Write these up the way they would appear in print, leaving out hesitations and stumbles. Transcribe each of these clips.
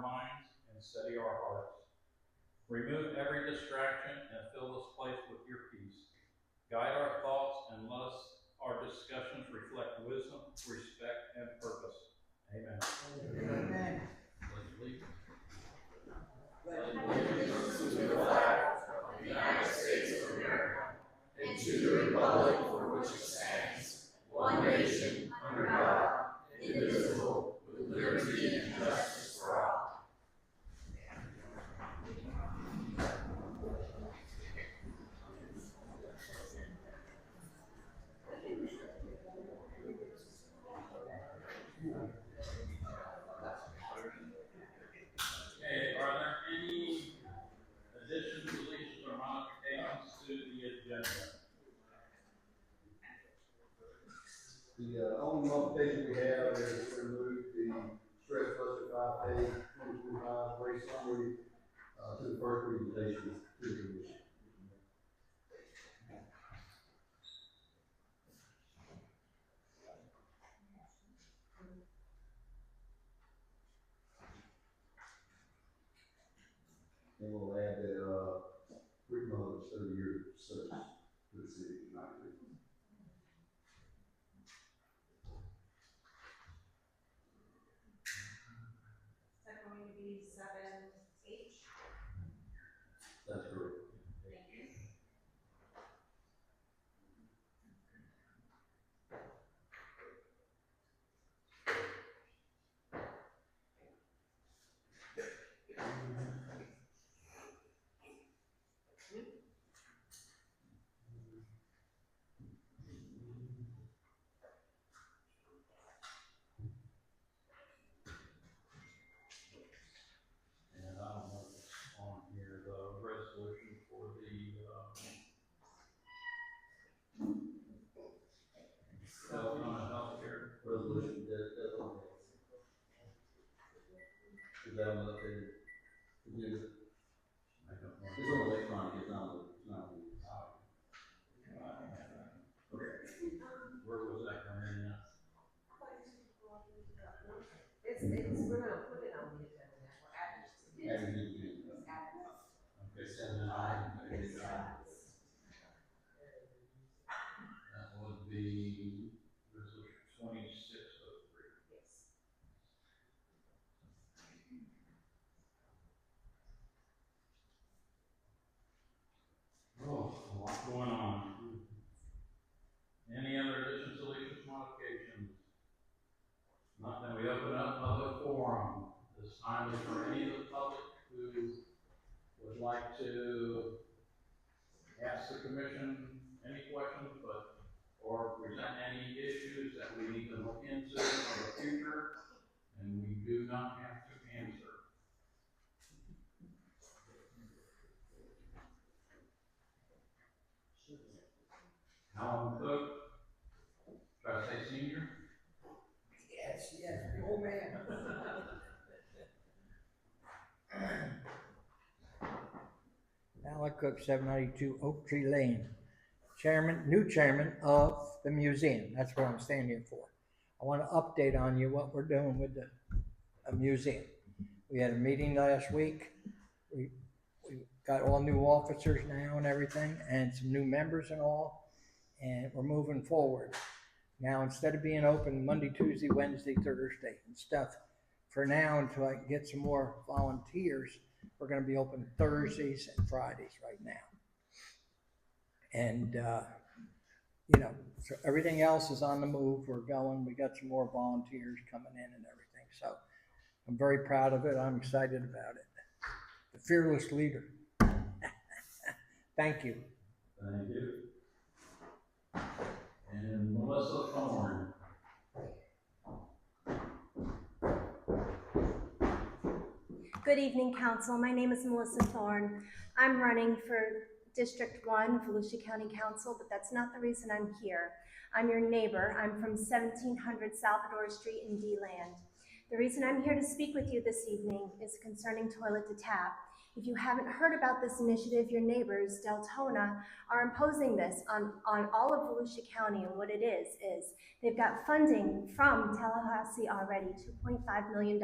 minds and steady our hearts. Remove every distraction and fill this place with your peace. Guide our thoughts and let our discussions reflect wisdom, respect, and purpose. Amen. Amen. Pledge allegiance to the flag of the United States of America and to the republic for which it stands, one nation, under God, indivisible, with liberty and justice for all. Okay, are there any additions, deletions, or modifications to the agenda? The only modification we have is to remove the stress budget 5-page 2025 rate summary to the first presentation to the commission. And we'll add that Rick Mullins 30-year service to the city of United. Is that going to be 7H? That's correct. Thank you. And I don't know if it's on here, the resolution for the healthcare. Resolution that's on there. Is that on the updated agenda? I don't know. It's on electronic, it's not on the. Okay. Where was that coming in at? We're gonna put it on the agenda now. We're adding it to the Adding agenda. it to the agenda. Okay, so then that would be resolution 2603. Yes. Oh, a lot going on. Any other additions, deletions, modifications? Not that we open up public forum. This time is for any of the public who would like to ask the commission any questions, or present any issues that we need to look into for the future, and we do not have to answer. Alan Cook, should I say senior? Yes, the old man. Alan Cook, 792 Oak Tree Lane. New chairman of the museum. That's what I'm standing here for. I want to update on you what we're doing with the museum. We had a meeting last week. We got all new officers now and everything, and some new members and all, and we're moving forward. Now, instead of being open Monday, Tuesday, Wednesday, Thursday and stuff, for now, until I can get some more volunteers, we're going to be open Thursdays and Fridays right now. And, so everything else is on the move. We're going. We got some more volunteers coming in and everything. So I'm very proud of it. I'm excited about it. The fearless leader. Thank you. Thank you. And Melissa Thorne. Good evening, Council. My name is Melissa Thorne. I'm running for District 1, Volusia County Council, but that's not the reason I'm here. I'm your neighbor. I'm from 1700 Salvador Street in D-Land. The reason I'm here to speak with you this evening is concerning toilet to tap. If you haven't heard about this initiative, your neighbors, Deltona, are imposing this on all of Volusia County, and what it is they've got funding from Tallahassee already, $2.5 million.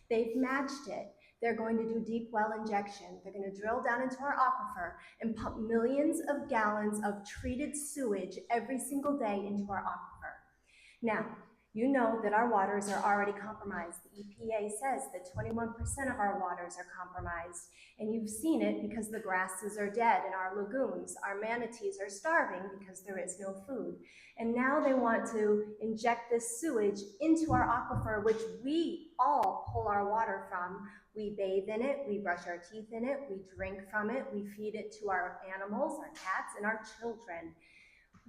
They've matched it. They're going to do deep well injection. They're going to drill down into our aquifer and pump millions of gallons of treated sewage every single day into our aquifer. Now, you know that our waters are already compromised. The EPA says that 21% of our waters are compromised, and you've seen it because the grasses are dead in our lagoons. Our manatees are starving because there is no food. And now they want to inject this sewage into our aquifer, which we all pull our water from. We bathe in it, we brush our teeth in it, we drink from it, we feed it to our animals, our cats, and our children.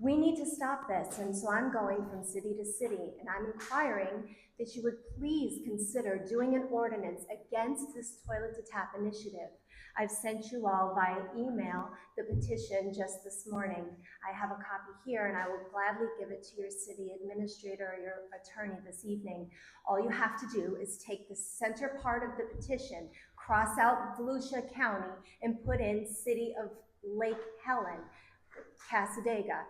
We need to stop this, and so I'm going from city to city, and I'm inquiring that you would please consider doing an ordinance against this toilet to tap initiative. I've sent you all via email the petition just this morning. I have a copy here, and I will gladly give it to your city administrator or your attorney this evening. All you have to do is take the center part of the petition, cross out Volusia County, and put in City of Lake Helen, Cassadaga.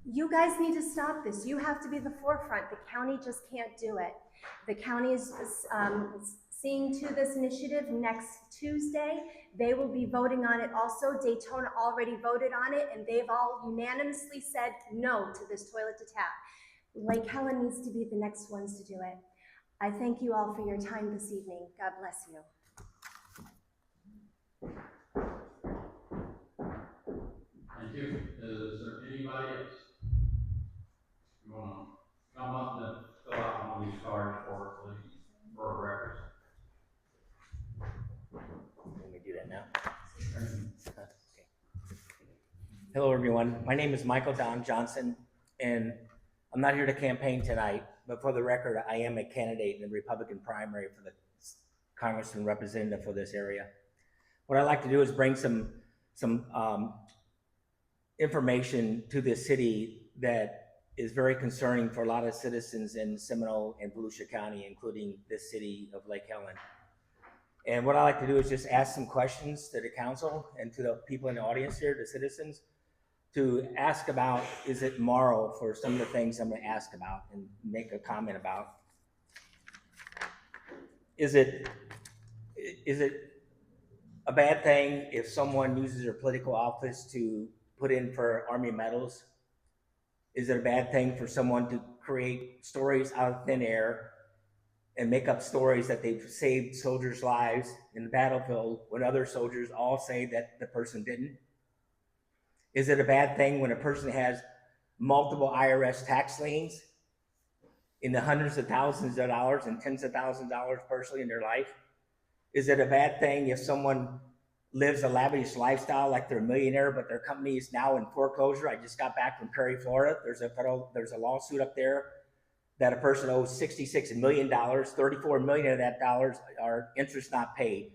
You guys need to stop this. You have to be the forefront. The county just can't do it. The county is seeing to this initiative next Tuesday. They will be voting on it also. Daytona already voted on it, and they've all unanimously said no to this toilet to tap. Lake Helen needs to be the next ones to do it. I thank you all for your time this evening. God bless you. Thank you. Is there anybody else? You want to come up and fill out one of these cards for a record? Let me do that now. Okay. Hello, everyone. My name is Michael Don Johnson, and I'm not here to campaign tonight, but for the record, I am a candidate in the Republican primary for the congressman representative for this area. What I'd like to do is bring some information to this city that is very concerning for a lot of citizens in Seminole and Volusia County, including this city of Lake Helen. And what I like to do is just ask some questions to the council and to the people in the audience here, the citizens, to ask about, is it moral for some of the things I'm going to ask about and make a comment about? Is it a bad thing if someone uses their political office to put in for Army medals? Is it a bad thing for someone to create stories out of thin air and make up stories that they've saved soldiers' lives in the battlefield when other soldiers all say that the person didn't? Is it a bad thing when a person has multiple IRS tax liens in the hundreds of thousands of dollars and tens of thousands of dollars personally in their life? Is it a bad thing if someone lives a lavish lifestyle like they're a millionaire, but their company is now in foreclosure? I just got back from Perry, Florida. There's a lawsuit up there that a person owes $66 million, 34 million of that dollars are interest not paid.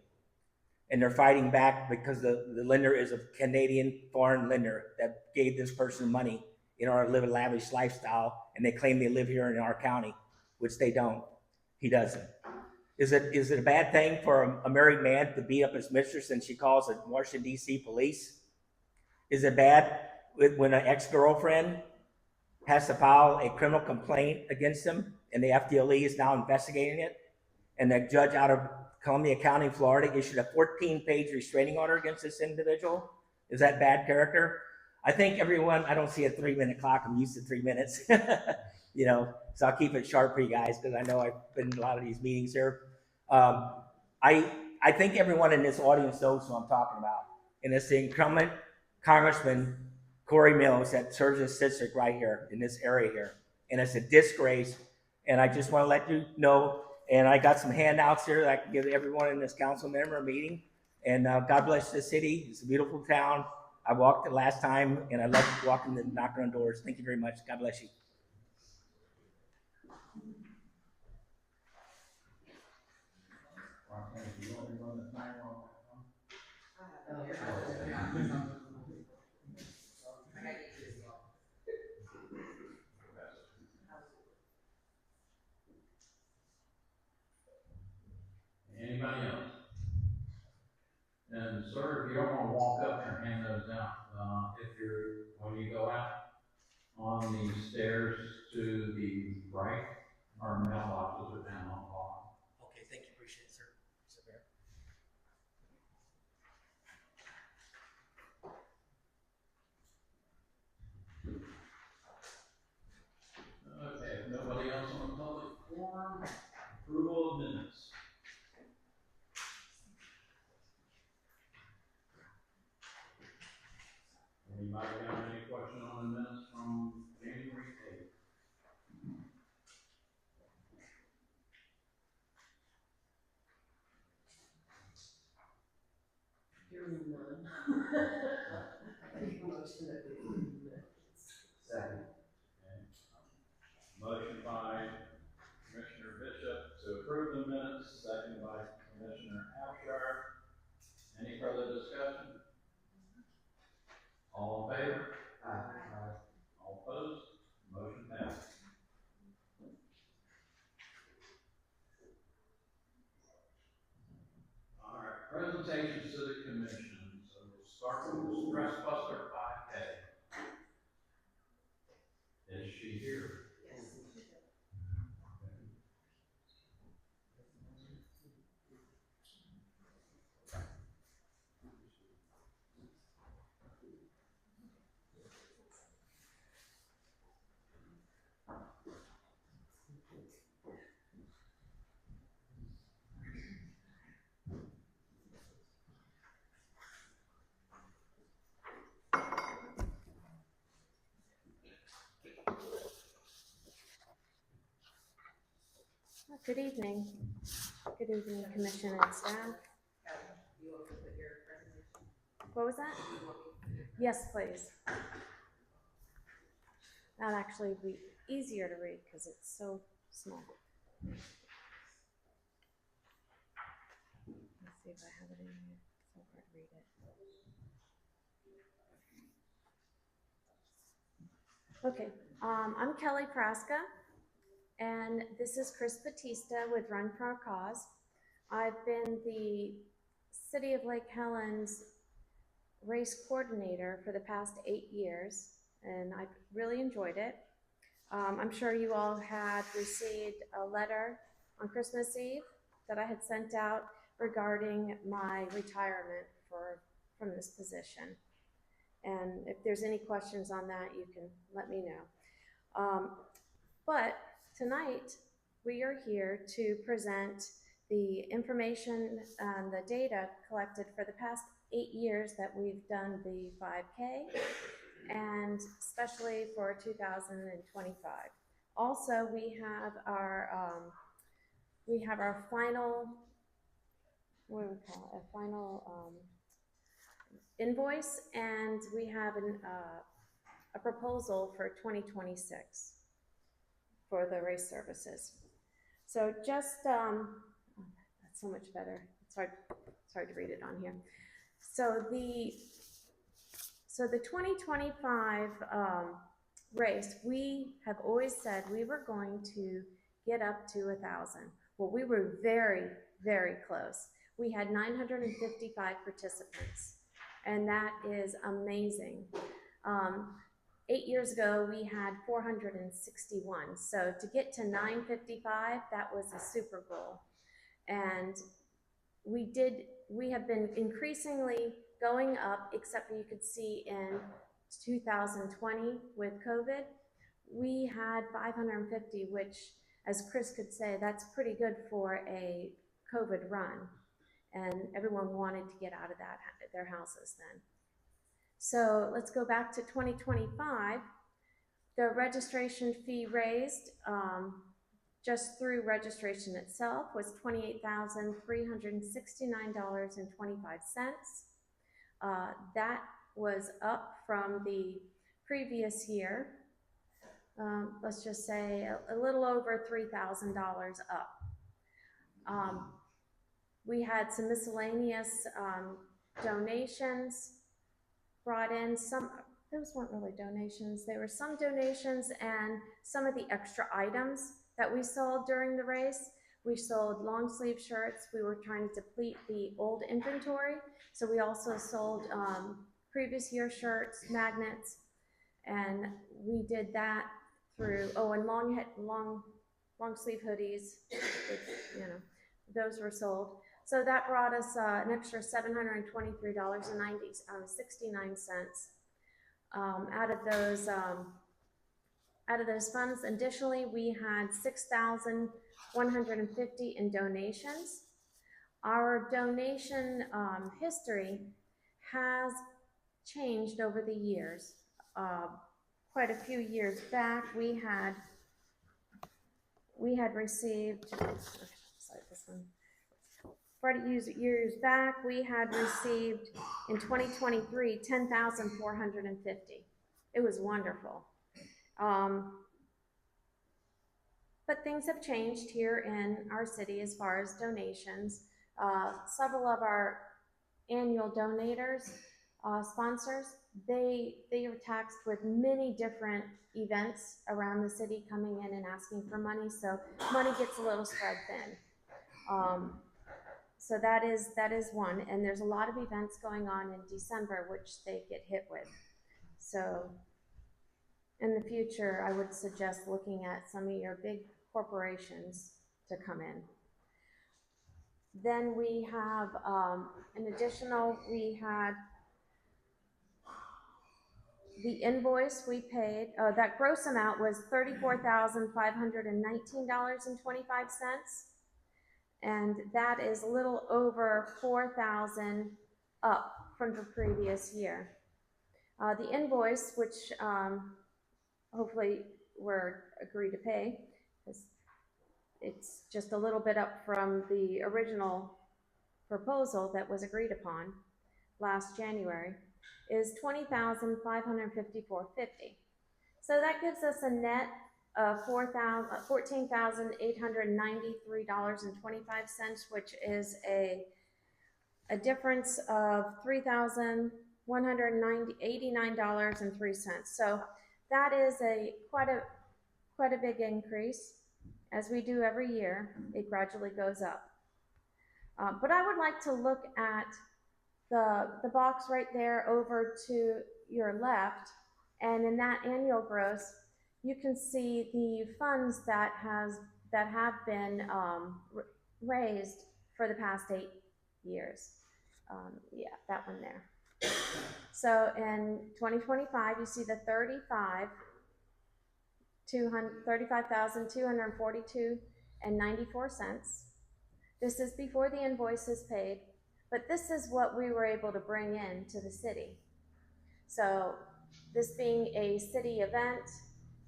And they're fighting back because the lender is a Canadian foreign lender that gave this person money in order to live a lavish lifestyle, and they claim they live here in our county, which they don't. He doesn't. Is it a bad thing for a married man to beat up his mistress and she calls the Washington, D.C. police? Is it bad when an ex-girlfriend has to file a criminal complaint against him and the FDLE is now investigating it? And the judge out of Columbia County, Florida, issued a 14-page restraining order against this individual? Is that bad character? I think everyone, I don't see a 3-minute clock. I'm used to 3 minutes. You know, so I'll keep it sharp for you guys because I know I've been in a lot of these meetings here. I think everyone in this audience knows who I'm talking about. And it's the incumbent Congressman Corey Mills that serves as district right here in this area here. And it's a disgrace. And I just want to let you know, and I got some handouts here that I can give everyone in this council member meeting. And God bless the city. It's a beautiful town. I walked it last time and I love walking and knocking on doors. Thank you very much. God bless you. Anybody else? And sir, if you don't wanna walk up there and hand those out, when you go out on the stairs to the right, our mailboxes are down on the bottom. Okay, thank you, appreciate it, sir. Mr. Mayor. Okay, if nobody else on the public forum, approval of minutes. Anybody have any question on the minutes from January 8th? Hearing none. I make a motion that we approve the minutes. Second. Okay. Motion by Commissioner Bishop to approve the minutes, second by Commissioner Abshire. Any further discussion? All in favor? Aye. All opposed? Motion passes. All right, presentations to the commission. So we'll start with the Stress Buster 5K. Is she here? Yes. Good evening. Good evening, Commission and staff. You want to put your presentation? What was that? Yes, please. That'd actually be easier to read because it's so small. Let's see if I have it in here. So hard to read it. Okay, I'm Kelly Praska, and this is Chris Batista with Run for Our Cause. I've been the City of Lake Helen's race coordinator for the past 8 years, and I've really enjoyed it. I'm sure you all had received a letter on Christmas Eve that I had sent out regarding my retirement from this position. And if there's any questions on that, you can let me know. But tonight, we are here to present the information and the data collected for the past 8 years that we've done the 5K, and especially for 2025. Also, we have our final, what do we call it? A final invoice, and we have a proposal for 2026 for the race services. So just, that's so much better. It's hard to read it on here. So the 2025 race, we have always said we were going to get up to 1,000. Well, we were very, very close. We had 955 participants, and that is amazing. 8 years ago, we had 461. So to get to 955, that was a super goal. And we have been increasingly going up, except for you could see in 2020 with COVID, we had 550, which, as Chris could say, that's pretty good for a COVID run. And everyone wanted to get out of their houses then. So let's go back to 2025. The registration fee raised just through registration itself was $28,369.25. That was up from the previous year. Let's just say a little over $3,000 up. We had some miscellaneous donations brought in. Those weren't really donations. There were some donations and some of the extra items that we sold during the race We sold long sleeve shirts. We were trying to deplete the old inventory. So we also sold previous year shirts, magnets, and we did that through, and long sleeve hoodies, those were sold. So that brought us an extra $723.69 out of those funds. Additionally, we had $6,150 in donations. Our donation history has changed over the years. Quite a few years back, we had received, years back, we had received in 2023 $10,450. It was wonderful. But things have changed here in our city as far as donations. Several of our annual donators, sponsors, they are taxed with many different events around the city coming in and asking for money, so money gets a little spread thin. So that is one, and there's a lot of events going on in December which they get hit with. So in the future, I would suggest looking at some of your big corporations to come in. Then we have we had the invoice we paid, that gross amount was $34,519.25. And that is a little over $4,000 up from the previous year. The invoice, which hopefully we're agreed to pay, because it's just a little bit up from the original proposal that was agreed upon last January, is $20,554.50. So that gives us a net of $14,893.25, which is a difference of $3,189.03. So that is quite a big increase. As we do every year, it gradually goes up. But I would like to look at the box right there over to your left, and in that annual gross, you can see the funds that have been raised for the past 8 years. Yeah, that one there. So in 2025, you see the $35,242.94. This is before the invoice is paid, but this is what we were able to bring in to the city. So this being a city event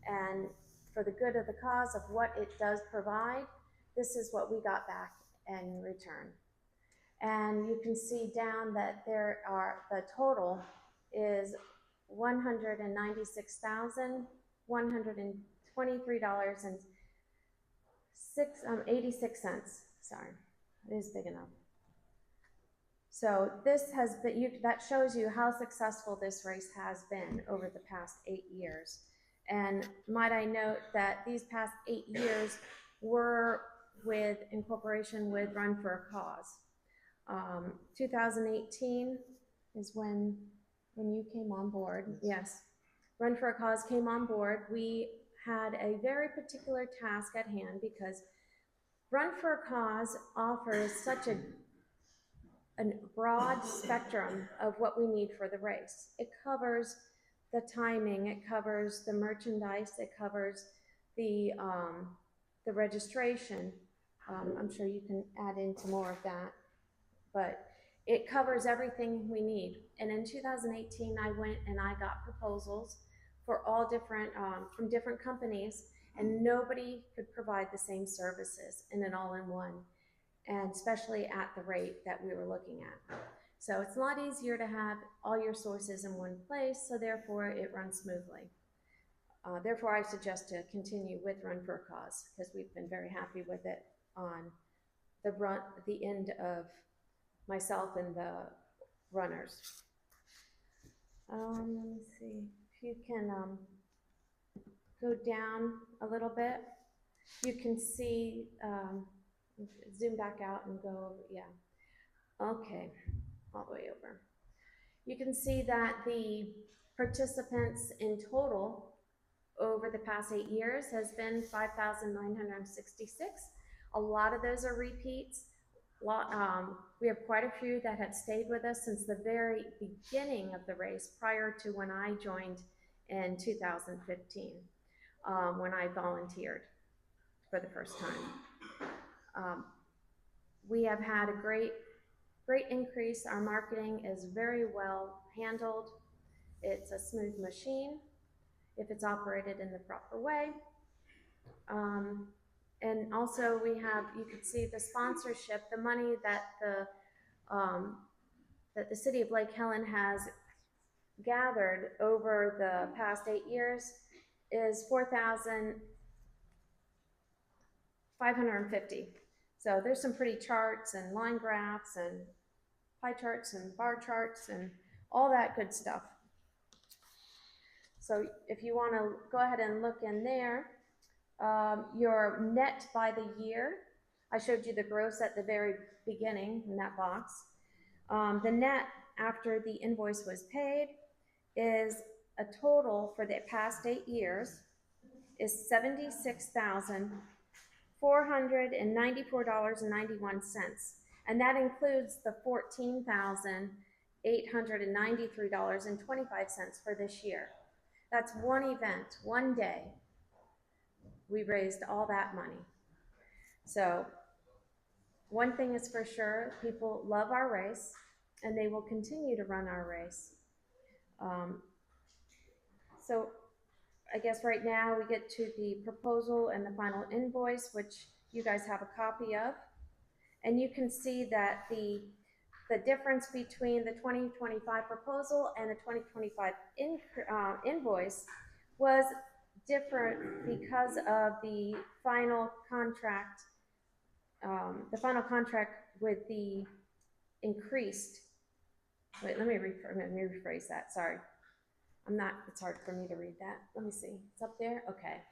and for the good of the cause of what it does provide, this is what we got back in return. And you can see down that the total is $196,123.86. Sorry, it is big enough. So this has been, that shows you how successful this race has been over the past 8 years. And might I note that these past 8 years were in cooperation with Run for a Cause. 2018 is when you came on board. Yes, Run for a Cause came on board. We had a very particular task at hand because Run for a Cause offers such a broad spectrum of what we need for the race. It covers the timing, it covers the merchandise, it covers the registration. I'm sure you can add into more of that, but it covers everything we need. And in 2018, I went and I got proposals for all different, from different companies, and nobody could provide the same services in an all-in-one, and especially at the rate that we were looking at. So it's a lot easier to have all your sources in one place, so therefore it runs smoothly. Therefore, I suggest to continue with Run for a Cause, because we've been very happy with it on the end of myself and the runners. Let me see if you can go down a little bit. You can see Zoom back out and go over, yeah. Okay, all the way over. You can see that the participants in total over the past 8 years has been 5,966. A lot of those are repeats. We have quite a few that have stayed with us since the very beginning of the race, prior to when I joined in 2015, when I volunteered for the first time. We have had a great increase. Our marketing is very well handled. It's a smooth machine if it's operated in the proper way. And also we have, you can see the sponsorship, the money that the city of Lake Helen has gathered over the past 8 years is $4,550. So there's some pretty charts and line graphs and pie charts and bar charts and all that good stuff. So if you want to go ahead and look in there, your net by the year, I showed you the gross at the very beginning in that box. The net after the invoice was paid is a total for the past 8 years is $76,494.91. And that includes the $14,893.25 for this year. That's one event, one day. We raised all that money. So one thing is for sure, people love our race and they will continue to run our race. So I guess right now we get to the proposal and the final invoice, which you guys have a copy of. And you can see that the difference between the 2025 proposal and the 2025 invoice was different because of the final contract with the increased, wait, let me rephrase that, sorry. It's hard for me to read that. Let me see, it's up there, okay.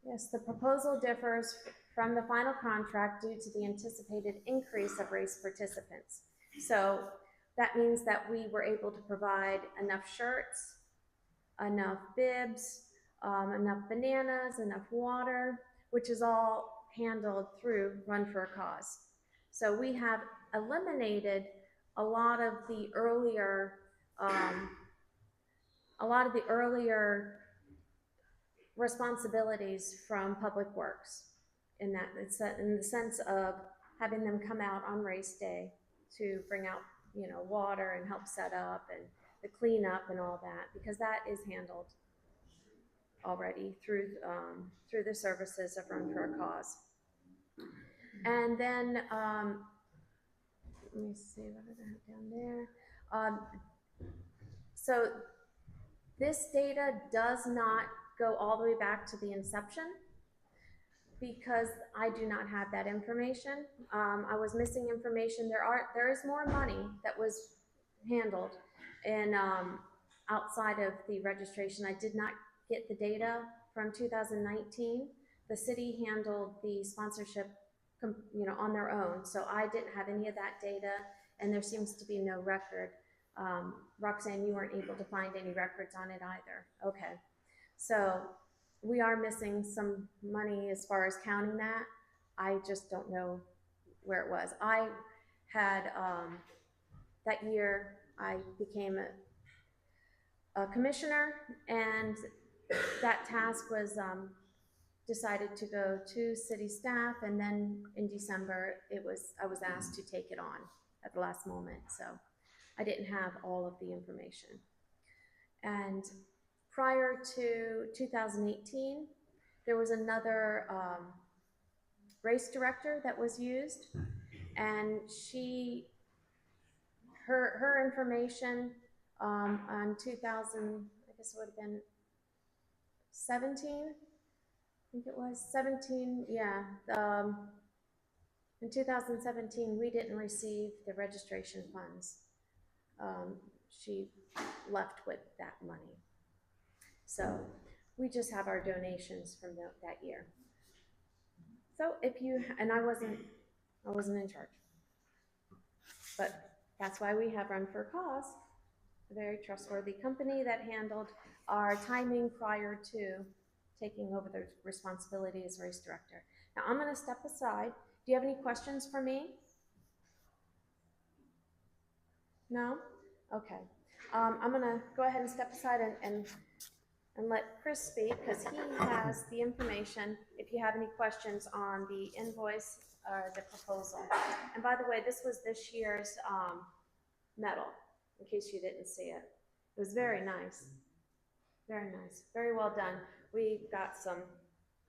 Yes, the proposal differs from the final contract due to the anticipated increase of race participants. So that means that we were able to provide enough shirts, enough bibs, enough bananas, enough water, which is all handled through Run for a Cause. So we have eliminated a lot of the earlier responsibilities from Public Works in the sense of having them come out on race day to bring out, water and help set up and the cleanup and all that, because that is handled already through the services of Run for a Cause. And then let me see what I have down there. So this data does not go all the way back to the inception because I do not have that information. I was missing information. There is more money that was handled and outside of the registration. I did not get the data from 2019. The city handled the sponsorship, on their own. So I didn't have any of that data, and there seems to be no record. Roxanne, you weren't able to find any records on it either. Okay, so we are missing some money as far as counting that. I just don't know where it was. I had, that year, I became a commissioner, and that task was decided to go to city staff, and then in December, I was asked to take it on at the last moment, so I didn't have all of the information. And prior to 2018, there was another race director that was used, and her information on 2000, I guess it would have been 17, I think it was 17, yeah. In 2017, we didn't receive the registration funds. She left with that money. So we just have our donations from that year. So if you, and I wasn't in charge. But that's why we have Run for a Cause, a very trustworthy company that handled our timing prior to taking over the responsibility as race director. Now I'm gonna step aside. Do you have any questions for me? No? Okay. I'm gonna go ahead and step aside and let Chris speak, because he has the information if you have any questions on the invoice or the proposal. And by the way, this was this year's medal, in case you didn't see it. It was very nice. Very nice. Very well done. We got some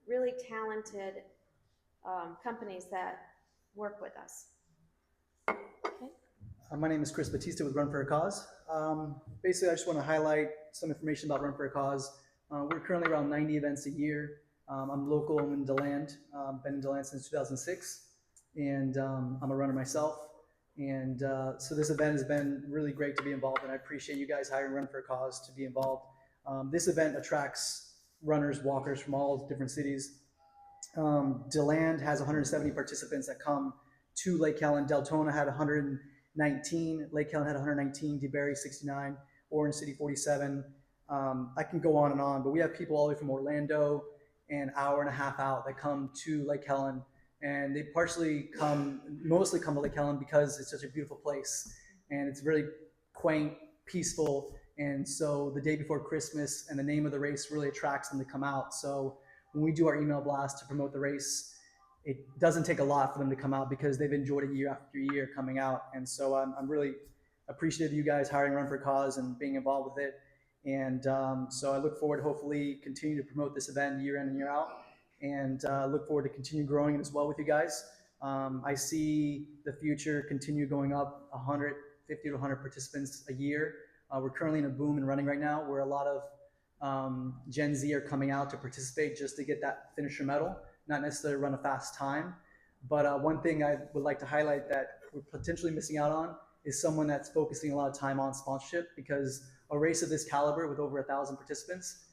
really talented companies that work with us. Okay. My name is Chris Batista with Run for a Cause. Basically, I just want to highlight some information about Run for a Cause. We're currently around 90 events a year. I'm local, I'm in DeLand, been in DeLand since 2006, and I'm a runner myself. And so this event has been really great to be involved in. I appreciate you guys hiring Run for a Cause to be involved. This event attracts runners, walkers from all different cities. DeLand has 170 participants that come to Lake Helen. Deltona had 119, Lake Helen had 119, DeBerry 69, Orange City 47. I can go on and on, but we have people all the way from Orlando an hour and a half out that come to Lake Helen, and they mostly come to Lake Helen because it's such a beautiful place and it's really quaint, peaceful. And so the day before Christmas and the name of the race really attracts them to come out. So when we do our email blast to promote the race, it doesn't take a lot for them to come out because they've enjoyed it year after year coming out. And so I'm really appreciative of you guys hiring Run for a Cause and being involved with it. And so I look forward to hopefully continue to promote this event year in and year out, and look forward to continue growing as well with you guys. I see the future continue going up 150 to 100 participants a year. We're currently in a boom and running right now where a lot of Gen Z are coming out to participate just to get that finisher medal, not necessarily run a fast time. But one thing I would like to highlight that we're potentially missing out on is someone that's focusing a lot of time on sponsorship, because a race of this caliber with over 1,000 participants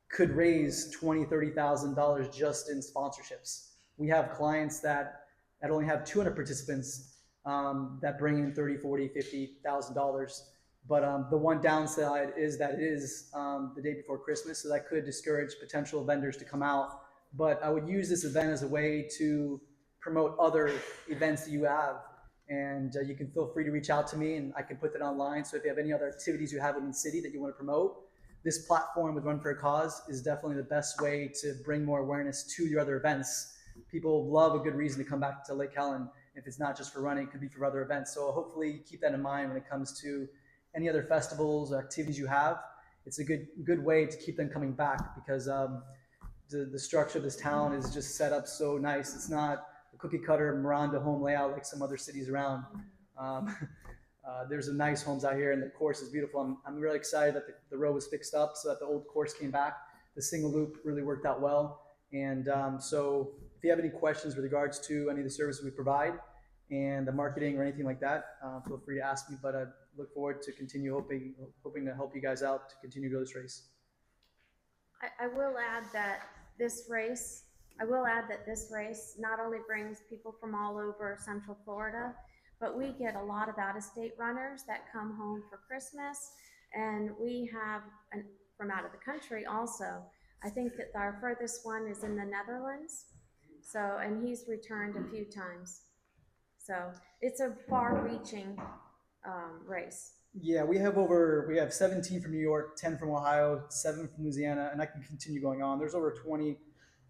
could raise $20,000, $30,000 just in sponsorships. We have clients that only have 200 participants that bring in $30,000, $40,000, $50,000. But the one downside is that it is the day before Christmas, so that could discourage potential vendors to come out. But I would use this event as a way to promote other events that you have. And you can feel free to reach out to me and I can put that online. So if you have any other activities you have in the city that you want to promote, this platform with Run for a Cause is definitely the best way to bring more awareness to your other events. People love a good reason to come back to Lake Helen. If it's not just for running, it could be for other events. So hopefully keep that in mind when it comes to any other festivals or activities you have. It's a good way to keep them coming back, because the structure of this town is just set up so nice. It's not a cookie cutter Miranda home layout like some other cities around. There's some nice homes out here and the course is beautiful. I'm really excited that the road was fixed up so that the old course came back. The single loop really worked out well. And so if you have any questions with regards to any of the services we provide and the marketing or anything like that, feel free to ask me, but I look forward to continue hoping to help you guys out to continue to grow this race. I will add that this race not only brings people from all over Central Florida, but we get a lot of out-of-state runners that come home for Christmas, and we have from out of the country also. I think that our furthest one is in the Netherlands, and he's returned a few times. So it's a far-reaching race. Yeah, we have 17 from New York, 10 from Ohio, 7 from Louisiana, and I can continue going on. There's over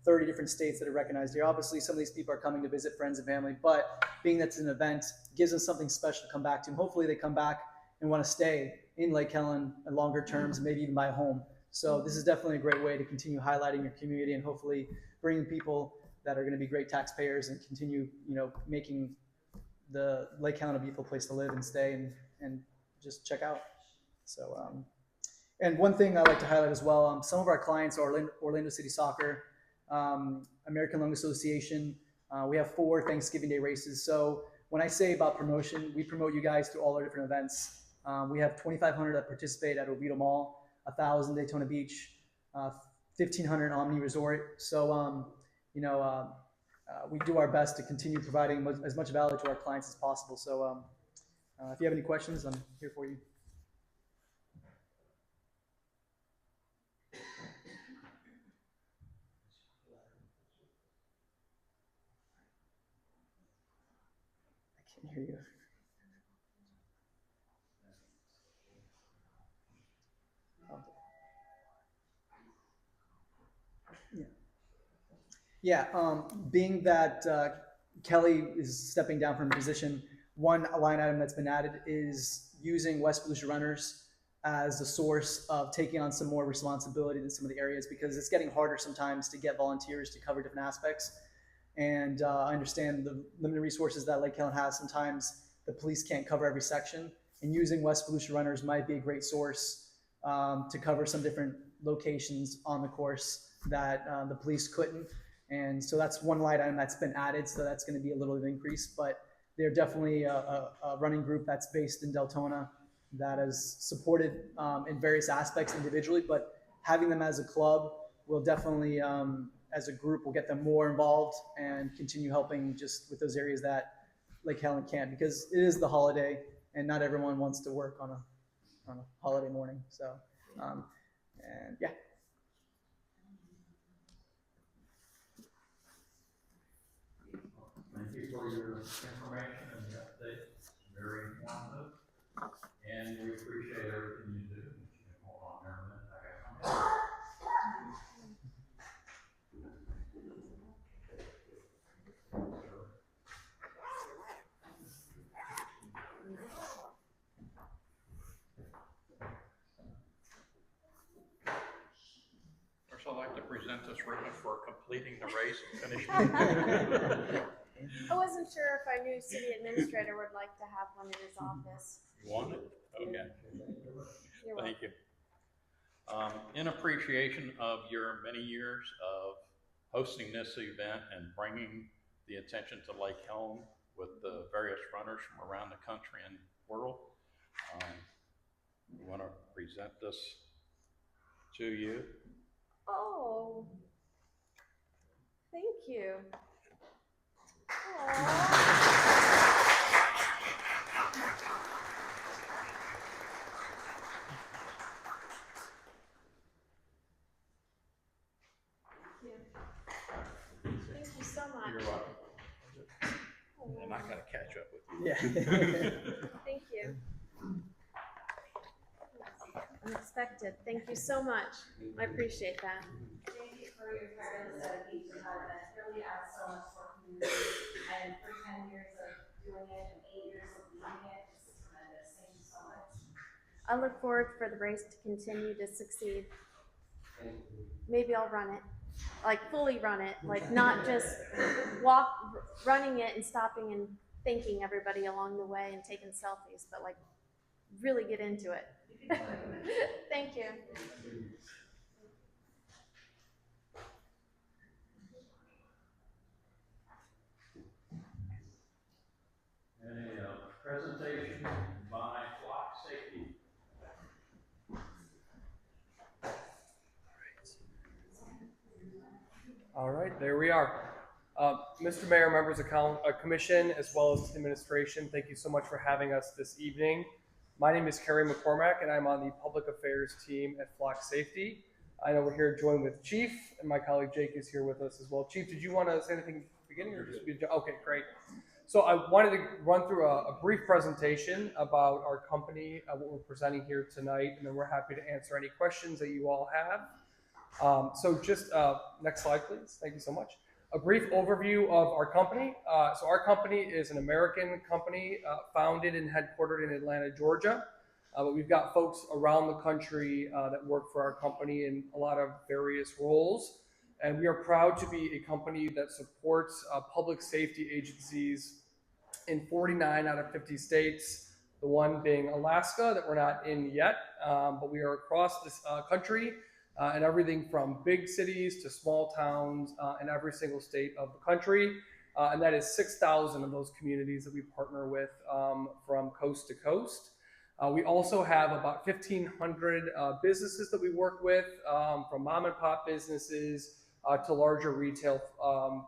30 different states that are recognized here. Obviously, some of these people are coming to visit friends and family, but being that's an event gives us something special to come back to. And hopefully they come back and want to stay in Lake Helen in longer terms, and maybe even buy a home. So this is definitely a great way to continue highlighting your community and hopefully bringing people that are going to be great taxpayers and continue, making the Lake Helen a beautiful place to live and stay and just check out. So, and one thing I like to highlight as well, some of our clients are Orlando City Soccer, American Lung Association. We have 4 Thanksgiving Day races. So when I say about promotion, we promote you guys through all our different events. We have 2,500 that participate at Oviedo Mall, 1,000 Daytona Beach, 1,500 Omni Resort. So, we do our best to continue providing as much value to our clients as possible. So if you have any questions, I'm here for you. I can't hear you. Yeah, being that Kelly is stepping down from her position, one line item that's been added is using West Volusia Runners as a source of taking on some more responsibility in some of the areas, because it's getting harder sometimes to get volunteers to cover different aspects. And I understand the limited resources that Lake Helen has. Sometimes the police can't cover every section, and using West Volusia Runners might be a great source to cover some different locations on the course that the police couldn't. And so that's one line item that's been added, so that's going to be a little bit of increase, but they're definitely a running group that's based in Deltona that is supported in various aspects individually, but having them as a club will definitely, as a group, will get them more involved and continue helping just with those areas that Lake Helen can't, because it is the holiday and not everyone wants to work on a holiday morning. So, and yeah. Thank you for your information and the update. It's very informative. And we appreciate everything you do. Hold on there a minute. I got something. First, I'd like to present this ribbon for completing the race and finishing. I wasn't sure if our new city administrator would like to have one in his office. You want it? Okay. You're Thank you. In appreciation of your many years of hosting this event and bringing the attention to Lake Helen with the various runners from around the country and world, we want to present this to you. Oh, thank you. Aww. Thank you so much. You're welcome. Oh. And I got to catch up with you. Yeah. Thank you. Unexpected. Thank you so much. I appreciate that. Thank you for your service dedication to our event. Really adds so much for community. And for 10 years of doing it and 8 years of leading it, it's tremendous. Thank you so much. I look forward for the race to continue to succeed. Maybe I'll run it, like fully run it, like not just running it and stopping and thanking everybody along the way and taking selfies, but like really get into it. Thank you. And a presentation by Flock Safety. All right, there we are. Mr. Mayor, members of commission, as well as administration, thank you so much for having us this evening. My name is Kerry McCormack, and I'm on the public affairs team at Flock Safety. I know we're here joined with Chief, and my colleague Jake is here with us as well. Chief, did you want to say anything at the beginning, or just be okay? Great. So I wanted to run through a brief presentation about our company, what we're presenting here tonight, and then we're happy to answer any questions that you all have. So just next slide, please. Thank you so much. A brief overview of our company. So our company is an American company founded and headquartered in Atlanta, Georgia. But we've got folks around the country that work for our company in a lot of various roles. And we are proud to be a company that supports public safety agencies in 49 out of 50 states, the one being Alaska that we're not in yet, but we are across this country. And everything from big cities to small towns in every single state of the country. And that is 6,000 of those communities that we partner with from coast to coast. We also have about 1,500 businesses that we work with, from mom and pop businesses to larger retail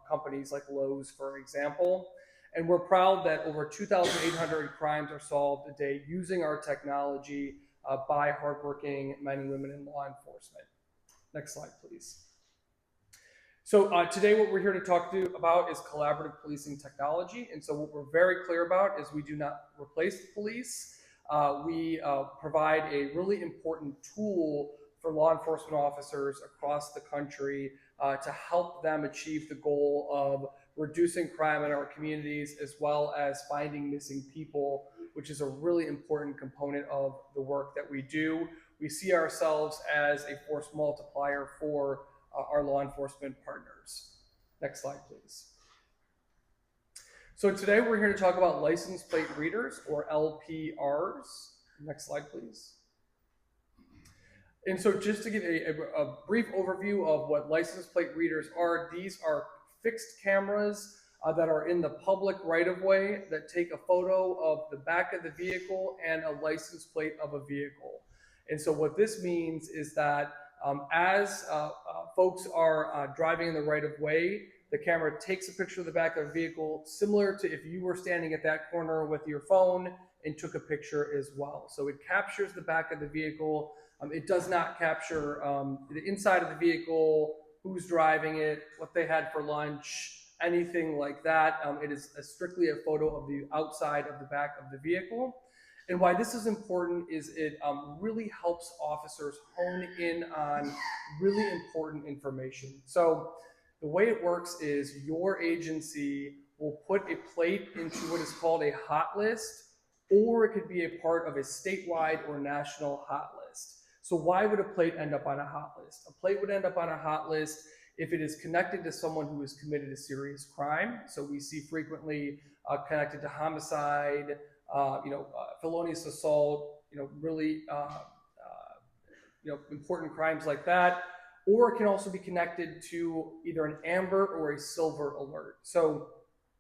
companies like Lowe's, for example. And we're proud that over 2,800 crimes are solved a day using our technology by hardworking men and women in law enforcement. Next slide, please. So today what we're here to talk to you about is collaborative policing technology. And so what we're very clear about is we do not replace the police. We provide a really important tool for law enforcement officers across the country to help them achieve the goal of reducing crime in our communities, as well as finding missing people, which is a really important component of the work that we do. We see ourselves as a force multiplier for our law enforcement partners. Next slide, please. So today we're here to talk about license plate readers, or LPRs. Next slide, please. And so just to give a brief overview of what license plate readers are, these are fixed cameras that are in the public right-of-way that take a photo of the back of the vehicle and a license plate of a vehicle. And so what this means is that as folks are driving in the right-of-way, the camera takes a picture of the back of a vehicle, similar to if you were standing at that corner with your phone and took a picture as well. So it captures the back of the vehicle. It does not capture the inside of the vehicle, who's driving it, what they had for lunch, anything like that. It is strictly a photo of the outside of the back of the vehicle. And why this is important is it really helps officers hone in on really important information. So the way it works is your agency will put a plate into what is called a hot list, or it could be a part of a statewide or national hot list. So why would a plate end up on a hot list? A plate would end up on a hot list if it is connected to someone who has committed a serious crime. So we see frequently connected to homicide, felonious assault, really important crimes like that. Or it can also be connected to either an amber or a silver alert. So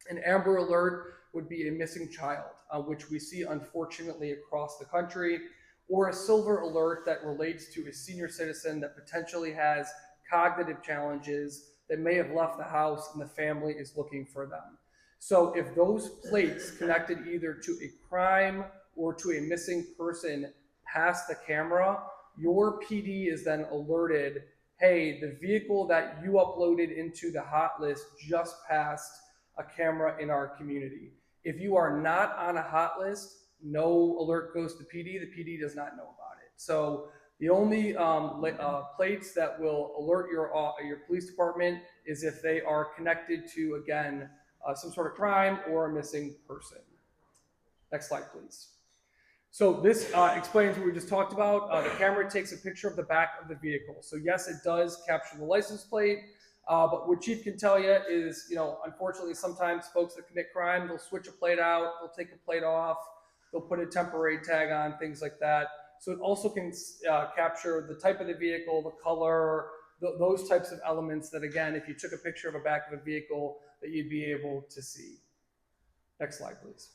an amber alert would be a missing child, which we see unfortunately across the country, or a silver alert that relates to a senior citizen that potentially has cognitive challenges that may have left the house and the family is looking for them. So if those plates connected either to a crime or to a missing person pass the camera, your PD is then alerted, hey, the vehicle that you uploaded into the hot list just passed a camera in our community. If you are not on a hot list, no alert goes to PD. The PD does not know about it. So the only plates that will alert your police department is if they are connected to, again, some sort of crime or a missing person. Next slide, please. So this explains what we just talked about. The camera takes a picture of the back of the vehicle. So yes, it does capture the license plate, but what Chief can tell you is, unfortunately, sometimes folks that commit crime, they'll switch a plate out, they'll take a plate off, they'll put a temporary tag on, things like that. So it also can capture the type of the vehicle, the color, those types of elements that, again, if you took a picture of the back of a vehicle, that you'd be able to see. Next slide, please.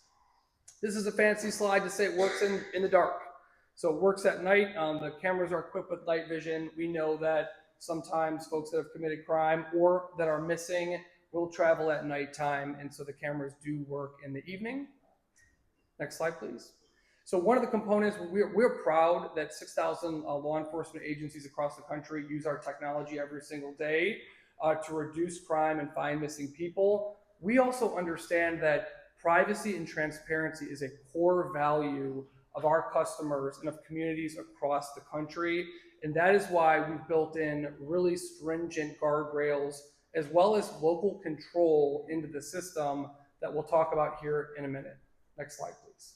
This is a fancy slide to say it works in the dark. So it works at night. The cameras are equipped with night vision. We know that sometimes folks that have committed crime or that are missing will travel at nighttime, and so the cameras do work in the evening. Next slide, please. So one of the components, we're proud that 6,000 law enforcement agencies across the country use our technology every single day to reduce crime and find missing people. We also understand that privacy and transparency is a core value of our customers and of communities across the country. And that is why we've built in really stringent guardrails as well as local control into the system that we'll talk about here in a minute. Next slide, please.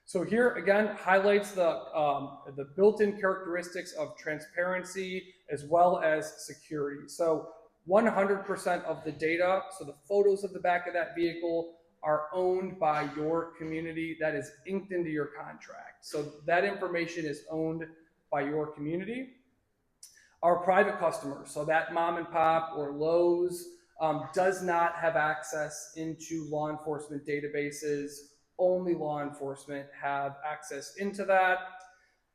So here again highlights the built-in characteristics of transparency as well as security. So 100% of the data, so the photos of the back of that vehicle, are owned by your community. That is inked into your contract. So that information is owned by your community. Our private customers, so that mom and pop or Lowe's does not have access into law enforcement databases. Only law enforcement have access into that.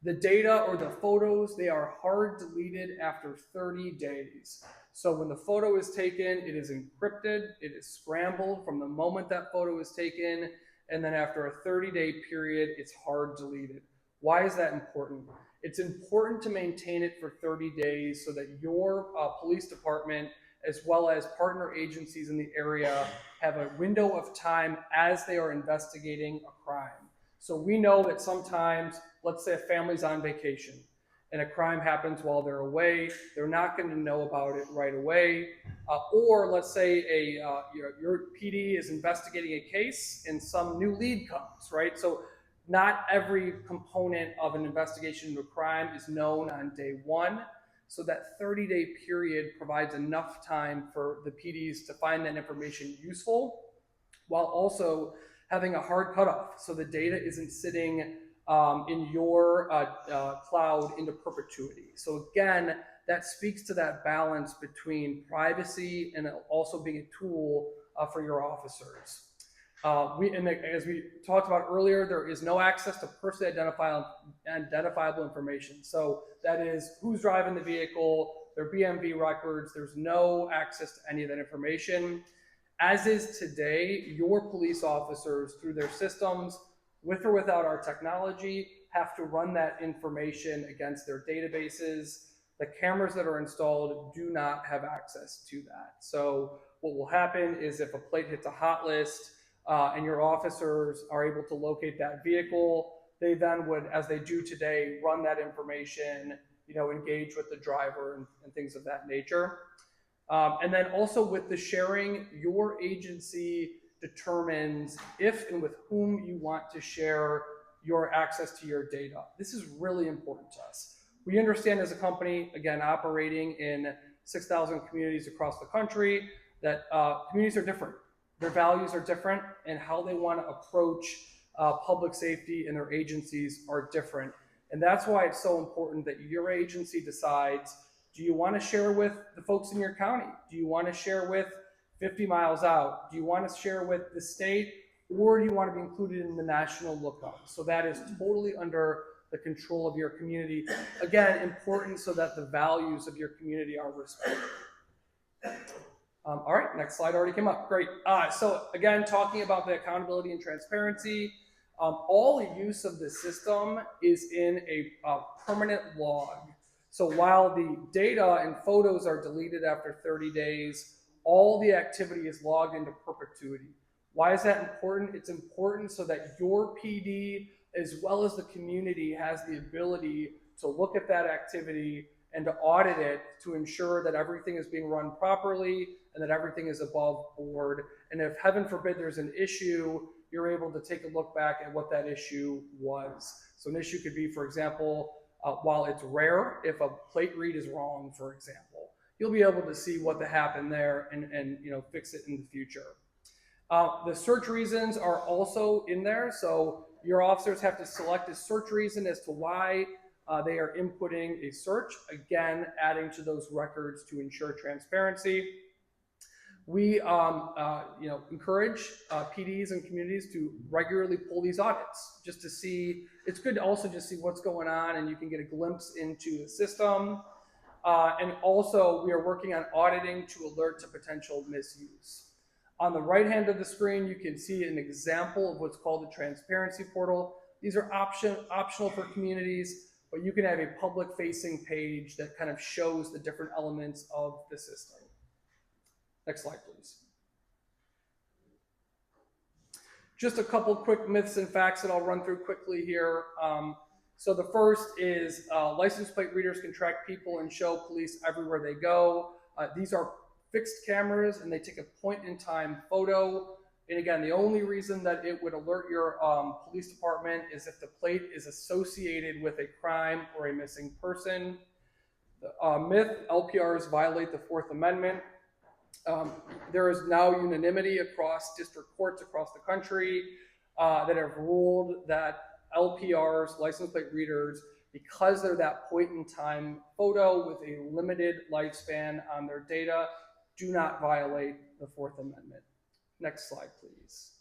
The data or the photos, they are hard deleted after 30 days. So when the photo is taken, it is encrypted, it is scrambled from the moment that photo is taken, and then after a 30-day period, it's hard deleted. Why is that important? It's important to maintain it for 30 days so that your police department, as well as partner agencies in the area, have a window of time as they are investigating a crime. So we know that sometimes, let's say a family's on vacation and a crime happens while they're away, they're not going to know about it right away. Or let's say your PD is investigating a case and some new lead comes, right? So not every component of an investigation into a crime is known on day one. So that 30-day period provides enough time for the PDs to find that information useful, while also having a hard cutoff, so the data isn't sitting in your cloud into perpetuity. So again, that speaks to that balance between privacy and also being a tool for your officers. As we talked about earlier, there is no access to personally identifiable information. So that is who's driving the vehicle, their BMV records, there's no access to any of that information. As is today, your police officers, through their systems, with or without our technology, have to run that information against their databases. The cameras that are installed do not have access to that. So what will happen is if a plate hits a hot list and your officers are able to locate that vehicle, they then would, as they do today, run that information, engage with the driver and things of that nature. And then also with the sharing, your agency determines if and with whom you want to share your access to your data. This is really important to us. We understand as a company, again, operating in 6,000 communities across the country, that communities are different. Their values are different, and how they want to approach public safety and their agencies are different. And that's why it's so important that your agency decides, do you want to share with the folks in your county? Do you want to share with 50 miles out? Do you want to share with the state? Or do you want to be included in the national lookup? So that is totally under the control of your community. Again, important so that the values of your community are respected. All right, next slide already came up. Great. So again, talking about the accountability and transparency, all the use of the system is in a permanent log. So while the data and photos are deleted after 30 days, all the activity is logged into perpetuity. Why is that important? It's important so that your PD, as well as the community, has the ability to look at that activity and to audit it to ensure that everything is being run properly and that everything is above board. And if, heaven forbid, there's an issue, you're able to take a look back at what that issue was. So an issue could be, for example, while it's rare, if a plate read is wrong, for example, you'll be able to see what happened there and fix it in the future. The search reasons are also in there. So your officers have to select a search reason as to why they are inputting a search, again, adding to those records to ensure transparency. We encourage PDs and communities to regularly pull these audits just to see. It's good to also just see what's going on, and you can get a glimpse into the system. And also, we are working on auditing to alert to potential misuse. On the right hand of the screen, you can see an example of what's called the transparency portal. These are optional for communities, but you can have a public-facing page that kind of shows the different elements of the system. Next slide, please. Just a couple quick myths and facts that I'll run through quickly here. So the first is license plate readers can track people and show police everywhere they go. These are fixed cameras and they take a point-in-time photo. And again, the only reason that it would alert your police department is if the plate is associated with a crime or a missing person. Myth, LPRs violate the Fourth Amendment. There is now unanimity across district courts across the country that have ruled that LPRs, license plate readers, because they're that point-in-time photo with a limited lifespan on their data, do not violate the Fourth Amendment. Next slide, please.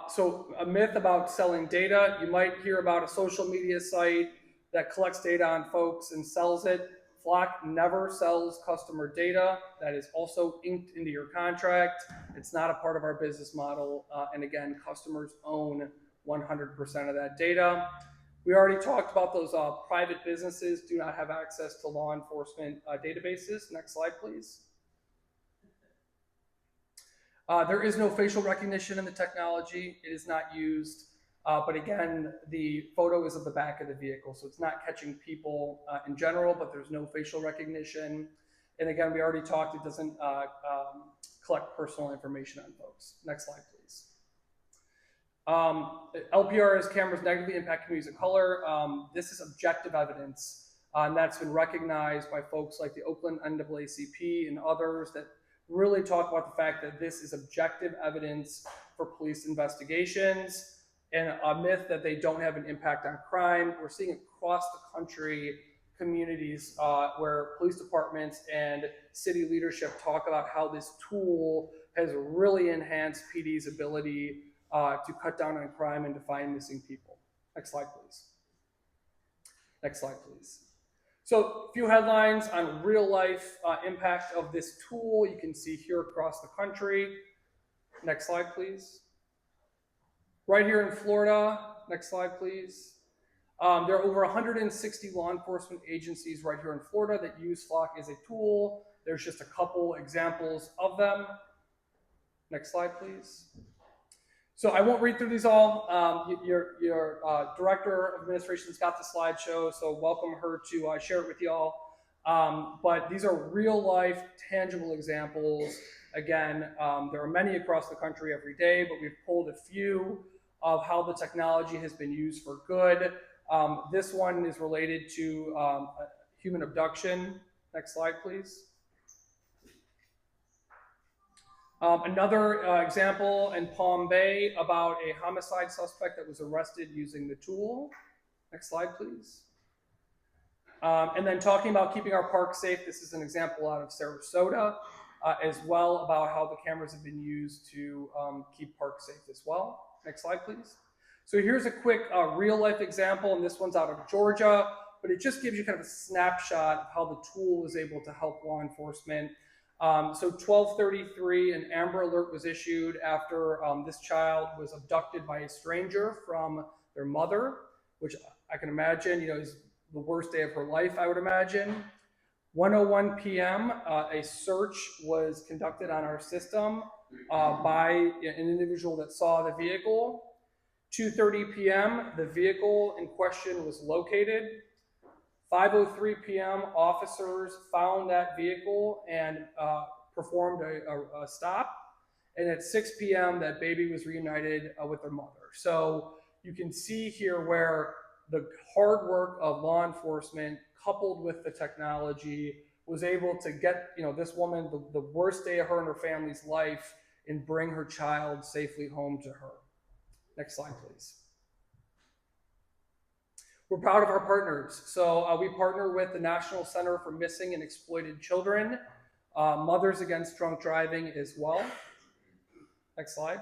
So a myth about selling data. You might hear about a social media site that collects data on folks and sells it Flock never sells customer data. That is also inked into your contract. It's not a part of our business model. And again, customers own 100% of that data. We already talked about those private businesses do not have access to law enforcement databases. Next slide, please. There is no facial recognition in the technology. It is not used. But again, the photo is of the back of the vehicle, so it's not catching people in general, but there's no facial recognition. And again, we already talked, it doesn't collect personal information on folks. Next slide, please. LPR's cameras negatively impact communities of color. This is objective evidence, and that's been recognized by folks like the Oakland NAACP and others that really talk about the fact that this is objective evidence for police investigations. And a myth that they don't have an impact on crime. We're seeing across the country communities where police departments and city leadership talk about how this tool has really enhanced PD's ability to cut down on crime and to find missing people. Next slide, please. Next slide, please. So a few headlines on real life impact of this tool you can see here across the country. Next slide, please. Right here in Florida, next slide, please. There are over 160 law enforcement agencies right here in Florida that use Flock as a tool. There's just a couple examples of them. Next slide, please. So I won't read through these all. Your director of administration's got the slideshow, so welcome her to share it with y'all. But these are real life, tangible examples. Again, there are many across the country every day, but we've pulled a few of how the technology has been used for good. This one is related to human abduction. Next slide, please. Another example in Palm Bay about a homicide suspect that was arrested using the tool. Next slide, please. And then talking about keeping our parks safe, this is an example out of Sarasota as well about how the cameras have been used to keep parks safe as well. Next slide, please. So here's a quick real life example, and this one's out of Georgia, but it just gives you kind of a snapshot of how the tool is able to help law enforcement. So 12:33, an Amber Alert was issued after this child was abducted by a stranger from their mother, which I can imagine, is the worst day of her life, I would imagine. 1:01 p.m., a search was conducted on our system by an individual that saw the vehicle. 2:30 p.m., the vehicle in question was located. 5:03 p.m., officers found that vehicle and performed a stop. And at 6 p.m., that baby was reunited with their mother. So you can see here where the hard work of law enforcement coupled with the technology was able to get this woman the worst day of her and her family's life and bring her child safely home to her. Next slide, please. We're proud of our partners. So we partner with the National Center for Missing and Exploited Children, Mothers Against Drunk Driving as well. Next slide.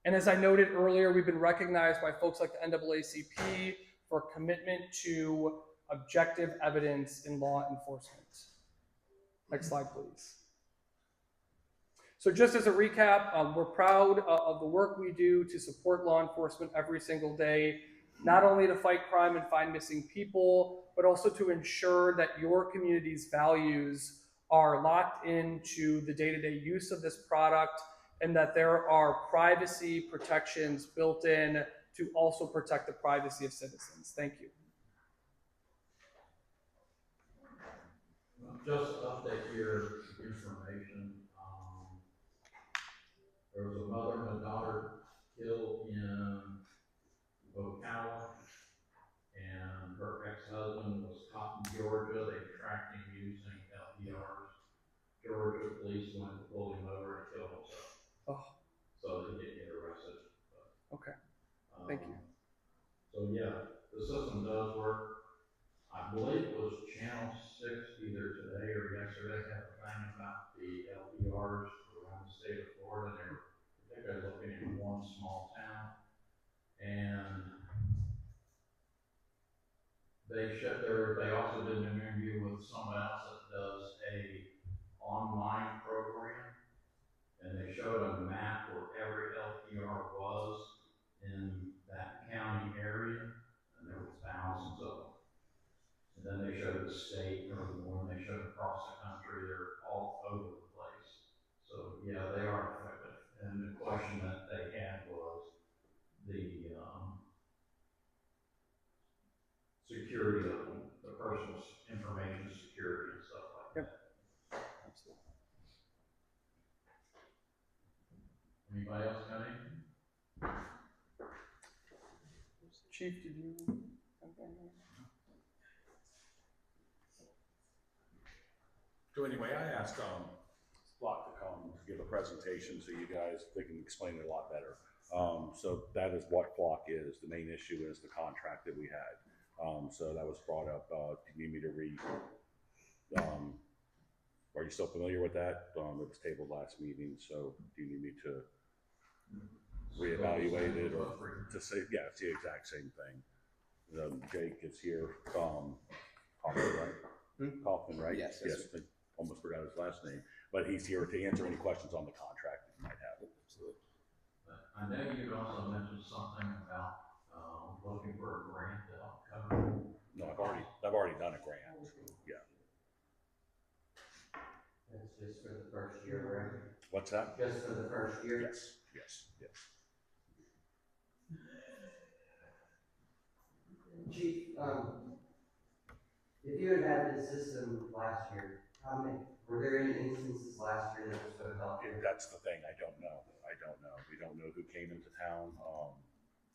And as I noted earlier, we've been recognized by folks like the NAACP for commitment to objective evidence in law enforcement. Next slide, please. So just as a recap, we're proud of the work we do to support law enforcement every single day, not only to fight crime and find missing people, but also to ensure that your community's values are locked into the day-to-day use of this product and that there are privacy protections built in to also protect the privacy of citizens. Thank you. Just to update your information, there was a mother and a daughter killed in Ocala, and her ex-husband was caught in Georgia. They tracked him using LPRs. Georgia police went to pull him over and kill himself. Oh. So they didn't get arrested. But, okay. Thank you. So yeah, the system does work. I believe it was Channel 6 either today or yesterday had a thing about the LPRs around the state of Florida. They were particularly looking at one small town, and they also did an interview with someone else that does a online program, and they showed a map where every LPR was in that county area, and there were thousands of them. And then they showed the state or the one they showed across the country, they're all over the place. So yeah, they are effective. And the question that they had was the security of them, the personal information security and stuff like Yep. that. Absolutely. Anybody else got anything? Chief, did you? So anyway, I asked Block to come to give a presentation so you guys, they can explain it a lot better. So that is what Flock is. The main issue is the contract that we had. So that was brought up. Do you need me to read? Are you still familiar with that? It was tabled last meeting, so do you need me to reevaluate it or to say, yeah, it's the exact same thing. Jake is here, Kaufman, right? Kaufman, right? Yes. Yes. I almost forgot his last name, but he's here to answer any questions on the contract that you might have. Absolutely. I know you also mentioned something about looking for a grant to help cover. No, I've already done a grant. Yeah. That's just for the first year, right? What's that? Just for the first year? Yes. Chief, if you had had this system last year, were there any instances last year that was going to help you? That's the thing. I don't know. We don't know who came into town.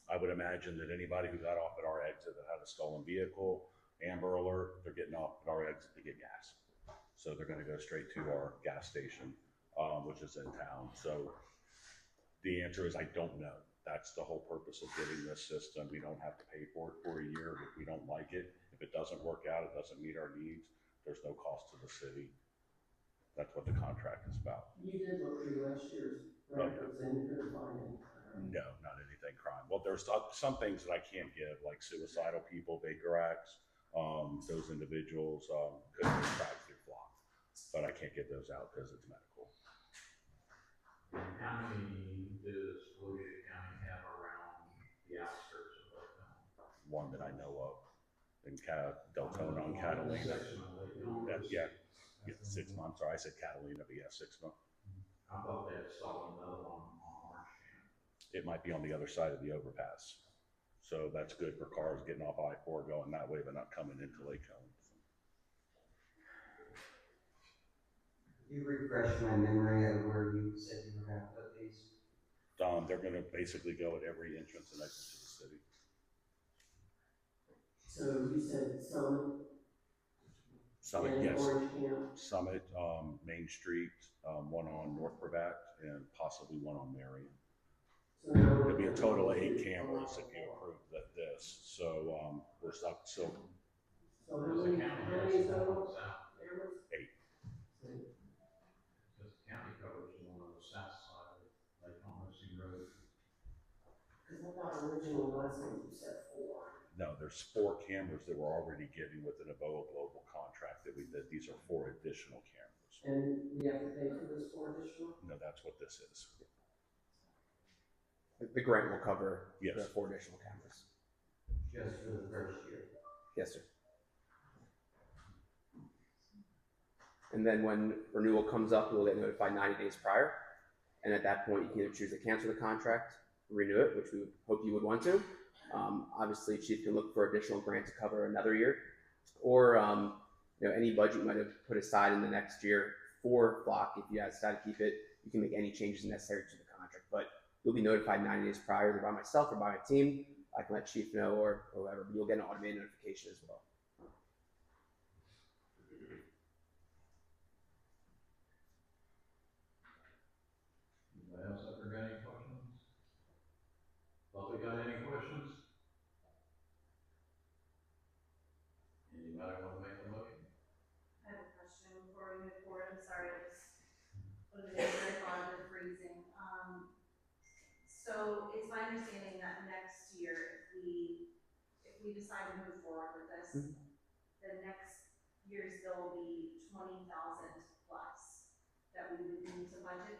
I would imagine that anybody who got off at our exit that had a stolen vehicle, Amber Alert, they're getting off at our exit to get gas. So they're going to go straight to our gas station, which is in town. So the answer is I don't know. That's the whole purpose of getting this system. We don't have to pay for it for a year if we don't like it. If it doesn't work out, it doesn't meet our needs, there's no cost to the city. That's what the contract is about. You did look through last year's records and you couldn't find any. No, not anything crime. Well, there's some things that I can't give, like suicidal people, Baker Acts, those individuals couldn't be tracked through Flock. But I can't get those out because it's medical. How many does Volusia County have around the outskirts of Lake County? One that I know of in Deltona on Catalina. Yeah, 6 months. Sorry, I said Catalina, but yeah, 6 months. I thought they had stolen another one on Orange County. It might be on the other side of the overpass. So that's good for cars getting off I-4 going that way, but not coming into Lake County. You refresh my memory of where you said you were going to put these. They're going to basically go at every entrance and exit to the city. So you said Summit, and yes. Orange Camp. Summit, Main Street, one on North Brevard, and possibly one on Marion. So now It'll be a total of 8 cameras if you approve this. So we're stuck. So So how many total cameras? 8. Because the county covers one on the south side of Lake Honesty Road. Because I thought originally last time you said 4. No, there's 4 cameras that we're already getting with an Avoa Global contract that these are 4 additional cameras. And we have to pay for this 4 additional? No, that's what this is. The grant will cover Yes. the 4 additional cameras. Just for the first year? Yes, sir. And then when renewal comes up, we'll get notified 90 days prior. And at that point, you can either choose to cancel the contract, renew it, which we hope you would want to. Obviously, Chief can look for additional grant to cover another year, or any budget you might have put aside in the next year for Flock. If you guys decide to keep it, you can make any changes necessary to the contract. But you'll be notified 90 days prior, either by myself or by my team. I can let Chief know or whoever, but you'll get an automated notification as well. Anybody else ever got any questions? Buffy got any questions? Anybody want to make a motion? I have a question before we move forward. I'm sorry, I just put it in very fond of freezing. So it's my understanding that next year, if we decide to move forward with this, Mhm. the next year's bill will be 20,000 plus that we would need to budget.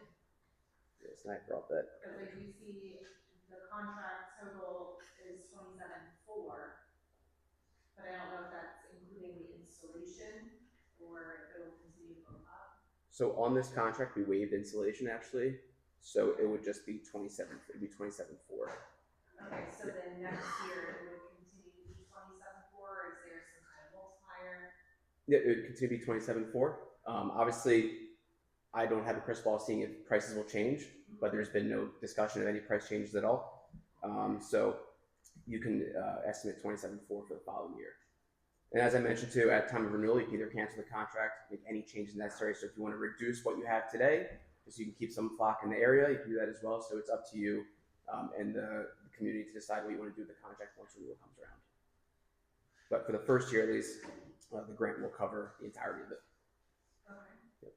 Yes, and I brought that. Because I do see the contract total is 27.4, but I don't know if that's including the installation or if it will continue to go up. So on this contract, we waived installation actually, so it would just be 27, it'd be 27.4. Okay, so then next year it would continue to be 27.4, or is there some kind of multiplier? Yeah, it would continue to be 27.4. Obviously, I don't have a crystal ball seeing if prices will change, but there's been no discussion of any price changes at all. So you can estimate 27.4 for the following year. And as I mentioned too, at time of renewal, you can either cancel the contract, make any changes necessary. So if you want to reduce what you have today, just so you can keep some flock in the area, you can do that as well. So it's up to you and the community to decide what you want to do with the contract once renewal comes around. But for the first year at least, the grant will cover the entirety of it. Okay. Yep.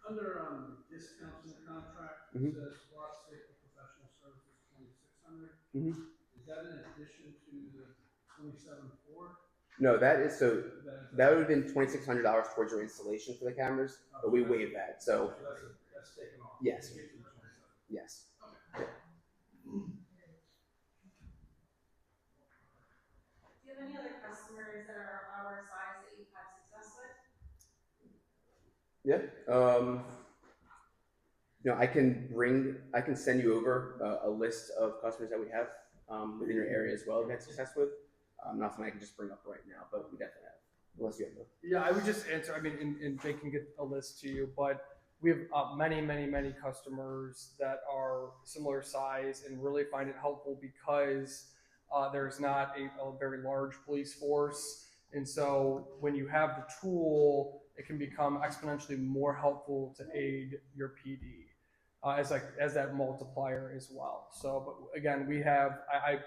Under discounts in the contract, it Mhm. says lot safety professional services 2,600. Mhm. Is that in addition to the 27.4? No, that is so. That would have been $2,600 towards your installation for the cameras, but we waived that. So That's taken off. yes, To get to the 27. yes. Do you have any other customers that are our size that you've had success with? Yeah. I can send you over a list of customers that we have within your area as well. We've had success with. Not something I can just bring up right now, but we definitely have. Unless you have them. Yeah, I would just answer, I mean, and Jake can get a list to you, but we have many customers that are similar size and really find it helpful because there's not a very large police force. And so when you have the tool, it can become exponentially more helpful to aid your PD as that multiplier as well. So, but again, I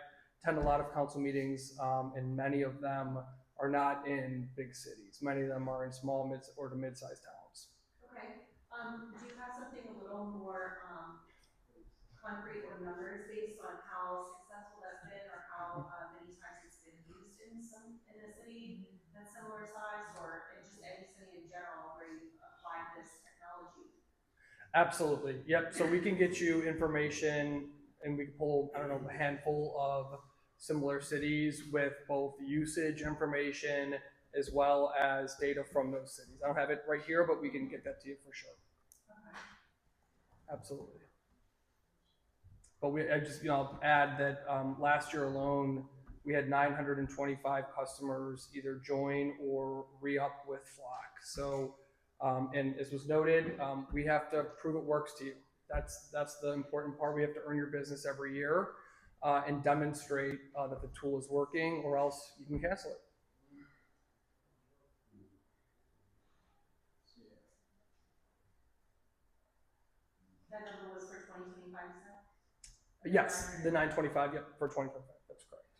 attend a lot of council meetings and many of them are not in big cities. Many of them are in small or to mid-sized towns. Okay, do you have something a little more, concrete or numbers based on how successful that's been or how many times it's been used in a city that's similar size or in just any city in general where you've applied this technology? Absolutely. Yep. So we can get you information and we can pull, I don't know, a handful of similar cities with both usage information as well as data from those cities. I don't have it right here, but we can get that to you for sure. Okay. Absolutely. But I just, add that last year alone, we had 925 customers either join or re-up with Flock. So, and as was noted, we have to prove it works to you. That's the important part. We have to earn your business every year and demonstrate that the tool is working, or else you can cancel it. That number was for 2025, so? Yes, the 925. Yep, for 2025. That's correct.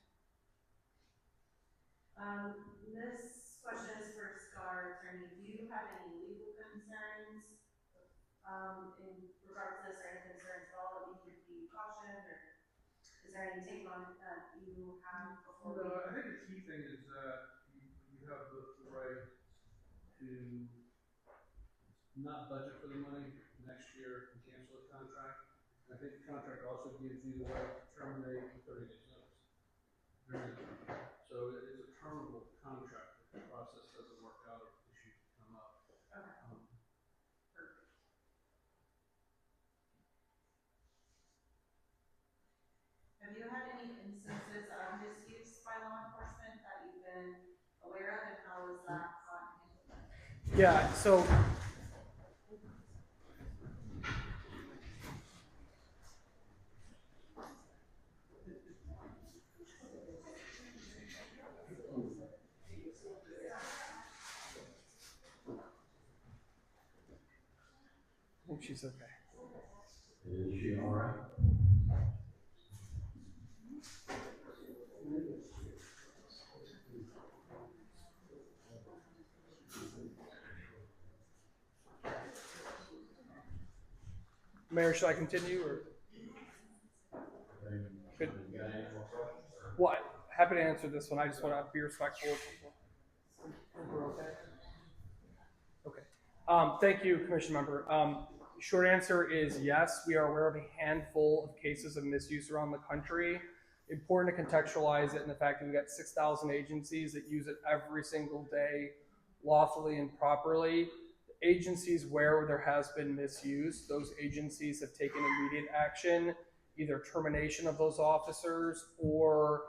This question is for Scar Attorney. Do you have any legal concerns in regards to this, or any concerns at all that we should be cautioned, or is there any take on it that you have before we? No, I think the key thing is that you have the right to not budget for the money next year and cancel the contract. And I think the contract also gives you the right to terminate in 30 days notice. So it is a terminable contract if the process doesn't work out or issues come up. Okay. Perfect. Have you had any instances of misuse by law enforcement that you've been aware of, and how is that gone handled? Yeah. So. I think she's okay. Is she all right? Mayor, should I continue or? Good. You got any more questions? Well, happy to answer this one. I just want to be respectful. We're okay. Okay. Thank you, Commission Member. Short answer is yes. We are aware of a handful of cases of misuse around the country. Important to contextualize it in the fact that we got 6,000 agencies that use it every single day, lawfully and properly. Agencies where there has been misuse, those agencies have taken immediate action, either termination of those officers or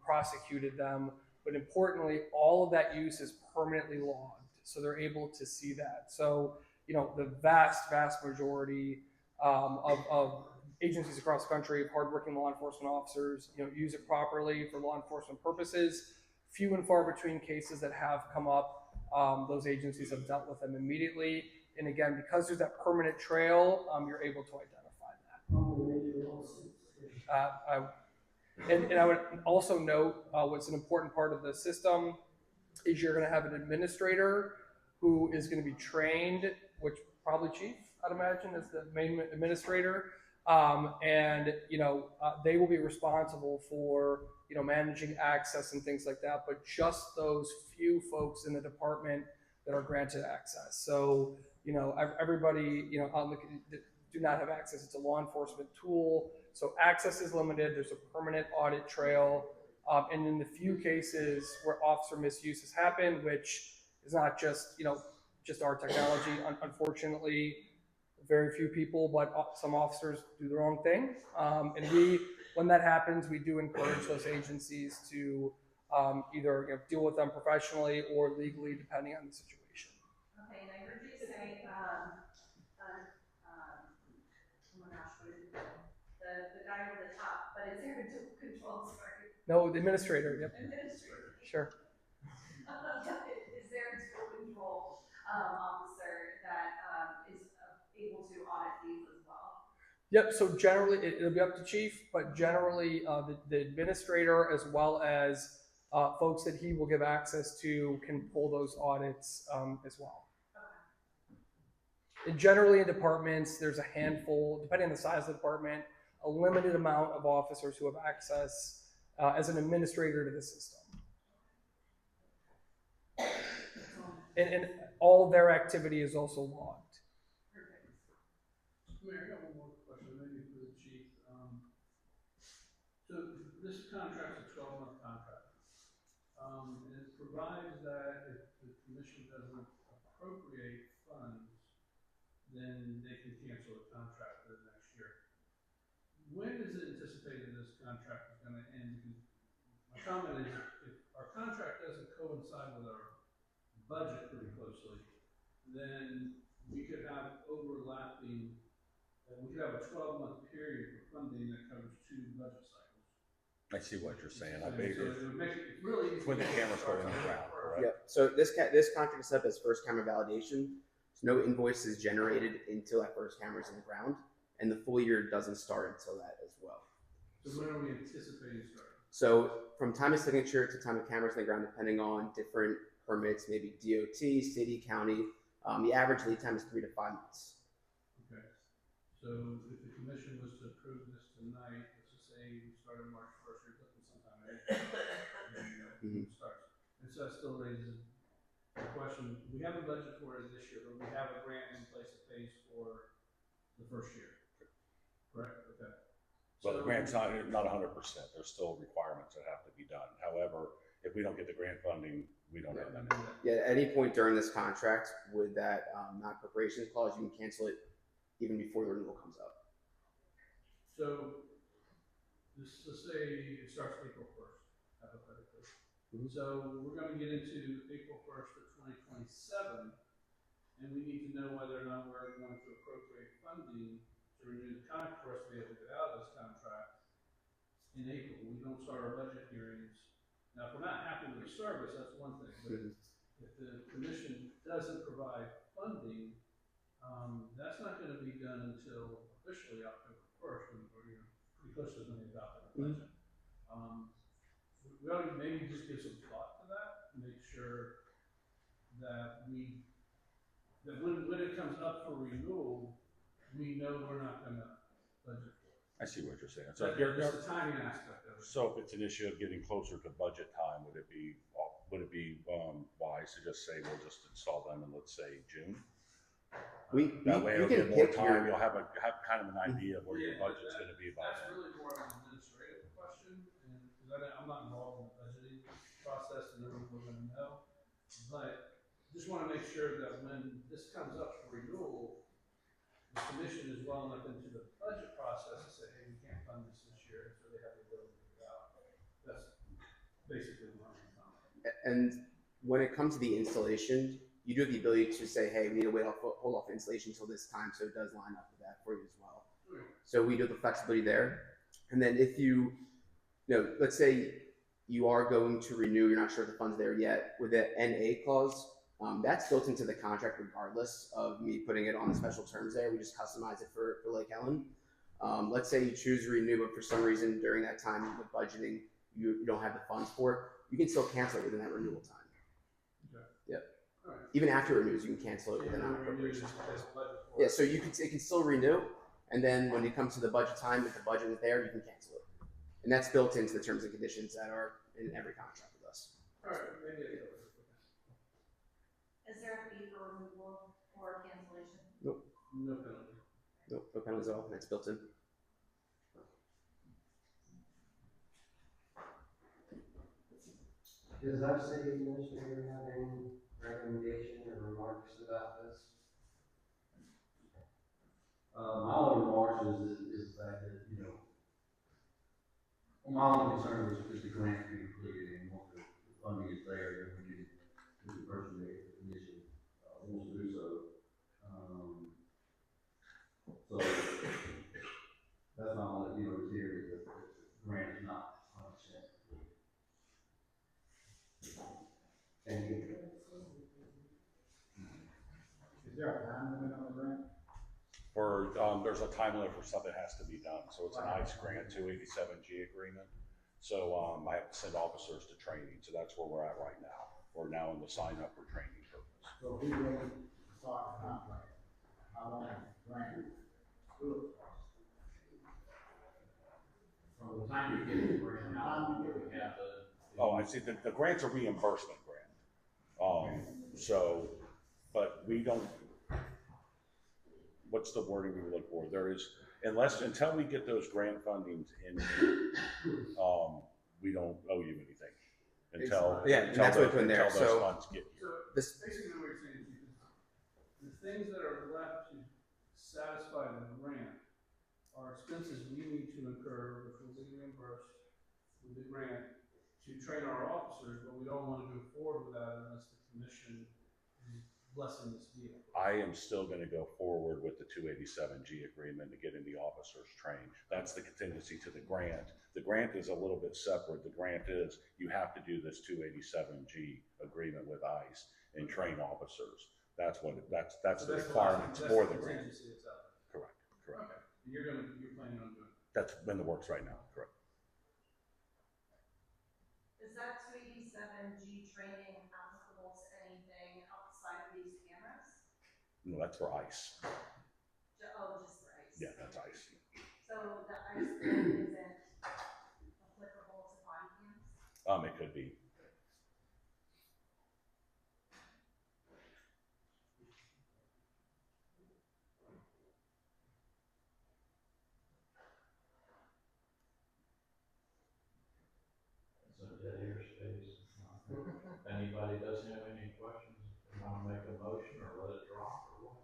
prosecuted them. But importantly, all of that use is permanently logged, so they're able to see that. So, you know, the vast majority of agencies across the country, hardworking law enforcement officers, you know, use it properly for law enforcement purposes. Few and far between cases that have come up, those agencies have dealt with them immediately. And again, because there's that permanent trail, you're able to identify that. And I would also note what's an important part of the system is you're going to have an administrator who is going to be trained, which probably chief, I'd imagine, is the main administrator. And, you know, they will be responsible for, you know, managing access and things like that, but just those few folks in the department that are granted access. So, you know, everybody, you know, do not have access. It's a law enforcement tool. So access is limited. There's a permanent audit trail. And in the few cases where officer misuse has happened, which is not just, you know, just our technology, unfortunately, very few people, but some officers do the wrong thing. And when that happens, we do encourage those agencies to either, you know, deal with them professionally or legally, depending on the situation. Okay, and I heard you say, oh my gosh, what is it? The guy over the top, but it's air control, sorry. No, the administrator, yep. Administrator. Sure. Is there a dual control officer that is able to audit these as well? Yep, so generally, it'll be up to chief, but generally, the administrator, as well as folks that he will give access to, can pull those audits as well. Okay. And generally, in departments, there's a handful, depending on the size of the department, a limited amount of officers who have access as an administrator to the system. And all their activity is also logged. Mayor, I got one more question, maybe for the chief. So this contract's a 12-month contract. And it provides that if the commission doesn't appropriate funds, then they can cancel the contract for the next year. When is it anticipated this contract is gonna end? My comment is, if our contract doesn't coincide with our budget pretty closely, then we could have overlapping, we could have a 12-month period for funding that covers 2 budget cycles. I see what you're saying. I So bet it would make it really easy. when the cameras go in the ground, correct? Yep. So this contract is set up as first camera validation. So no invoice is generated until that first camera is in the ground, and the full year doesn't start until that as well. So when are we anticipating starting? So from time of signature to time of cameras in the ground, depending on different permits, maybe DOT, city, county, the average lead time is 3 to 5 months. Okay. So if the commission was to approve this tonight, let's just say we started March 1st, you're looking sometime in April, and starts. And so that still raises the question, we have a budget for it this year, but we have a grant in place that pays for the first year. Correct? Okay. But the grant's not 100%. There's still requirements that have to be done. However, if we don't get the grant funding, we don't have that. Yeah, at any point during this contract with that non-appropriations clause, you can cancel it even before the renewal comes up. So let's say it starts April 1st, hypothetically. So we're going to get into April 1st of 2027, and we need to know whether or not we're going to appropriate funding to renew the contract for us to be able to get out of this contract in April. We don't start our budget hearings. Now, if we're not happy with the service, that's one thing. But if the commission doesn't provide funding, that's not going to be done until officially October 1st, when we're pretty close to when they adopt the budget. We ought to maybe just give some thought to that, make sure that when it comes up for renewal, we know we're not gonna budget for. I see what you're saying. So So, you're, there's the timing aspect of it. so if it's an issue of getting closer to budget time, would it be wise to just say we'll just install them in, let's say, June? That way you it'll can get more pick time. your, You'll have kind of an idea of where your Yeah, budget's going to be by That's then. really more of an administrative question, and, because I'm not involved in the budgeting process, and then we're gonna know. But just wanna make sure that when this comes up for renewal, the commission is well enough into the budget process to say, hey, we can't fund this year, so they have the ability to figure it out. That's basically what I'm talking. and when it comes to the installation, you do have the ability to say, hey, we need to hold off installation until this time, so it does line up with that for you as well. So we do have the flexibility there. And then if you know, let's say you are going to renew, you're not sure if the fund's there yet, with the NA clause, that's built into the contract regardless of me putting it on the special terms there. We just customize it for Lake Helen. Let's say you choose to renew, but for some reason during that time with budgeting, you don't have the funds for it, you can still cancel it within that renewal time. Okay. Yep. All right. Even after it renews, you can cancel it with a non-appropriation clause. Yeah, so you can, it can still renew, and then when it comes to the budget time, if the budget is there, you can cancel it. And that's built into the terms and conditions that are in every contract with us. All right, maybe I get it. Is there a fee for removal or cancellation? Nope. No penalty. Nope, no penalties at all, that's built in. Does our city administrator have any recommendation or remarks about this? My only remarks is the fact that, you know, my only concern is the grant to be completed, and once the funding is there, then we need the person that the commission wants to do so. So that's my only, you know, is here is that the grant is not 100% complete. And is there a time limit on the grant? For, there's a time limit for stuff that has to be done. So it's an ICE grant, 287G agreement. So I have to send officers to training. So that's where we're at right now. We're now in the sign up for training purpose. So if we wait to start the contract, how long is the grant? From the time you get the grant, how long do we have to? Oh, I see. The grant's a reimbursement grant. So, but we don't, what's the wording we look for? There is, until we get those grant fundings in, we don't owe you anything. Until that's what we put in there. Until those funds get here. So basically what you're saying is the things that are left to satisfy the grant are expenses we need to incur, which will be reimbursed with the grant to train our officers, but we don't want to move forward with that unless the commission is blessing this deal. I am still gonna go forward with the 287G agreement to getting the officers trained. That's the contingency to the grant. The grant is a little bit separate. The grant is, you have to do this 287G agreement with ICE and train officers. That's the requirements for the grant. Contingency it's out Correct. there. Okay, you're planning on doing it. That's in the works right now, correct. Is that 287G training applicable to anything outside of these cameras? No, that's for ICE. Just for ICE? Yeah, that's ICE. So the ICE thing isn't applicable to body cams? It could be. It's a dead air space. If anybody doesn't have any questions, they want to make a motion or let it drop or what?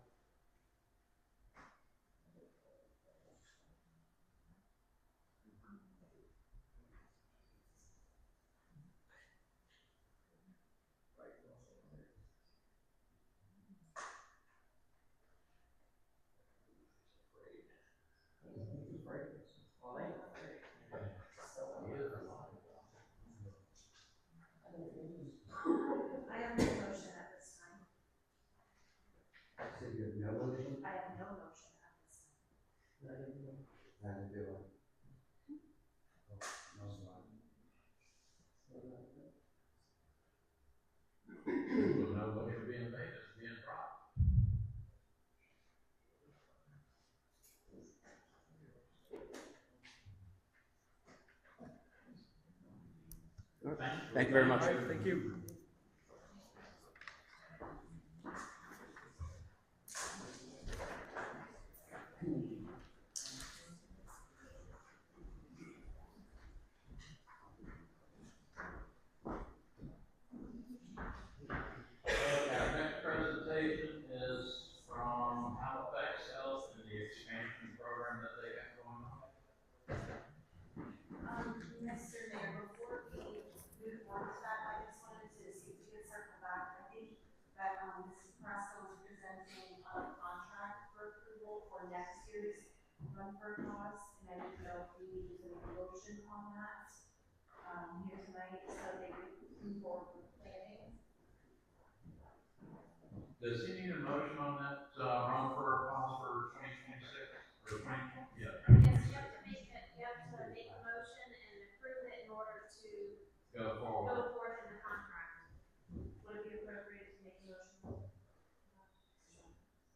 All right. Thank you very much. All right, thank you. Our next presentation is from Halifax Health and the expansion program that they have going on. Mr. Mayor, before we move on to that, I just wanted to see if we could circle back. I think that, Mrs. Presto was presenting a contract for approval for next year's Run for a Cause, and I didn't know if we needed a motion on that, here tonight, so they could move forward with planning. Does he need a motion on that, run for a cause for 2026 or 2020? Yeah. Yes, you have to make a motion and approve it in order to Go forward. go forth in the contract. Would it be appropriate to make a motion?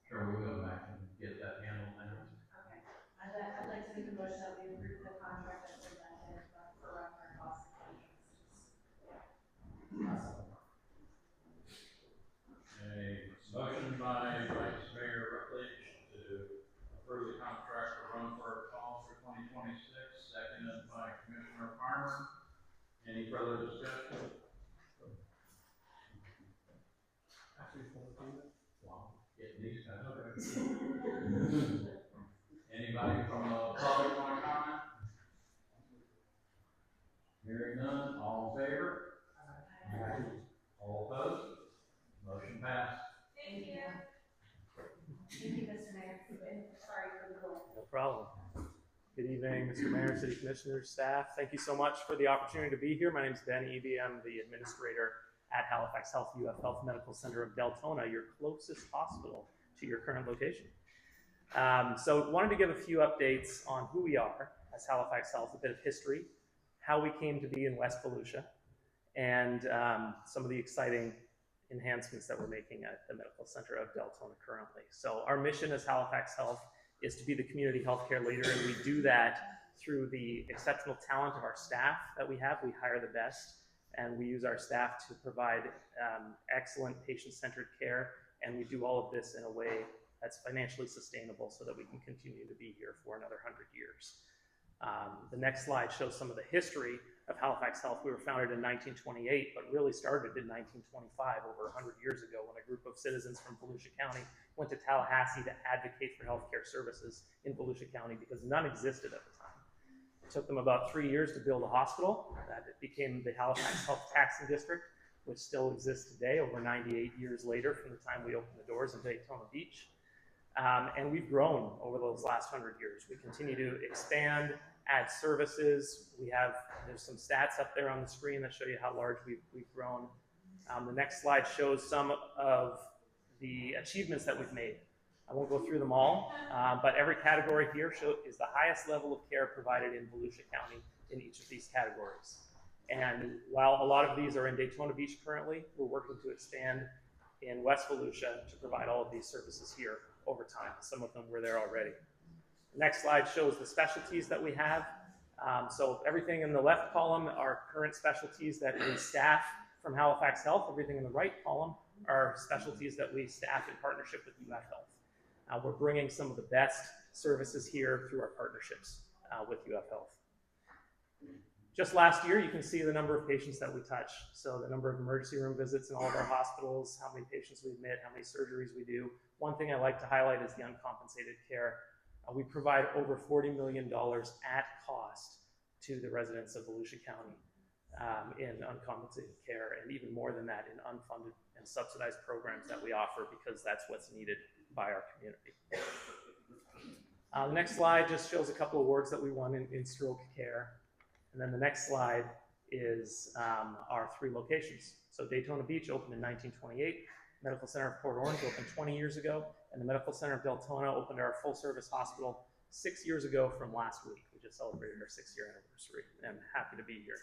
Sure, we'll go back and get that handled now. Okay, I'd like to make a motion that we approve the contract that's presented for Run for a Cause. A motion by Vice Mayor Rutledge to approve the contract for Run for a Cause for 2026, seconded by Commissioner Farmer. Any further discussion? Wow, getting these guys. Anybody from the public want to comment? Hearing none, all in favor? All opposed? Motion passed. Thank you. Thank you, Mr. Mayor, and sorry for the delay. No problem. Good evening, Mr. Mayor, City Commissioners, staff. Thank you so much for the opportunity to be here. My name is Ben Eby. I'm the administrator at Halifax Health, UF Health Medical Center of Deltona, your closest hospital to your current location. So wanted to give a few updates on who we are as Halifax Health, a bit of history, how we came to be in West Volusia, and some of the exciting enhancements that we're making at the Medical Center of Deltona currently. So our mission as Halifax Health is to be the community healthcare leader, and we do that through the exceptional talent of our staff that we have. We hire the best, and we use our staff to provide excellent patient-centered care, and we do all of this in a way that's financially sustainable so that we can continue to be here for another 100 years. The next slide shows some of the history of Halifax Health. We were founded in 1928, but really started in 1925, over 100 years ago, when a group of citizens from Volusia County went to Tallahassee to advocate for healthcare services in Volusia County because none existed at the time. It took them about 3 years to build a hospital. That became the Halifax Health Taxing District, which still exists today, over 98 years later from the time we opened the doors in Daytona Beach. And we've grown over those last 100 years. We continue to expand, add services. There's some stats up there on the screen that show you how large we've grown. The next slide shows some of the achievements that we've made. I won't go through them all, but every category here is the highest level of care provided in Volusia County in each of these categories. And while a lot of these are in Daytona Beach currently, we're working to expand in West Volusia to provide all of these services here over time. Some of them were there already. The next slide shows the specialties that we have. So everything in the left column are current specialties that we staff from Halifax Health. Everything in the right column are specialties that we staff in partnership with UF Health. We're bringing some of the best services here through our partnerships with UF Health. Just last year, you can see the number of patients that we touch. So the number of emergency room visits in all of our hospitals, how many patients we admit, how many surgeries we do. One thing I like to highlight is the uncompensated care. We provide over $40 million at cost to the residents of Volusia County in uncompensated care, and even more than that in unfunded and subsidized programs that we offer, because that's what's needed by our community. The next slide just shows a couple of awards that we won in stroke care. And then the next slide is our 3 locations. So Daytona Beach opened in 1928, Medical Center of Port Orange opened 20 years ago, and the Medical Center of Deltona opened our full-service hospital 6 years ago from last week. We just celebrated our 6-year anniversary, and I'm happy to be here.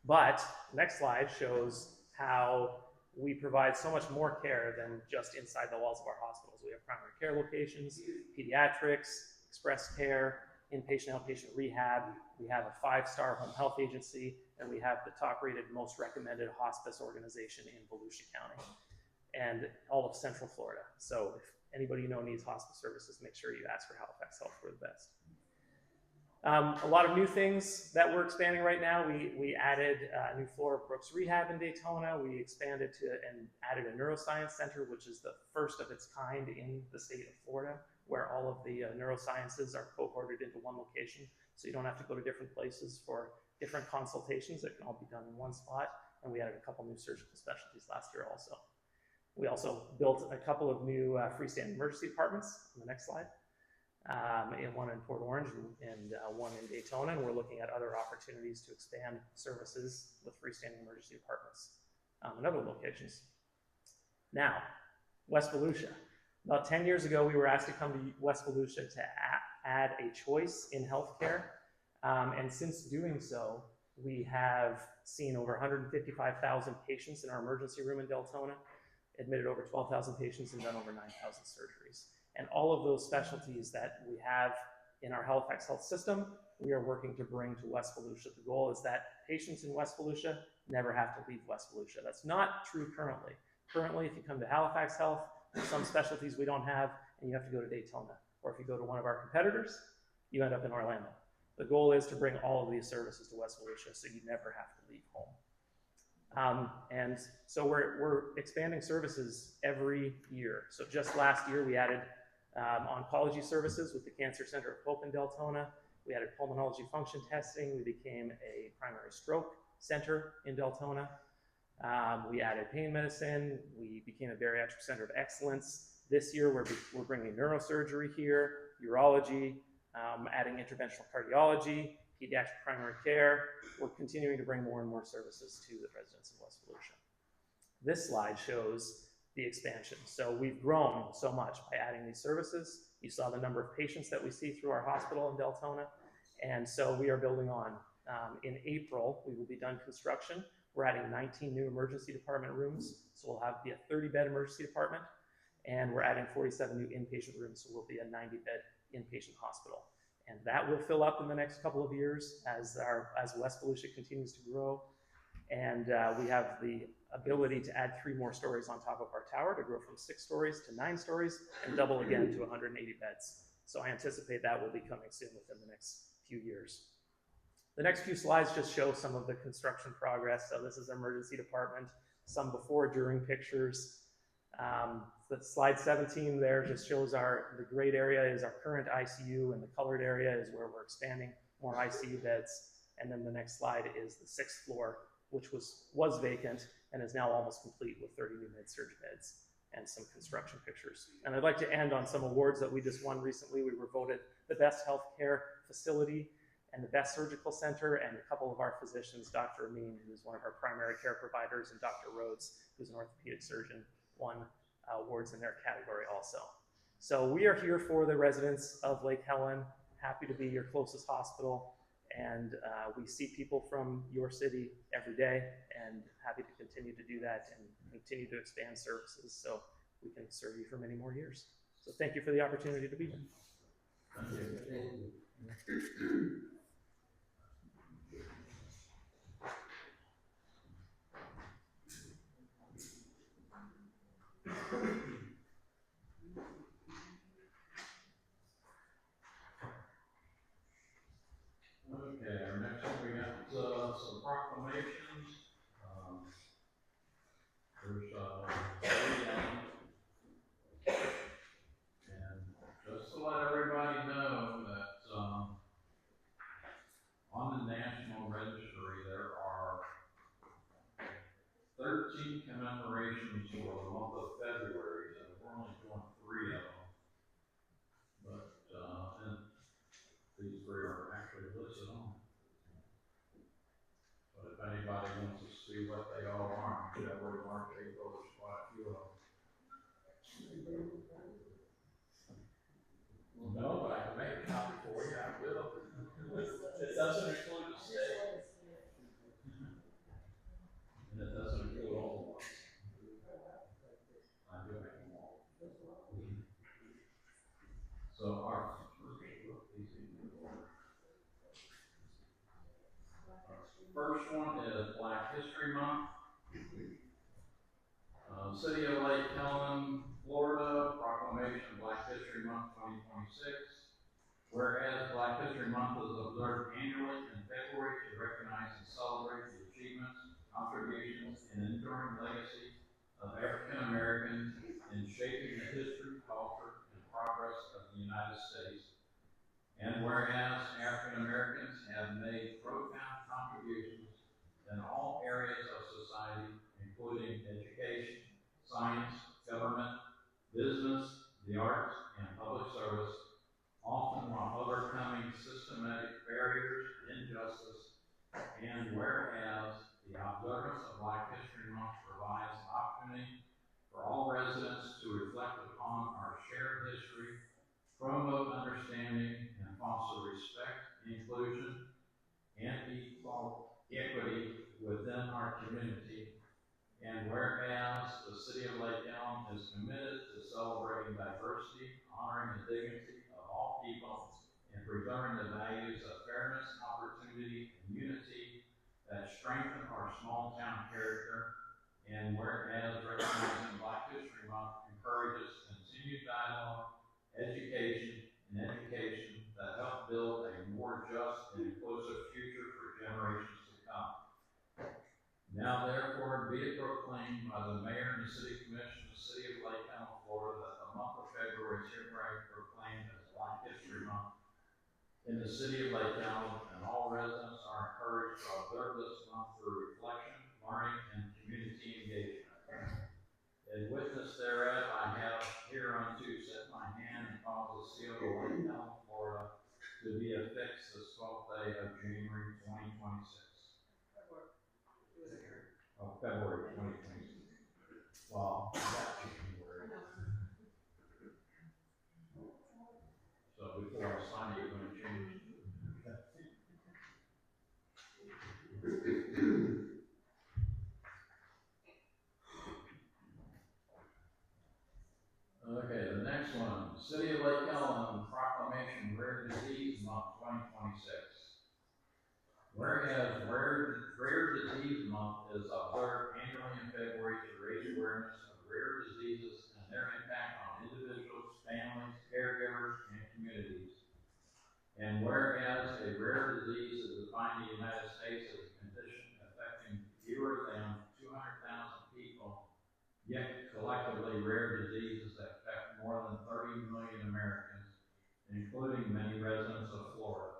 But the next slide shows how we provide so much more care than just inside the walls of our hospitals. We have primary care locations, pediatrics, express care, inpatient, outpatient rehab. We have a 5-star home health agency, and we have the top-rated, most recommended hospice organization in Volusia County and all of Central Florida. So if anybody you know needs hospice services, make sure you ask for Halifax Health. We're the best. A lot of new things that we're expanding right now. We added a new floor of Brooks Rehab in Daytona. We expanded to and added a neuroscience center, which is the first of its kind in the state of Florida, where all of the neurosciences are cohorted into one location. So you don't have to go to different places for different consultations. It can all be done in one spot. And we added a couple new surgical specialties last year also. We also built a couple of new freestanding emergency departments on the next slide. One in Port Orange and one in Daytona, and we're looking at other opportunities to expand services with freestanding emergency departments in other locations. Now, West Volusia. About 10 years ago, we were asked to come to West Volusia to add a choice in healthcare, and since doing so, we have seen over 155,000 patients in our emergency room in Deltona, admitted over 12,000 patients, and done over 9,000 surgeries. And all of those specialties that we have in our Halifax Health system, we are working to bring to West Volusia. The goal is that patients in West Volusia never have to leave West Volusia. That's not true currently. Currently, if you come to Halifax Health, there's some specialties we don't have, and you have to go to Daytona. Or if you go to one of our competitors, you end up in Orlando. The goal is to bring all of these services to West Volusia so you never have to leave home. And so we're expanding services every year. So just last year, we added oncology services with the Cancer Center of Hope in Deltona. We added pulmonology function testing. We became a primary stroke center in Deltona. We added pain medicine. We became a bariatric center of excellence. This year, we're bringing neurosurgery here, urology, adding interventional cardiology, pediatric primary care. We're continuing to bring more and more services to the residents of West Volusia. This slide shows the expansion. So we've grown so much by adding these services. You saw the number of patients that we see through our hospital in Deltona. And so we are building on. In April, we will be done construction. We're adding 19 new emergency department rooms. So we'll be a 30-bed emergency department. And we're adding 47 new inpatient rooms. So we'll be a 90-bed inpatient hospital. And that will fill up in the next couple of years as West Volusia continues to grow. And we have the ability to add 3 more stories on top of our tower to grow from 6 stories to 9 stories and double again to 180 beds. So I anticipate that will be coming soon within the next few years. The next few slides just show some of the construction progress. So this is our emergency department, some before, during pictures. The slide 17 there just shows the grayed area is our current ICU, and the colored area is where we're expanding more ICU beds. And then the next slide is the 6th floor, which was vacant and is now almost complete with 30 new med-surg beds and some construction pictures. And I'd like to end on some awards that we just won recently. We were voted the best healthcare facility and the best surgical center, and a couple of our physicians, Dr. Amin, who's one of our primary care providers, and Dr. Rhodes, who's an orthopedic surgeon, won awards in their category also. So we are here for the residents of Lake Helen, happy to be your closest hospital. And we see people from your city every day, and happy to continue to do that and continue to expand services so we can serve you for many more years. So thank you for the opportunity to be here. Thank you. Okay, our next one, we got some proclamations. There's and just to let everybody know that on the National Registry there are 13 commemorations for the month of February, and we're only doing 3 of them. But and these 3 are actually listed on. But if anybody wants to see what they all are, February, March, April, there's quite a few of them. No, but I can make a copy for you. I will. It doesn't include the state. And it doesn't include all the ones. I do make them all. So our first one History Month. City of Lake Helen, Florida, proclamation of Black History Month 2026. Whereas Black History Month is observed annually in February to recognize and celebrate the achievements, contributions, and enduring legacy of African Americans in shaping the history, culture, and progress of the United States. And whereas African Americans have made profound contributions in all areas of society, including education, science, government, business, the arts, and public service, often while overcoming systematic barriers, injustice, and whereas the observance of Black History Month provides an opportunity for all residents to reflect upon our shared history, promote understanding, and foster respect, inclusion, and equity within our community. And whereas the City of Lake Elm is committed to celebrating diversity, honoring the dignity of all people, and preserving the values of fairness, opportunity, and unity that strengthen our small town character. And whereas recognizing Black History Month encourages continued dialogue, education, and education that help build a more just and inclusive future for generations to come. Now therefore be it proclaimed by the Mayor and the City Commission of the City of Lake Elm, Florida, that the month of February is hereby proclaimed as Black History Month in the City of Lake Elm, and all residents are encouraged to observe this month through reflection, learning, and community engagement. In witness thereof, I have hereunto set my hand and caused the seal of Lake Elm, Florida, to be affixed this 12th day of January 2026. February 2026. Well, that's January. So before I sign it, you're going to change. Okay, the next one, City of Lake Elm Proclamation Rare Disease Month 2026. Whereas Rare Disease Month is observed annually in February to raise awareness of rare diseases and their impact on individuals, families, caregivers, and communities. And whereas a rare disease is defined in the United States as a condition affecting fewer than 200,000 people, yet collectively rare diseases affect more than 30 million Americans, including many residents of Florida.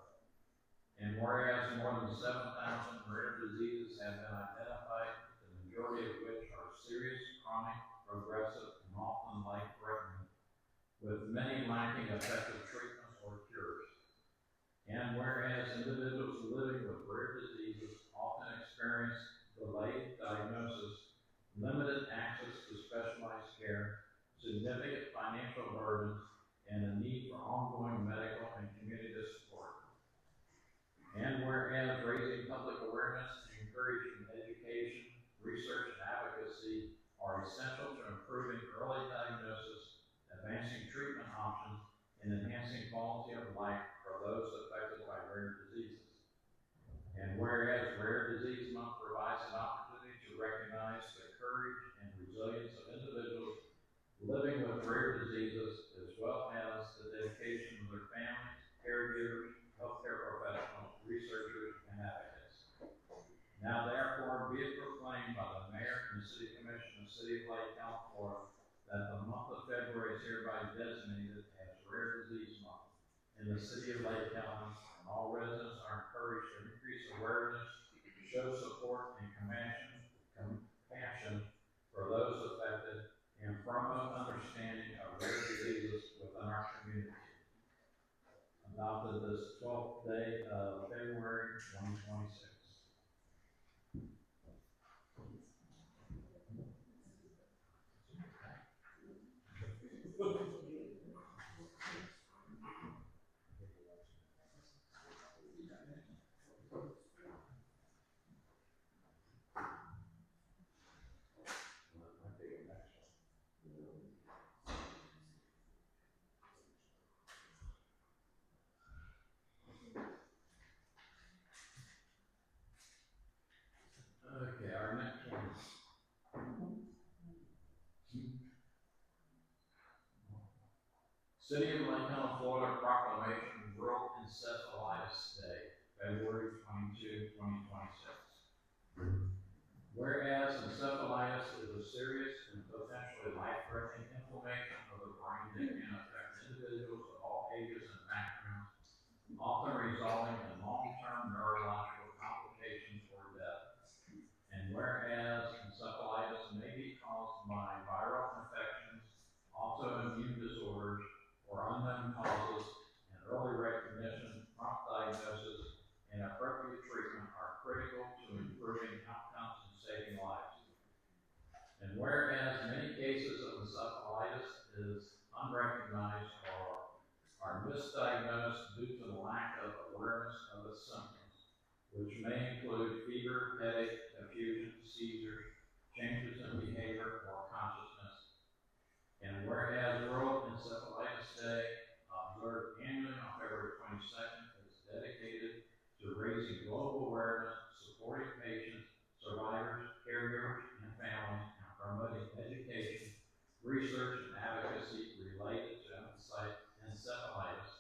And whereas more than 7,000 rare diseases have been identified, the majority of which are serious, chronic, progressive, and often life-threatening, with many lacking effective treatments or cures. And whereas individuals living with rare diseases often experience delayed diagnosis, limited access to specialized care, significant financial burdens, and a need for ongoing medical and community support. And whereas raising public awareness and encouraging education, research, and advocacy are essential to improving early diagnosis, advancing treatment options, and enhancing quality of life for those affected by rare diseases. And whereas Rare Disease Month provides an opportunity to recognize the courage and resilience of individuals living with rare diseases, as well as the dedication of their families, caregivers, healthcare professionals, researchers, and advocates. Now therefore be it proclaimed by the Mayor and the City Commission of the City of Lake Elm, Florida, that the month of February is hereby designated as Rare Disease Month in the City of Lake Elm, and all residents are encouraged to increase awareness, show support and compassion for those affected, and promote understanding of rare diseases within our community. Adopted this 12th day of February 2026. City of Lake County, Florida proclamation World Encephalitis Day, February 22, 2026. Whereas encephalitis is a serious and potentially life-threatening inflammation of the brain that can affect individuals of all ages and backgrounds, often resulting in long-term neurological complications or death. And whereas encephalitis may be caused by viral infections, autoimmune disorders, or unknown causes, and early recognition, prompt diagnosis, and appropriate treatment are critical to improving outcomes and saving lives. And whereas many cases of encephalitis is unrecognized or are misdiagnosed due to the lack of awareness of its symptoms, which may include fever, headache, confusion, seizures, changes in behavior or consciousness. And whereas World Encephalitis Day, observed annually on February 22nd, is dedicated to raising global awareness, supporting patients, survivors, caregivers, and families, and promoting education, research, and advocacy related to encephalitis.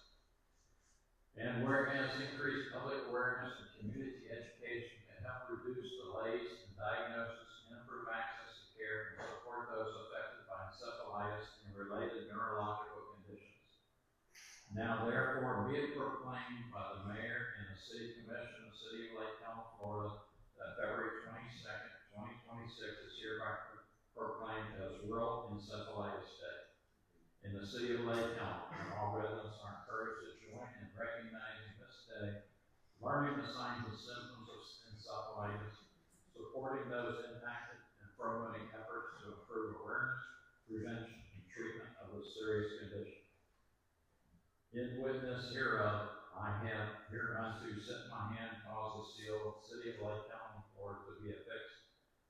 And whereas increased public awareness and community education can help reduce delays in diagnosis, improve access to care, and support those affected by encephalitis and related neurological conditions. Now therefore be it proclaimed by the Mayor and the City Commission of the City of Lake County, Florida, that February 22nd, 2026 is hereby proclaimed as World Encephalitis Day in the City of Lake County, and all residents are encouraged to join in recognizing this day, learning the signs and symptoms of encephalitis, supporting those impacted, and promoting efforts to improve awareness, prevention, and treatment of this serious condition. In witness hereof, I have hereunto set my hand, cause the seal of the City of Lake County, Florida, to be affixed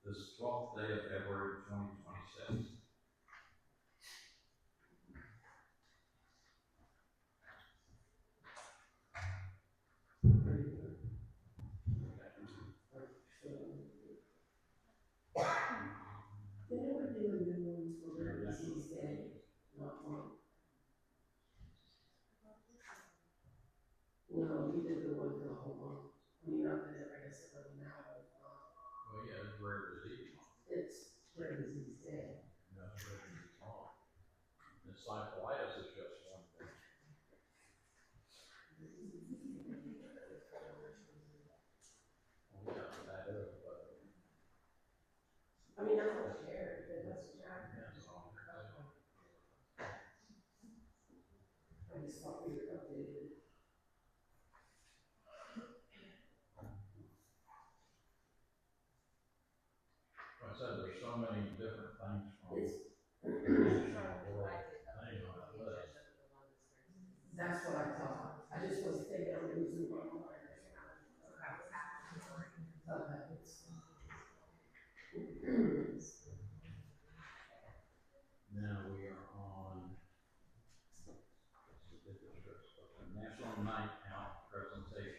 this 12th day of February 2026. They were doing the ones for Rare Disease Day, not one. No, we did the one for the whole month. I mean, not that, I guess it doesn't matter. Well, yeah, it's Rare Disease Month. It's Rare Disease Day. That's Rare Disease Month. Encephalitis is just one thing. Well, yeah, that is, but. I mean, I don't care, it doesn't matter. Yeah, it's all there. I just thought we were updated. Like I said, there's so many different things from. That's what I thought. I just was thinking I'm losing my mind. Now we are on National Night Out presentations.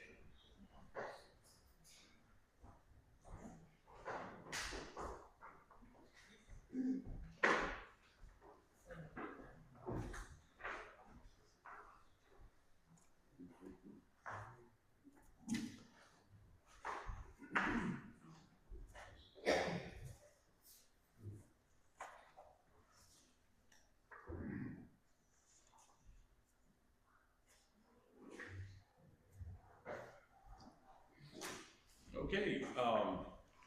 Okay,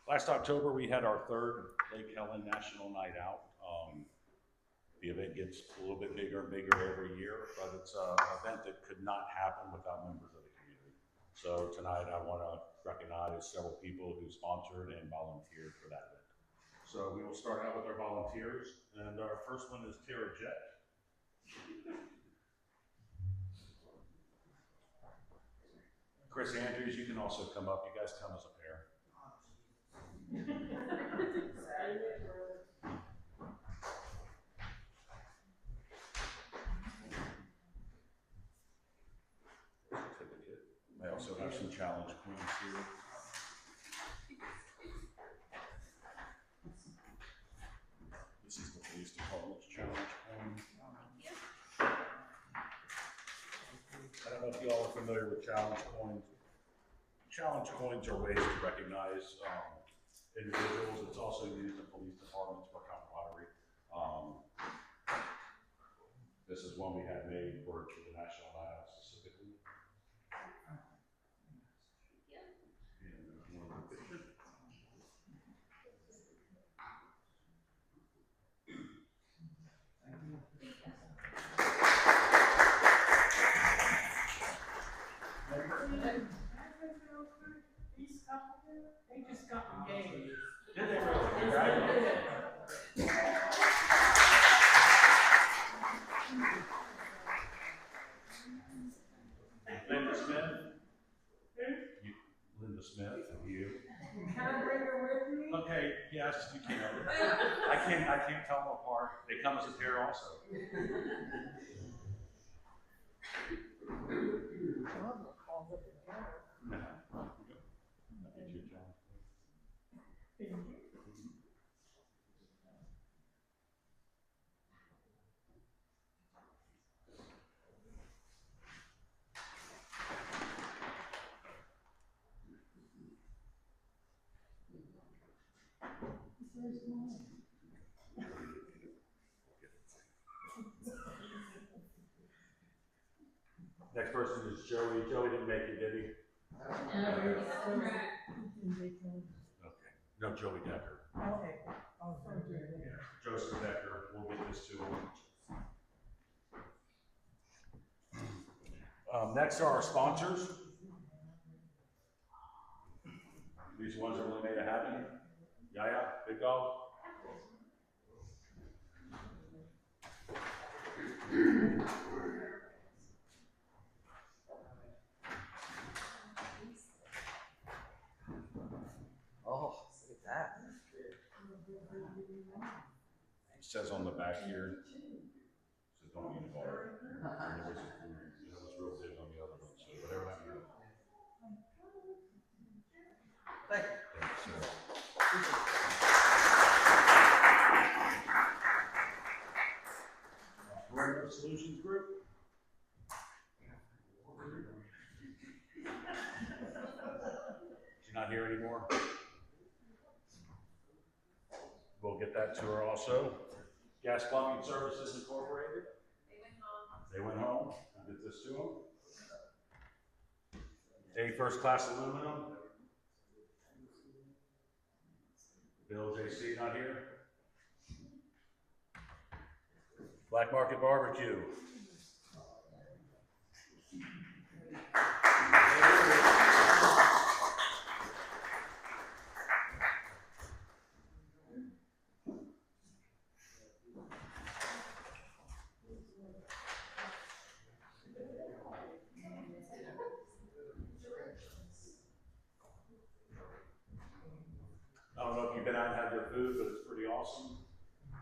last October we had our third Lake Helen National Night Out. The event gets a little bit bigger and bigger every year, but it's an event that could not happen without members of the community. So tonight I want to recognize several people who sponsored and volunteered for that event. So we will start out with our volunteers, and our first one is Tara Jett. Chris Andrews, you can also come up. You guys come as a pair. Certificate. I also have some challenge queens here. This is the police department's challenge queen. familiar with challenge coins, challenge coins are ways to recognize individuals. It's also used in police departments for camaraderie. This is one we had made for the national night out specifically. They just got engaged. Did they really? Linda Smith? You, Linda Smith, you? Can I bring her with me? Okay, yes, you can. I can't tell them apart. They come as a pair also. Next person is Joey. Joey didn't make it, did he? Okay. No, Joey Decker. Okay. Yeah. Joseph Decker. We'll get this to him. Next are our sponsors. These ones that really made it happen. Yaya, Big Dog. Oh, look at that. It says on the back here, it says don't eat water. And it was real big on the other one, so whatever that means. Thank Rainbow Solutions Group. She's not here anymore. We'll get that to her also. Gas Plumbing Services Incorporated. They went home. I'll get this to them. A First Class Aluminum. Bill JC not here. Black Market Barbecue. I don't know if you've been out and had their food, but it's pretty awesome.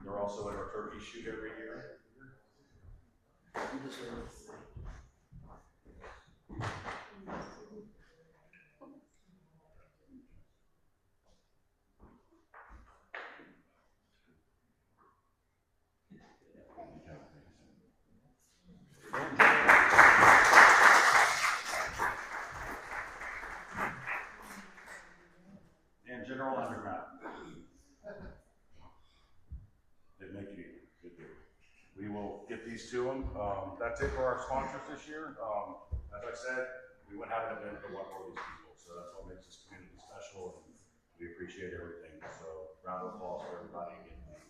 They're also at our turkey shoot every year. And General Underground. They make you good deal. We will get these to them. That's it for our sponsors this year. As I said, we wouldn't have an event for one more of these people, so that's what makes this community special, and we appreciate everything. So round of applause for everybody again, please.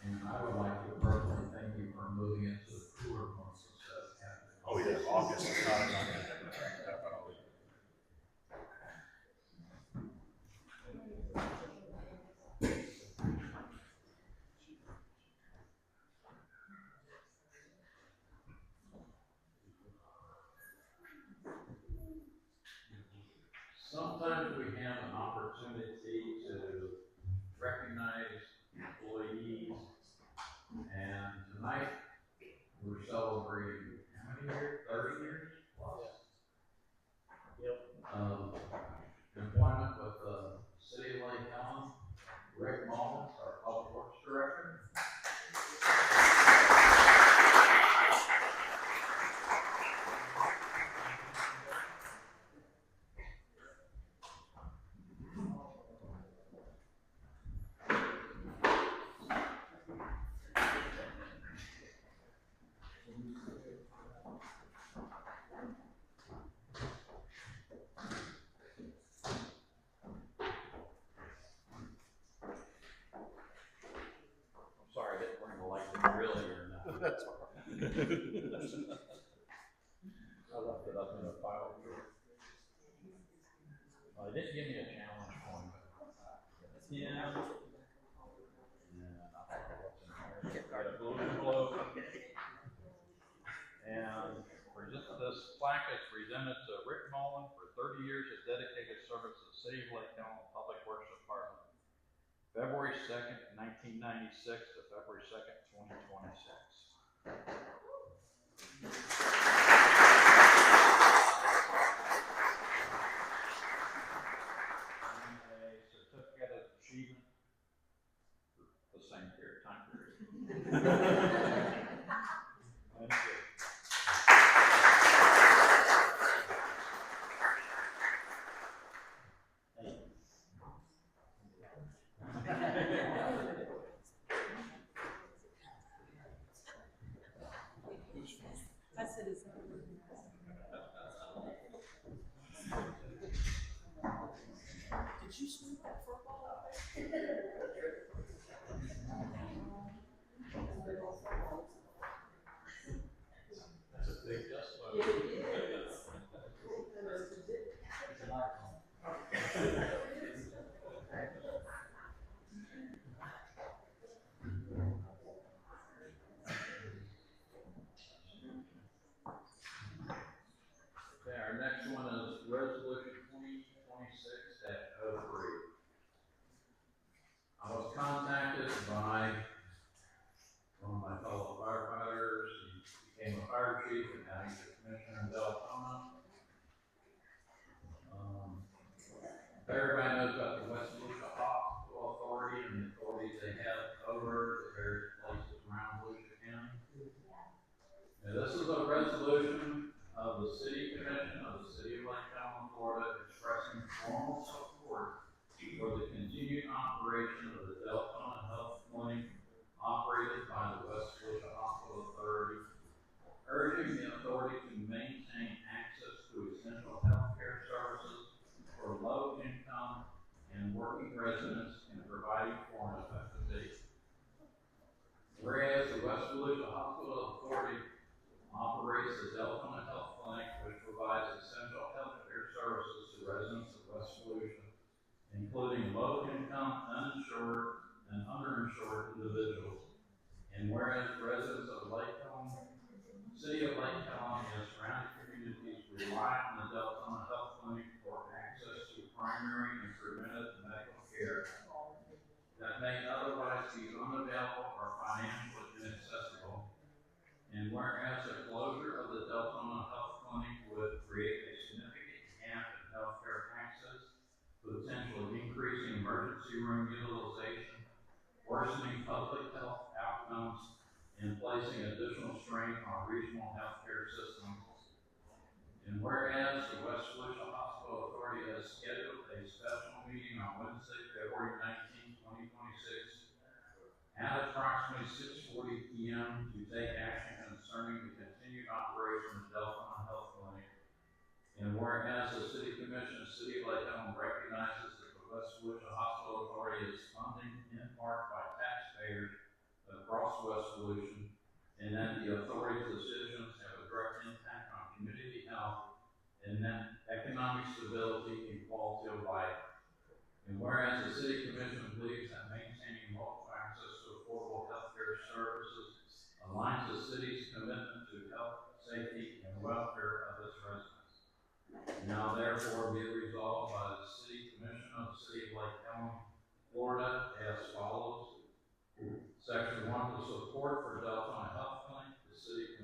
And I would like to personally thank you for moving it to the cooler months instead of having. Oh yeah, August is not definitely. Sometimes we have an opportunity to recognize employees, and tonight we're celebrating, how many years? 30 years plus? Yep. Employment with the City of Lake Helen. Rick Mullins, our Public Works Director. I'm sorry, I didn't bring the light to grill here now. That's all right. I left it up in a file drawer. Well, they didn't give me a challenge point. Yeah. Got a blue envelope. And this plaque is presented to Rick Mullen for 30 years of dedicated service to the City of Lake Helen Public Works Department. February 2nd, 1996 to February 2nd, 2026. And a certificate of achievement for the same time period. Thank you. That's it. Did you swing that football out there? That's a big just It is. Okay, our next one is Resolution 2026-03. I was contacted by one of my fellow firefighters. He became a fire chief and now he's a commissioner in Deltona. Everybody knows about the West Volusia Hospital Authority and the authorities they have over the various places around Volusia County. Now, this is a resolution of the City Commission of the City of Lake Helen, Florida, expressing formal support for the continued operation of the Deltona Health Clinic operated by the West Volusia Hospital Authority, urging the authority to maintain access to essential health care services for low-income and working residents and providing for an effective date. Whereas the West Volusia Hospital Authority operates the Deltona Health Clinic, which provides essential health care services to residents of West Volusia, including low-income, uninsured, and underinsured individuals. And whereas residents of Lake Helen, City of Lake Helen, and surrounding communities rely on the Deltona Health Clinic for access to primary and preventive medical care that may otherwise be unavailable or financially inaccessible. And whereas the closure of the Deltona Health Clinic would create a significant gap in healthcare access, potentially increasing emergency room utilization, worsening public health outcomes, and placing additional strain on regional healthcare systems. And whereas the West Volusia Hospital Authority has scheduled a special meeting on Wednesday, February 19, 2026, at approximately 6:40 p.m. to take action concerning the continued operation of Deltona Health Clinic. And whereas the City Commission of the City of Lake Helen recognizes that the West Volusia Hospital Authority is funding in part by taxpayers across West Volusia, and that the authority's decisions have a direct impact on community health and then economic stability and quality of life. And whereas the City Commission believes that maintaining local access to affordable health care services aligns the city's commitment to health, safety, and welfare of its residents. Now therefore be it resolved by the City Commission of the City of Lake Helen, Florida, as follows. Section 1, the support for Deltona Health Clinic. The City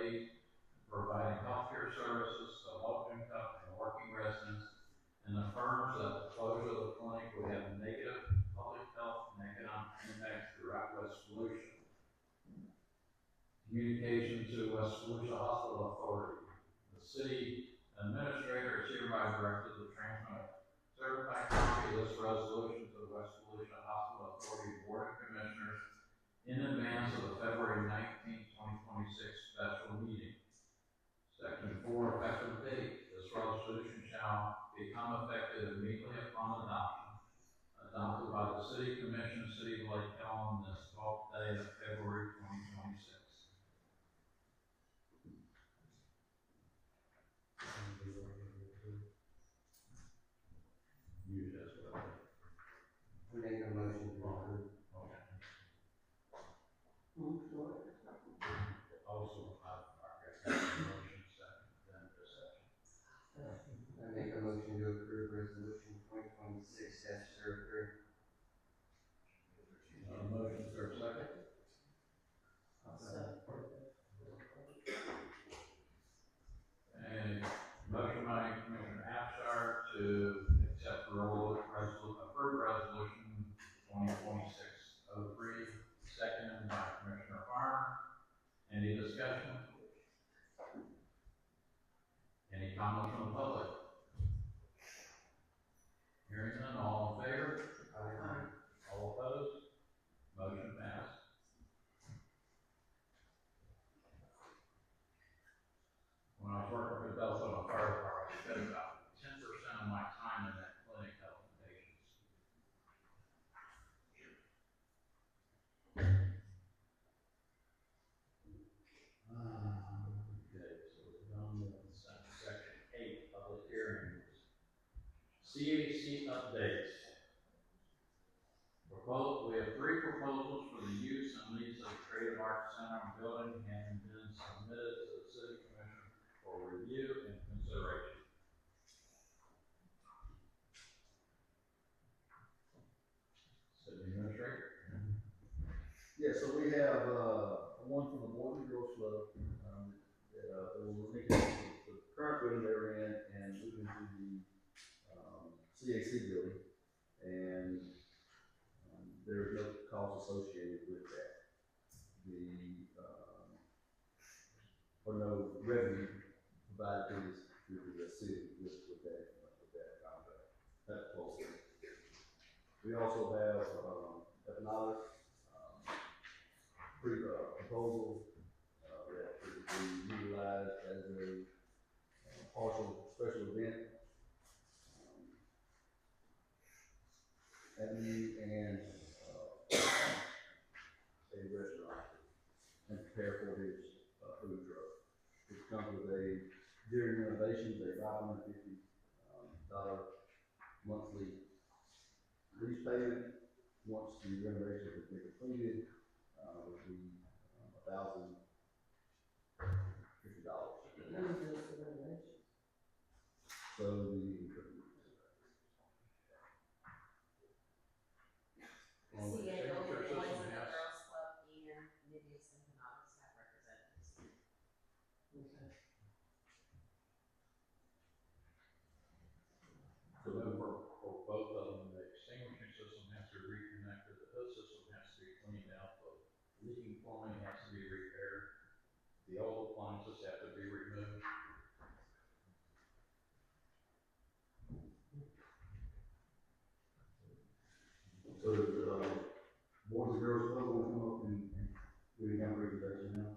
employees, providing healthcare services to low-income and working residents, and affirms that the closure of the clinic would have negative public health and economic impacts throughout West Volusia. Communication to West Volusia Hospital Authority. The city administrator is hereby directed to transmit a certified copy of this resolution to the West Volusia Hospital Authority Board of Commissioners in advance of the February 19, 2026 special meeting. Section 4, effective date. This resolution shall become effective immediately upon adoption. Adopted by the City Commission, City of Lake Helen, this 12th day of February 2026. You just Make a motion to approve. Okay. Hmm, Also, I got a motion second, then discussion. I make a motion to approve resolution 2026-03. Motion for a second. And motion by Commissioner Abshire to accept approved resolution 2026-03, seconded by Commissioner Farmer. Any discussion? Any comments from the public? Hearing none, all in favor? Aye. All opposed? Motion passed. When I was working for Deltona Fire Department, I spent about 10% of my time in that clinic helping patients. Okay, so we're done with section 8, public hearings. CAC updates. We have 3 proposals for the use and lease of the Creative Arts Center building having been submitted to the City Commission for review and consideration. City Administrator. Yeah, so we have, one from the Boys and Girls Club, that will make the current building they're in and move into the, CAC building. And, there is no cost associated with that. Or no revenue provided to the city with that contract, that proposal. We also have, another, proposal, that could be utilized as a partial special event. Avenue and, a restaurant and prepare for his, food truck. It comes with during renovations, a $550 monthly lease payment. Once the renovation has been completed, would be $1,050. So CAO, the Boys and the Girls Club, and Nidius and Hanabi staff representatives. So then for both of them, the extinguishing system has to be reconnected, the hood system has to be cleaned out, the leaking plumbing has to be repaired, the old appliances have to be removed. So Boys and Girls Club will come up and do the kind of presentation now.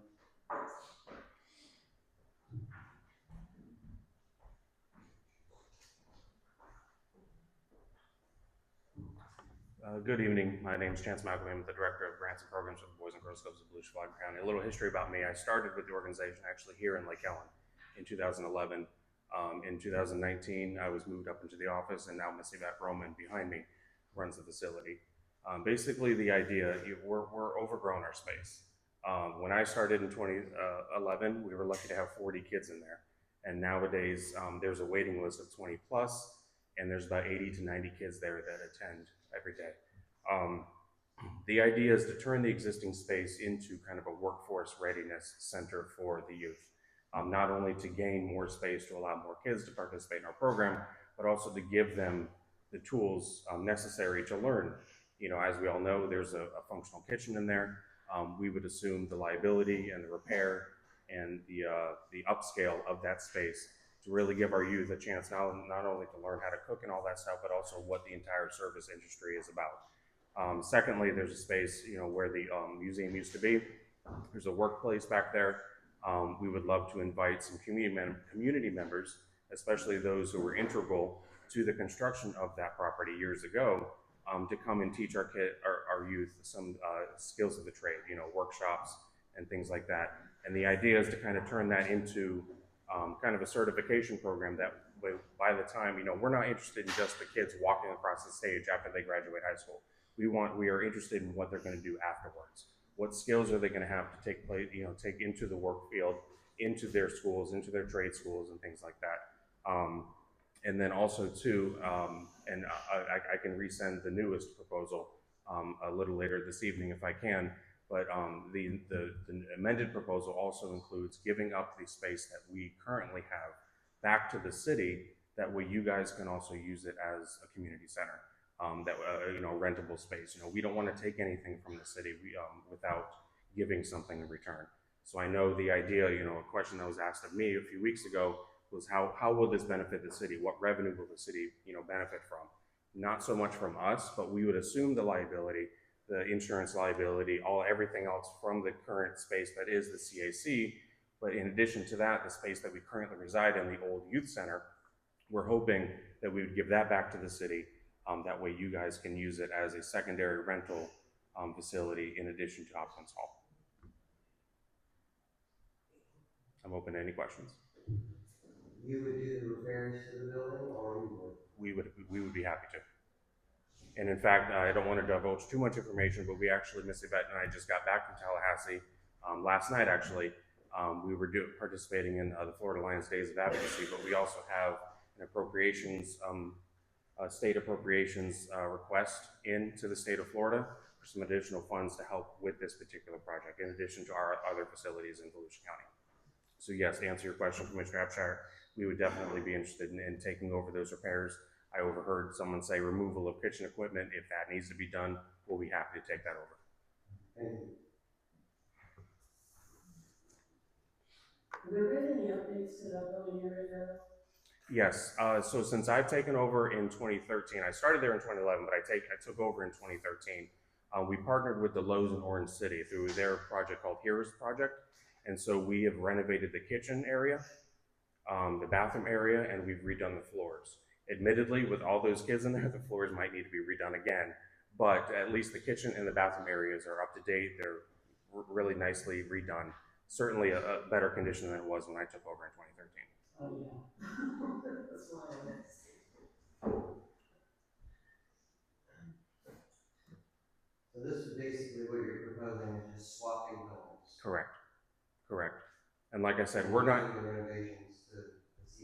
Good evening. My name is Chance Malcolm. I'm the Director of Grants and Programs for the Boys and Girls Clubs of Volusia County. A little history about me. I started with the organization actually here in Lake Helen in 2011. In 2019, I was moved up into the office, and now Missy Matt Roman behind me runs the facility. Basically, the idea, we're overgrown our space. When I started in 2011, we were lucky to have 40 kids in there. And nowadays, there's a waiting list of 20 plus, and there's about 80 to 90 kids there that attend every day. The idea is to turn the existing space into kind of a workforce readiness center for the youth. Not only to gain more space to allow more kids to participate in our program, but also to give them the tools necessary to learn. You know, as we all know, there's a functional kitchen in there. We would assume the liability and the repair and the upscale of that space to really give our youth a chance not only to learn how to cook and all that stuff, but also what the entire service industry is about. Secondly, there's a space, you know, where the museum used to be. There's a workplace back there. We would love to invite some community members, especially those who were integral to the construction of that property years ago, to come and teach our youth some skills of the trade, you know, workshops and things like that. And the idea is to kind of turn that into kind of a certification program that by the time, you know, we're not interested in just the kids walking across the stage after they graduate high school. We are interested in what they're going to do afterwards. What skills are they going to have to take into the work field, into their schools, into their trade schools and things like that. And then also too, and I can resend the newest proposal a little later this evening if I can, but the amended proposal also includes giving up the space that we currently have back to the city. That way you guys can also use it as a community center. You know, rentable space. You know, we don't want to take anything from the city without giving something in return. So I know the idea, you know, a question that was asked of me a few weeks ago was how will this benefit the city? What revenue will the city, you know, benefit from? Not so much from us, but we would assume the liability, the insurance liability, everything else from the current space that is the CAC. But in addition to that, the space that we currently reside in, the old youth center, we're hoping that we would give that back to the city. That way you guys can use it as a secondary rental facility in addition to Hopkins Hall. I'm open to any questions. You would do the repairs to the building, or we would? We would be happy to. And in fact, I don't want to divulge too much information, but we actually, Miss Yvette and I just got back from Tallahassee last night actually. We were participating in the Florida Lions Days of Advocacy, but we also have an appropriations state appropriations request into the state of Florida for some additional funds to help with this particular project, in addition to our other facilities in Volusia County. So yes, to answer your question, Commissioner Abshire, we would definitely be interested in taking over those repairs. I overheard someone say removal of kitchen equipment. If that needs to be done, we'll be happy to take that over. Thank you. Have there been any updates to that building area? Yes, so since I've taken over in 2013, I started there in 2011, but I took over in 2013. We partnered with the Lowe's in Orange City through their project called Heroes Project. And so we have renovated the kitchen area, the bathroom area, and we've redone the floors. Admittedly, with all those kids in there, the floors might need to be redone again, but at least the kitchen and the bathroom areas are up to date. They're really nicely redone. Certainly a better condition than it was when I took over in 2013. Oh, yeah. That's why I asked. So this is basically what you're proposing, is just swapping buildings. Correct. Correct. And like I said, we're not. The renovations to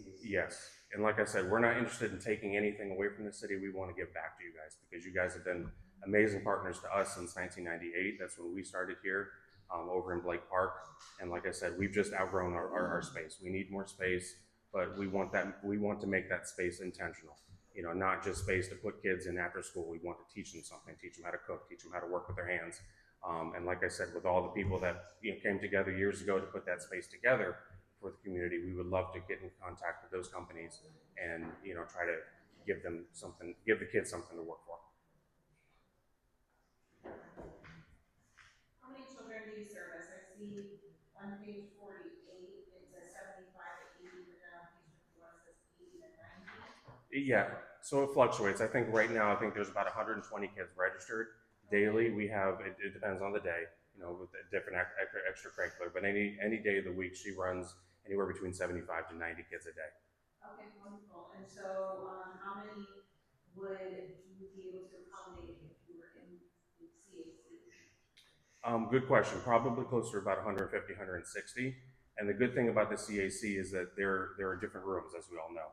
the CAC. Yes. And like I said, we're not interested in taking anything away from the city. We want to give back to you guys because you guys have been amazing partners to us since 1998. That's when we started here over in Blake Park. And like I said, we've just outgrown our space. We need more space, but we want to make that space intentional. You know, not just space to put kids in after school. We want to teach them something, teach them how to cook, teach them how to work with their hands. And like I said, with all the people that came together years ago to put that space together for the community, we would love to get in contact with those companies and try to give them something, give the kids something to work for. How many children do you service? I see on page 48, it says 75 to 80, but then on page 51 it says 80 to 90. Yeah, so it fluctuates. I think right now, there's about 120 kids registered daily. We have, it depends on the day, with a different extracurricular, but any day of the week, she runs anywhere between 75 to 90 kids a day. Okay, wonderful. And so how many would you be able to accommodate if you were in CAC? Good question. Probably closer to about 150, 160. And the good thing about the CAC is that there are different rooms, as we all know.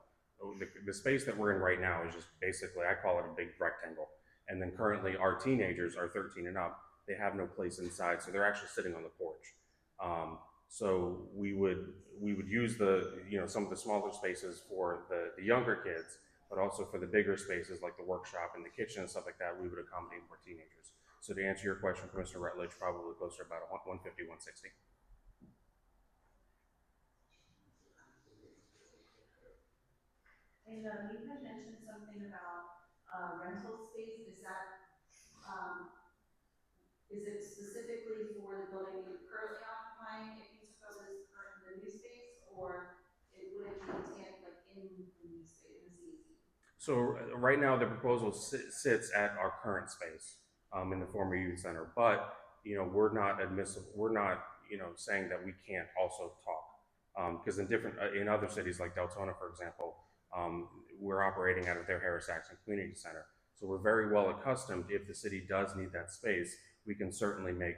The space that we're in right now is just basically, I call it a big rectangle. And then currently our teenagers are 13 and up. They have no place inside, so they're actually sitting on the porch. So we would use some of the smaller spaces for the younger kids, but also for the bigger spaces like the workshop and the kitchen and stuff like that, we would accommodate more teenagers. So to answer your question, Mr. Rutledge, probably closer to about 150, 160. And you had mentioned something about rental space. Is that is it specifically for the building you're currently occupying if you took over the new space, or would it be like in the new space, in the CEC? So right now the proposal sits at our current space in the former youth center, but we're not admissible. We're not saying that we can't also talk because in other cities like Deltona, for example, we're operating out of their Harris-Saxon Community Center. So we're very well accustomed, if the city does need that space, we can certainly make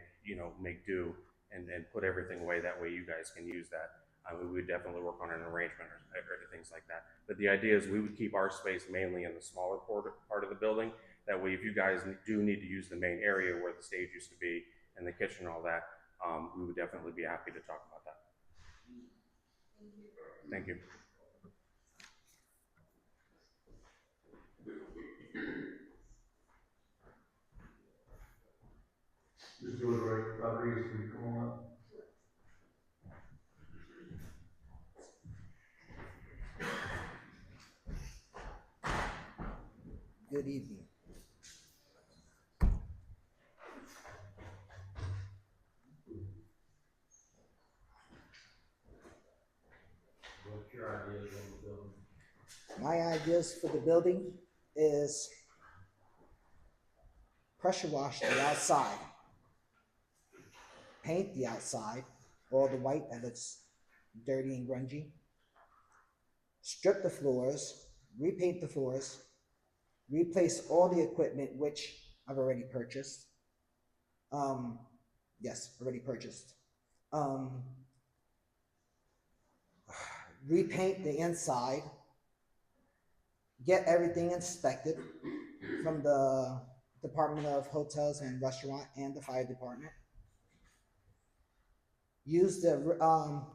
do and put everything away. That way you guys can use that. We would definitely work on an arrangement or things like that. But the idea is we would keep our space mainly in the smaller part of the building. That way, if you guys do need to use the main area where the stage used to be and the kitchen and all that, we would definitely be happy to talk about that. Thank you. Mr. Rodriguez, can you come on up? Good evening. What's your ideas on the building? My ideas for the building is pressure wash the outside, paint the outside, all the white that it's dirty and grungy, strip the floors, repaint the floors, replace all the equipment, which I've already purchased. Yes, already purchased. Repaint the inside, get everything inspected from the Department of Hotels and Restaurant and the fire department. Use the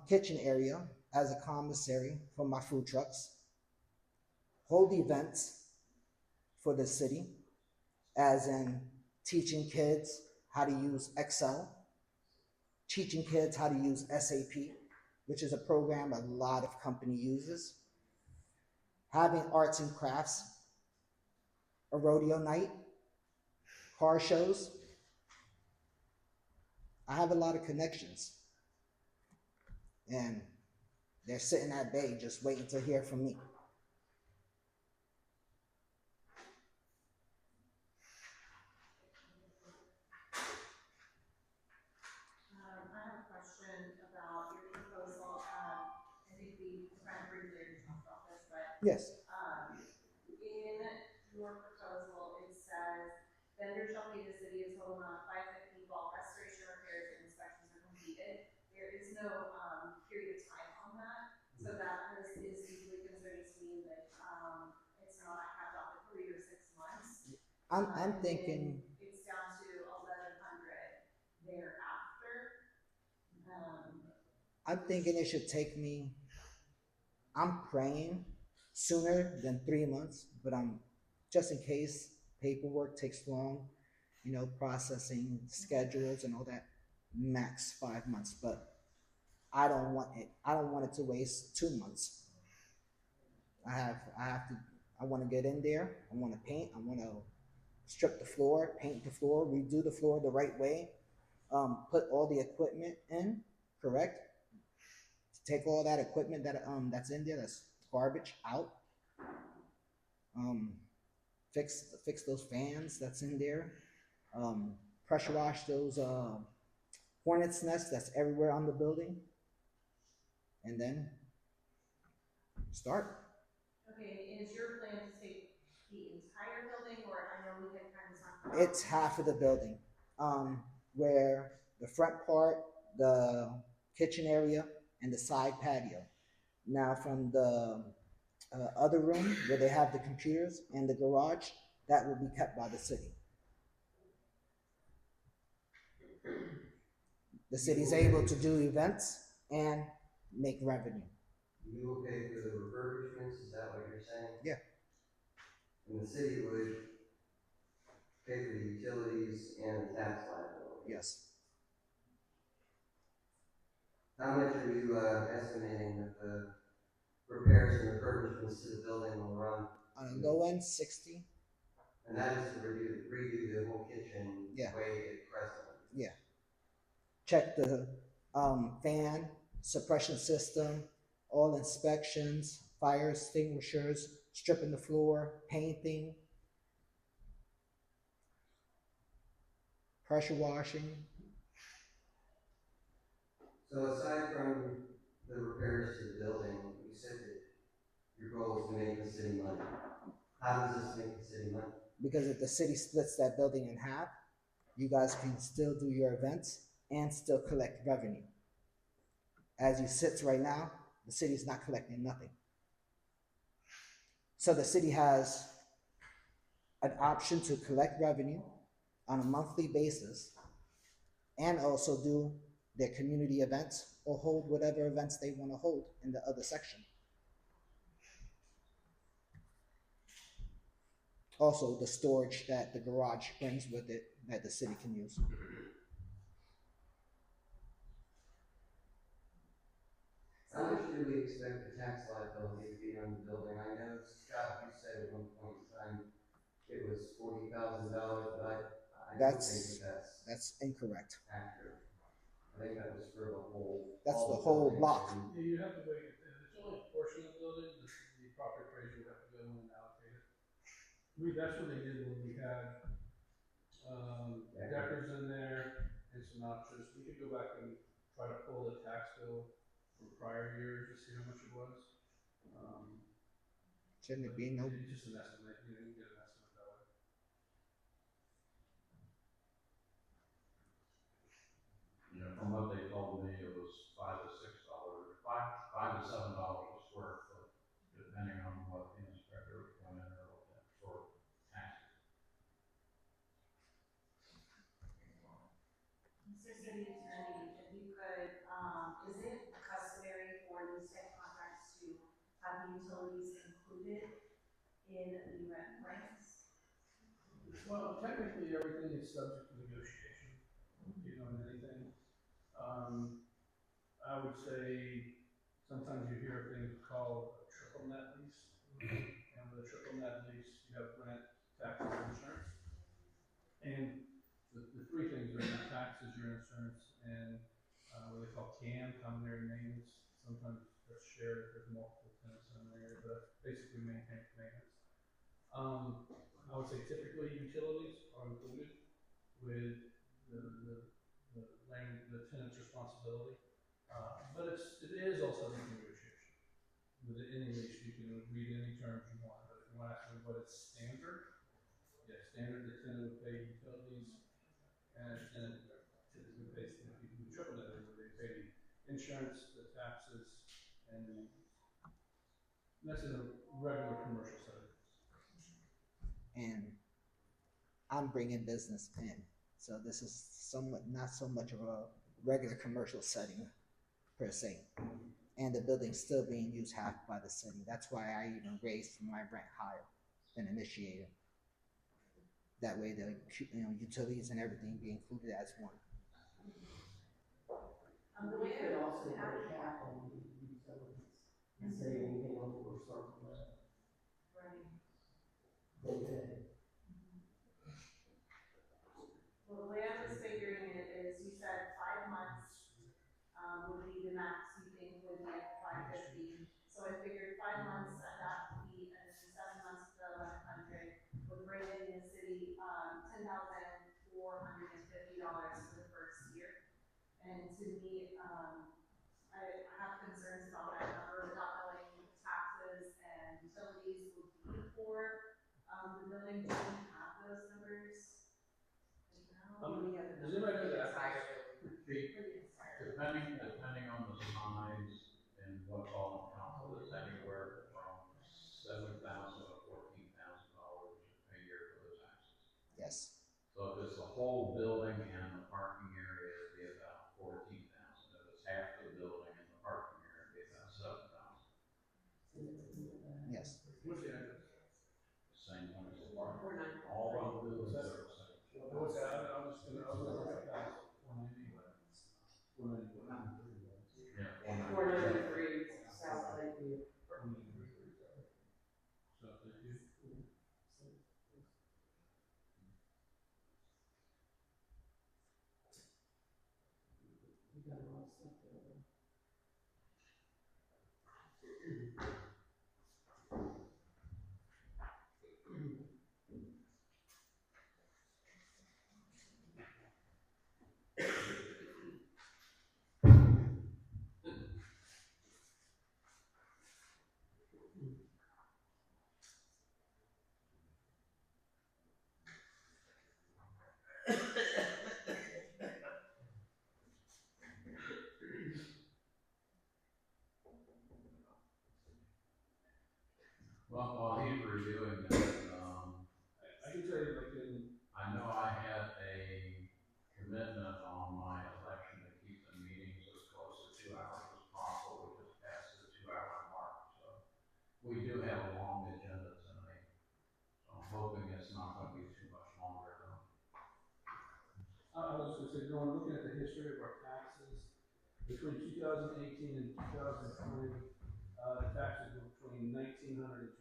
kitchen area as a commissary for my food trucks. Hold events for the city, as in teaching kids how to use Excel, teaching kids how to use SAP, which is a program a lot of company uses, having arts and crafts, a rodeo night, car shows. I have a lot of connections, and they're sitting at bay just waiting to hear from me. I have a question about your proposal. I think we kind of briefly talked about this, but Yes. in your proposal, it says vendors shall pay the city a total amount of $550 while restoration, repairs, and inspections are completed. There is no period of time on that, so that is usually considered to mean that it's not capped off at 3 or 6 months. I'm thinking It's down to 1,100 thereafter. I'm thinking it should take me, I'm praying sooner than 3 months, but just in case paperwork takes long, processing schedules and all that, max 5 months. But I don't want it to waste 2 months. I want to get in there. I want to paint. I want to strip the floor, paint the floor, redo the floor the right way, put all the equipment in, correct? Take all that equipment that's in there, that's garbage, out. Fix those fans that's in there. Pressure wash those hornet's nests that's everywhere on the building, and then start. Okay, is your plan to take the entire building, or I know we had kind of talked about? It's half of the building, where the front part, the kitchen area, and the side patio. Now from the other room where they have the computers and the garage, that will be kept by the city. The city's able to do events and make revenue. You will pay for the refurbishments, is that what you're saying? Yeah. And the city would pay for the utilities and the tax liability? Yes. How much are you estimating that the repairs and refurbishments to the building will run? On the low end, 60. And that is to redo the whole kitchen Yeah. way it presently? Yeah. Check the fan, suppression system, all inspections, fire extinguishers, stripping the floor, painting, pressure washing. So aside from the repairs to the building, you said that your goal is to make the city money. How does this make the city money? Because if the city splits that building in half, you guys can still do your events and still collect revenue. As you sit right now, the city's not collecting nothing. So the city has an option to collect revenue on a monthly basis and also do their community events or hold whatever events they want to hold in the other section. Also, the storage that the garage brings with it that the city can use. How much do we expect the tax liability to be on the building? I know, Scott, you said at one point in time it was $40,000, but I don't think that's incorrect. accurate. I think that was for the whole. That's all the whole buildings. block. Yeah, you have to wait, if it's only a portion of the building, the property appraiser would have to go in and allocate it. That's what they did when we had, Deckers in there and Sinatra's. We could go back and try to pull the tax bill from prior years to see how much it was. Shouldn't it be no? It's just an estimate, you can get an estimate that way. You know, from what they told me, it was $5 to $6, $5 to $7 a square foot, depending on what the inspector would come in or what that for taxes. Mr. City Attorney, if you could, is it customary for these type contracts to have utilities included in the rent price? Well, technically, everything is subject to negotiation, you know, in anything. I would say sometimes you hear things called a triple net lease. And with a triple net lease, you have rent, taxes, and insurance. And the three things are your taxes, your insurance, and what they call CAM, common area maintenance. Sometimes they're shared, there's multiple tenants in there, but basically maintenance. I would say typically utilities are included with the tenant's responsibility. But it is also a negotiation. With any lease, you can read any terms you want, but if you want to ask me what is standard, yeah, standard, the tenant would pay utilities, and a tenant typically pays, if you do triple net, they pay the insurance, the taxes, and the maintenance. And that's in a regular commercial setting. And I'm bringing business in. So this is somewhat not so much of a regular commercial setting per se. And the building's still being used half by the city. That's why I even raised my rent higher than initiated. That way the utilities and everything be included as one. We could also put a cap on the utilities and say anything over a certain level. Right. Okay. Well, the way I was figuring it is you said 5 months, would be the max you think would be at 550. So I figured 5 months at that fee and then 7 months at the 1100 would bring in the city, $10,450 for the first year. And to me, I have concerns about that number, not knowing taxes and utilities would be for, the building. Do we have those numbers? Does anybody know that? Depending on the size and what's all in council, it's anywhere from $7,000 to $14,000 a year for whole building and the parking area, it'd be about 14,000. If it's half the building and the parking area, it'd be about 7,000. Yes. What's the address? Same one as the park. All of the buildings are the same. What's that? I was gonna look at that. 490. Yeah, 493 South Lakeview. You got a lot of stuff there. Well, while he's reviewing that, I can tell you, like, I know I had a commitment on my election to keep the meetings as close to 2 hours as possible. We just passed the 2-hour mark, so we do have a long agenda tonight. So I'm hoping it's not going to be too much longer though. I was gonna say, you know, looking at the history of our taxes, between 2018 and 2020, the taxes were between $1,900 and $2,000.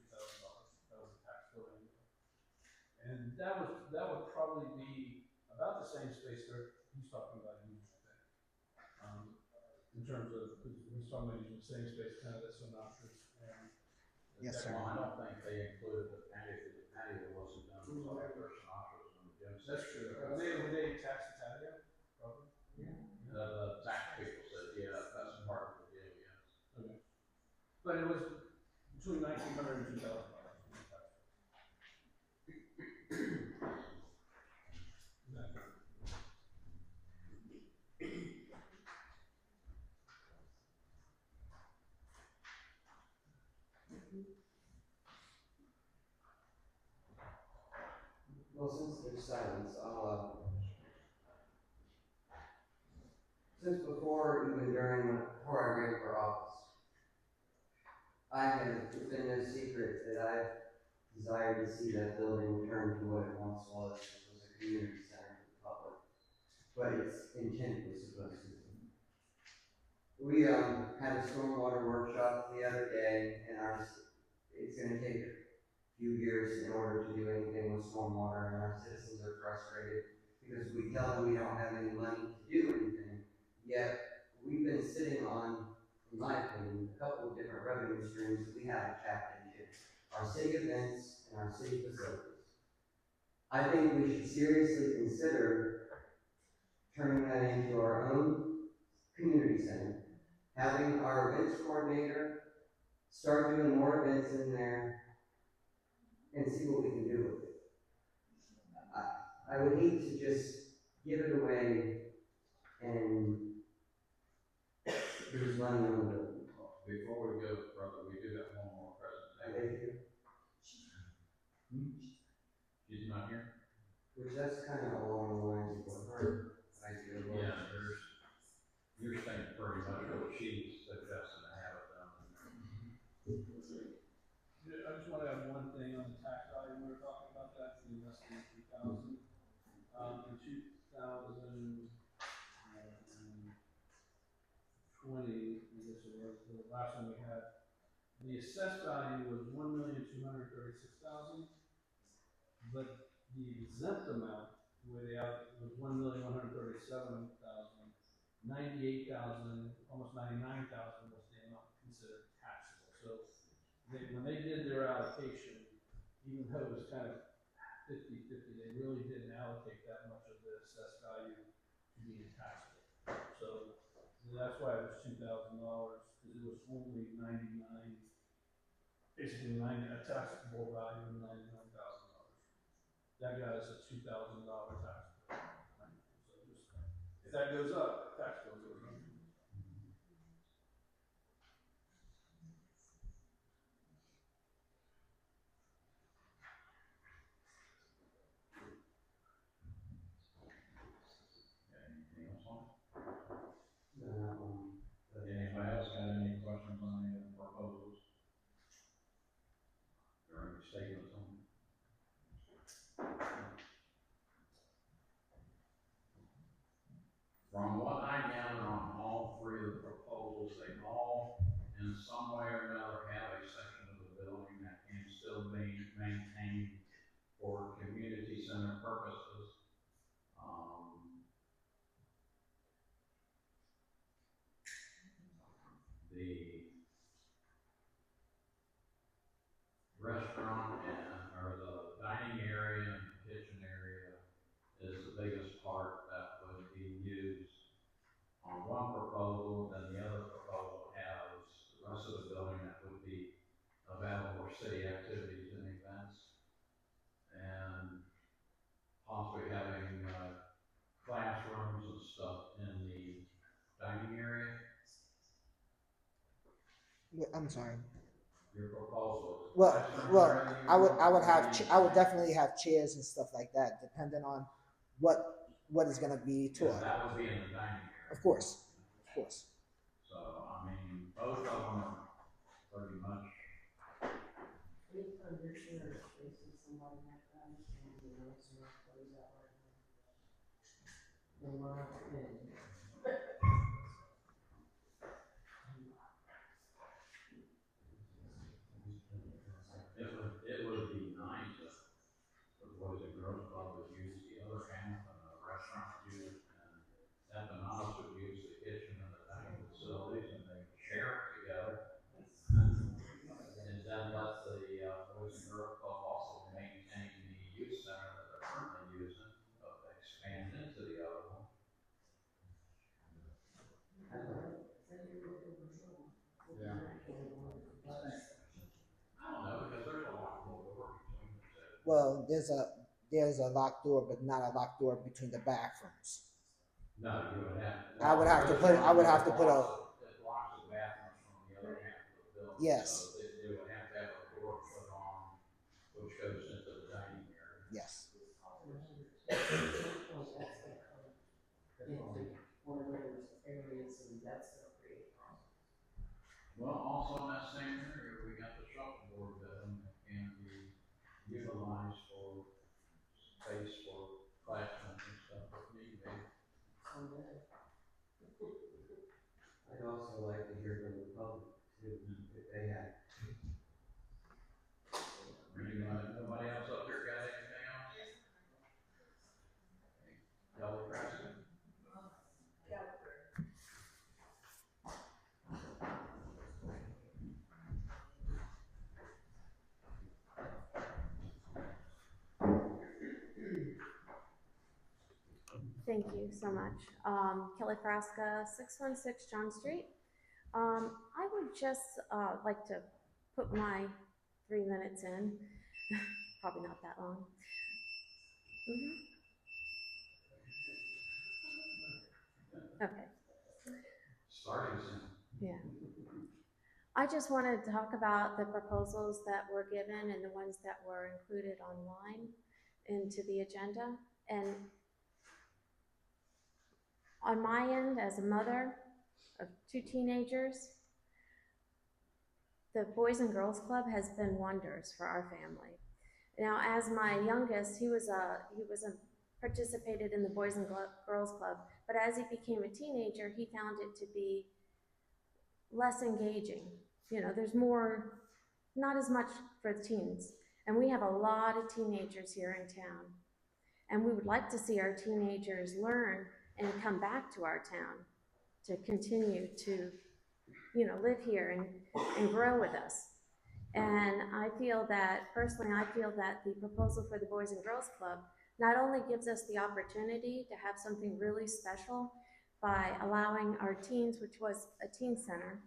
That was the tax bill annually. And that would probably be about the same space there he's talking about using, I think. In terms of, he's talking about using the same space, kind of at Sinatra and. Yes, sir. Well, I don't think they included the patio, because the patio wasn't done until after Sinatra's on the gym. That's true. When they tax the patio, probably? The tax people said, yeah, that's part of the deal, yes. Okay. But it was between $1,900 and $2,000. Well, since there's silence, since before, even before I ran for office, it's been no secret that I've desired to see that building return to what it once was, which was a community center for the public. But its intent was supposed to be. We had a stormwater workshop the other day, and it's going to take a few years in order to do anything with stormwater, and our citizens are frustrated because we tell them we don't have any money to do anything. Yet we've been sitting on, in my opinion, a couple of different revenue streams that we haven't tapped into: our city events and our city facilities. I think we should seriously consider turning that into our own community center, having our events coordinator start doing more events in there, and see what we can do with it. I would hate to just give it away and lose money on the building. Before we go further, we do have one more presentation. She's not here? Which that's kind of along the lines of what her idea was. Yeah, you're saying pretty much what she suggested to have it done. I just want to add one thing on the tax value. We were talking about that, the less than 3,000. In 2020, I guess it was, the last one we had, the assessed value was $1,236,000, but the exempt amount, the way they out, was $1,137,000. 98,000, almost 99,000 was the amount considered taxable. So when they did their allocation, even though it was kind of 50-50, they really didn't allocate that much of the assessed value to being taxable. So that's why it was $2,000, because it was only 99, basically a taxable value of $99,000. That got us a $2,000 tax bill. So just, if that goes up, the tax bill goes up. I'm sorry. Your proposal is. Well, classroom well, ready I would have, or I would definitely have chairs and stuff like that, depending on what is gonna be Yeah, taught. that would be in the dining area. Of course, of course. So, I mean, both of them are pretty much. Anytime you're sharing space with somebody like that, I understand the notes are not closed out right now. They want to fit. It would be nice if the Boys and Girls Club would use the other half and the restaurant would use, and empanadas would use the kitchen and the dining facilities and they would share it together. And then let the Boys and Girls Club also maintain the youth center that they're currently using, expand into the other one. Yeah. I don't know, because there's a lot more door between the two. Well, there's a locked door, but not a locked door between the bathrooms. No, you would have. I would have to put a. It blocks the bathrooms from the other half of the building. Yes. So they would have to have a door put on, which goes into the dining area. Yes. One of those areas, and that's gonna create problems. Well, also in that same area, we got the shuffleboard building that can be utilized for space for classrooms and stuff if need be. I'd also like to hear from the public too, if they had. Nobody else up there got anything else? Kelly Preston? Thank you so much. Kelly Frasca, 616 John Street. I would just like to put my 3 minutes in. Probably not that long. Okay. Starting soon. Yeah. I just wanted to talk about the proposals that were given and the ones that were included online into the agenda. And on my end, as a mother of 2 teenagers, the Boys and Girls Club has been wonders for our family. Now, as my youngest, he participated in the Boys and Girls Club, but as he became a teenager, he found it to be less engaging. You know, there's more, not as much for the teens. And we have a lot of teenagers here in town. And we would like to see our teenagers learn and come back to our town to continue to, you know, live here and grow with us. And I feel that, personally, I feel that the proposal for the Boys and Girls Club not only gives us the opportunity to have something really special by allowing our teens, which was a teen center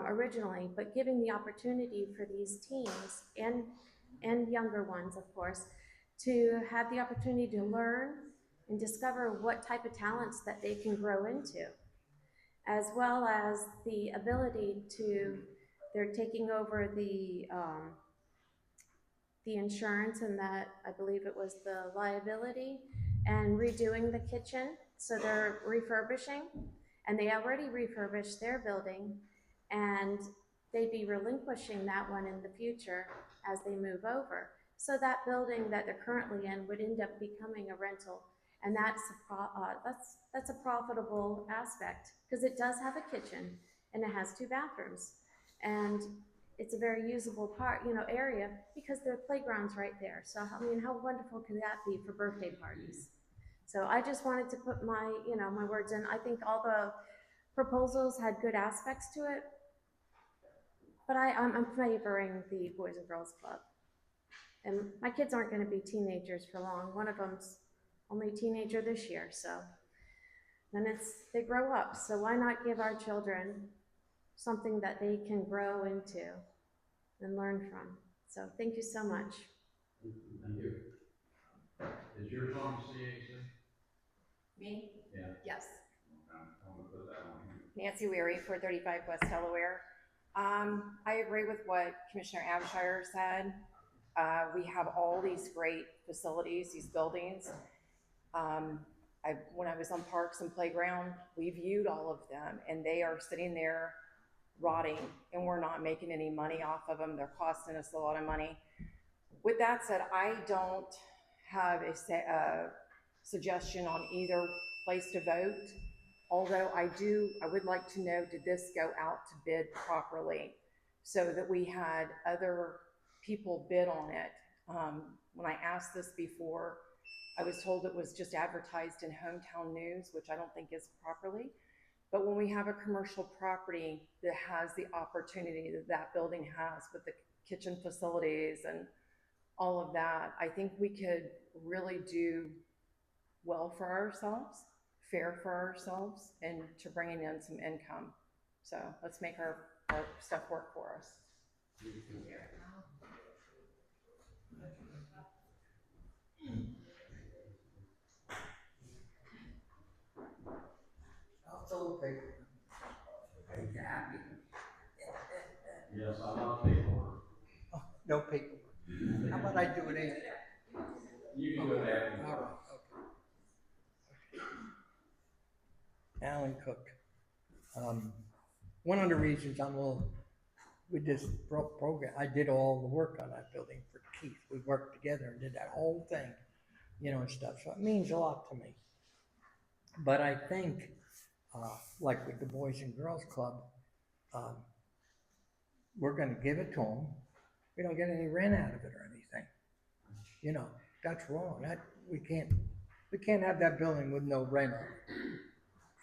originally, but giving the opportunity for these teens and younger ones, of course, to have the opportunity to learn and discover what type of talents that they can grow into, as well as the ability to, they're taking over the insurance and that, I believe it was the liability, and redoing the kitchen. So they're refurbishing, and they already refurbished their building, and they'd be relinquishing that one in the future as they move over. So that building that they're currently in would end up becoming a rental. And that's a profitable aspect, because it does have a kitchen and it has 2 bathrooms, and it's a very usable part, you know, area, because there are playgrounds right there. So I mean, how wonderful could that be for birthday parties? So I just wanted to put my, you know, my words in. I think all the proposals had good aspects to it, but I'm favoring the Boys and Girls Club. And my kids aren't going to be teenagers for long. One of them's only a teenager this year, so then they grow up. So why not give our children something that they can grow into and learn from? So thank you so much. Thank you. Is yours on CAC? Me? Yeah. Yes. Okay, I'm gonna put that on here. Nancy Weary, 435 West Delaware. I agree with what Commissioner Abshire said. We have all these great facilities, these buildings. When I was on Parks and Playground, we viewed all of them, and they are sitting there rotting, and we're not making any money off of them. They're costing us a lot of money. With that said, I don't have a suggestion on either place to vote. Although I would like to know, did this go out to bid properly so that we had other people bid on it? When I asked this before, I was told it was just advertised in Hometown News, which I don't think is properly. But when we have a commercial property that has the opportunity that that building has with the kitchen facilities and all of that, I think we could really do well for ourselves, fair for ourselves, and to bringing in some income. So let's make our stuff work for us. Also, paper. Yes, I love paperwork. Oh, no paper. How about I do it in? You can do it after. All right, okay. Alan Cook. One of the reasons I'm a little, with this program, I did all the work on that building for Keith. We worked together and did that whole thing, you know, and stuff. So it means a lot to me. But I think, like with the Boys and Girls Club, we're going to give it to them. We don't get any rent out of it or anything. You know, that's wrong. We can't have that building with no rent on it.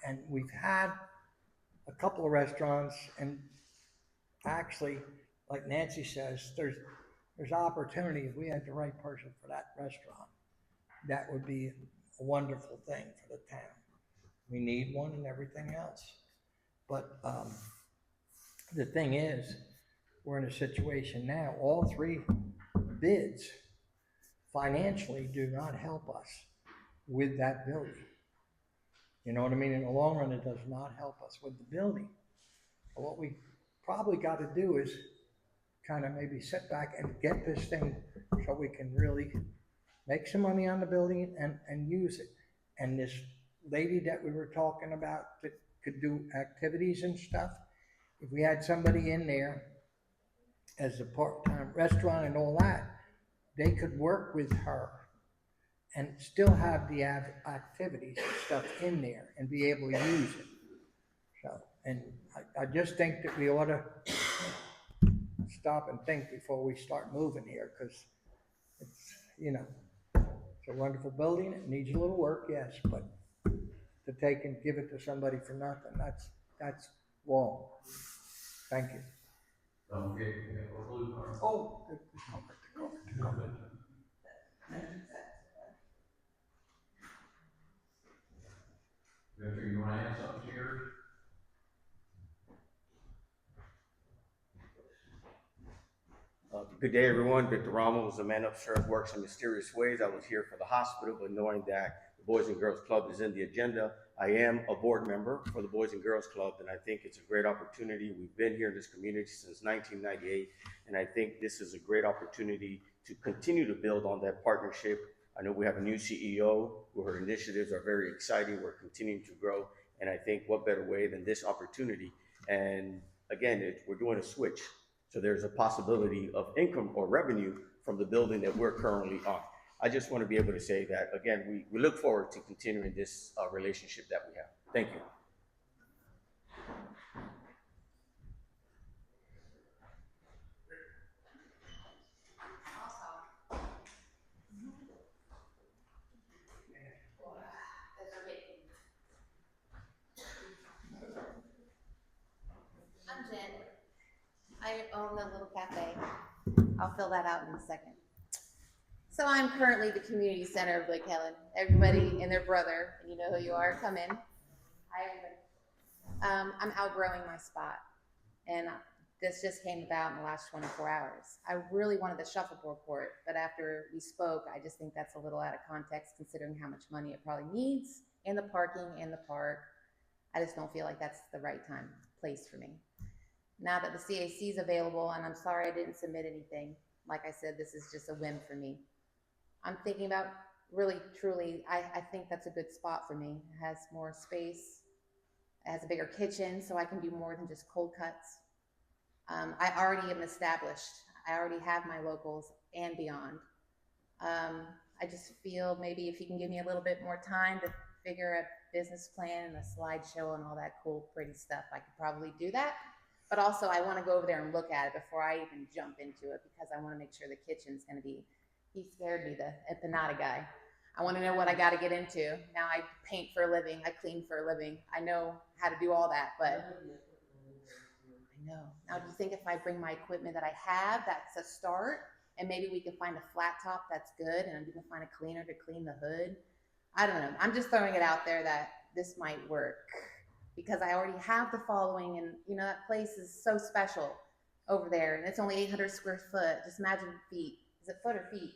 And we've had a couple of restaurants, and actually, like Nancy says, there's opportunity. If we had the right person for that restaurant, that would be a wonderful thing for the town. We need one and everything else. But the thing is, we're in a situation now, all three bids financially do not help us with that building. You know what I mean? In the long run, it does not help us with the building. But what we probably got to do is kind of maybe sit back and get this thing so we can really make some money on the building and use it. And this lady that we were talking about that could do activities and stuff, if we had somebody in there as a part-time restaurant and all that, they could work with her and still have the activities and stuff in there and be able to use it. So, and I just think that we ought to stop and think before we start moving here, because it's, you know, it's a wonderful building. It needs a little work, yes, but to take and give it to somebody for nothing, that's wrong. Thank you. Don't forget, we have a blue card. Oh, Victor, you want to add something to yours? Good day, everyone. Victor Ramos, a man upstairs, works in mysterious ways. I was here for the hospital, but knowing that the Boys and Girls Club is in the agenda, I am a board member for the Boys and Girls Club, and I think it's a great opportunity. We've been here in this community since 1998, and I think this is a great opportunity to continue to build on that partnership. I know we have a new CEO, her initiatives are very exciting. We're continuing to grow, and I think what better way than this opportunity. And again, we're doing a switch. So there's a possibility of income or revenue from the building that we're currently on. I just want to be able to say that, again, we look forward to continuing this relationship that we have. Thank you. I'm Jen. I own the little cafe. I'll fill that out in a second. So I'm currently the community center of Lake Helen. Everybody and their brother, and you know who you are, come in. Hi, everybody. I'm outgrowing my spot, and this just came about in the last 24 hours. I really wanted the shuffleboard court, but after we spoke, I just think that's a little out of context considering how much money it probably needs, and the parking and the park. I just don't feel like that's the right place for me. now that the CAC is available, and I'm sorry I didn't submit anything. Like I said, this is just a whim for me. I'm thinking about really, truly, I think that's a good spot for me. It has more space. It has a bigger kitchen, so I can do more than just cold cuts. I already am established. I already have my locals and beyond. I just feel maybe if you can give me a little bit more time to figure a business plan and a slideshow and all that cool, pretty stuff, I could probably do that. But also, I want to go over there and look at it before I even jump into it, because I want to make sure the kitchen's going to be, he scared me, the empanada guy. I want to know what I got to get into. Now I paint for a living. I clean for a living. I know how to do all that, but I know. Now, do you think if I bring my equipment that I have, that's a start, and maybe we can find a flat top that's good, and we can find a cleaner to clean the hood? I don't know. I'm just throwing it out there that this might work, because I already have the following, and you know, that place is so special over there, and it's only 800 square foot. Just imagine feet. Is it foot or feet?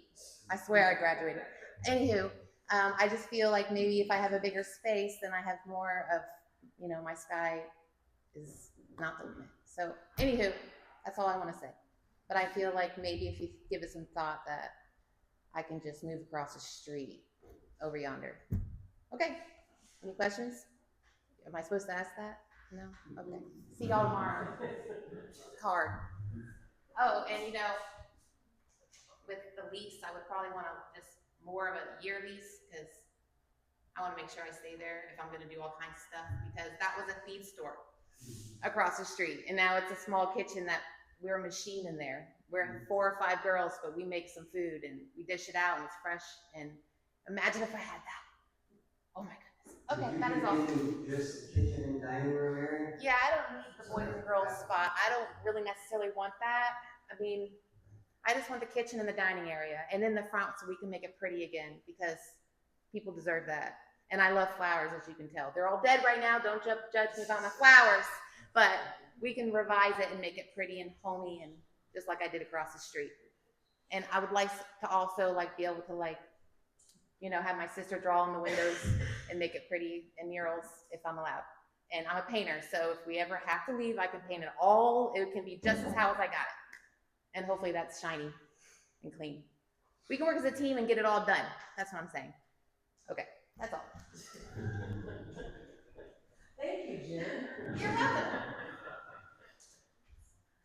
I swear I graduated. Anywho, I just feel like maybe if I have a bigger space, then I have more of, you know, my sky is not the limit. So anywho, that's all I want to say. But I feel like maybe if you give it some thought, that I can just move across the street over yonder. Okay, any questions? Am I supposed to ask that? No? Okay. See y'all tomorrow. Card. Oh, and you know, with the lease, I would probably want to just more of a year lease, because I want to make sure I stay there if I'm going to do all kinds of stuff, because that was a feed store across the street, and now it's a small kitchen that we're a machine in there. We're 4 or 5 girls, but we make some food and we dish it out and it's fresh. And imagine if I had that. Oh my goodness. Okay, that is all. Just kitchen and dining room area? Yeah, I don't need the boys and girls spot. I don't really necessarily want that. I mean, I just want the kitchen and the dining area, and then the front so we can make it pretty again, because people deserve that. And I love flowers, as you can tell. They're all dead right now. Don't judge me about my flowers, but we can revise it and make it pretty and homey, and just like I did across the street. And I would like to also like be able to, like, you know, have my sister draw on the windows and make it pretty and murals if I'm allowed. And I'm a painter, so if we ever have to leave, I can paint it all. It can be just as how as I got it. And hopefully that's shiny and clean. We can work as a team and get it all done. That's what I'm saying. Okay, that's all. Thank you, Jen. You're welcome.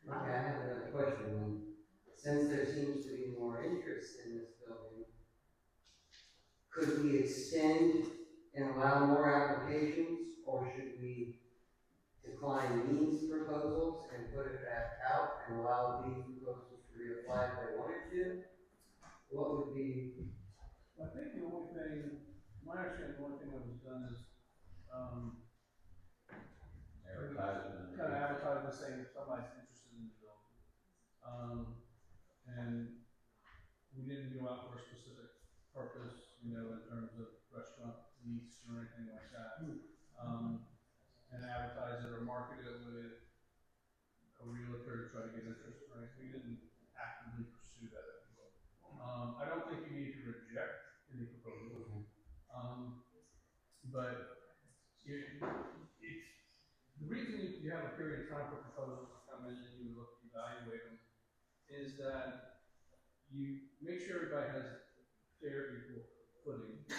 Okay, I have another question. Since there seems to be more interest in this building, could we extend and allow more applications, or should we decline these proposals and put it back out and allow these proposals to reapply if they wanted to? What would be? I think the only thing, my understanding, the only thing that was done is, advertising. kind of advertising, saying if somebody's interested in the building. And we didn't go out for a specific purpose, you know, in terms of restaurant lease or anything like that. And advertise it or market it with a realtor to try to get interest, right? We didn't actively pursue that, if you will. I don't think you need to reject any proposal. But the reason you have a period of time for proposals to come in and you look, evaluate them, is that you make sure everybody has fair, equal footing, to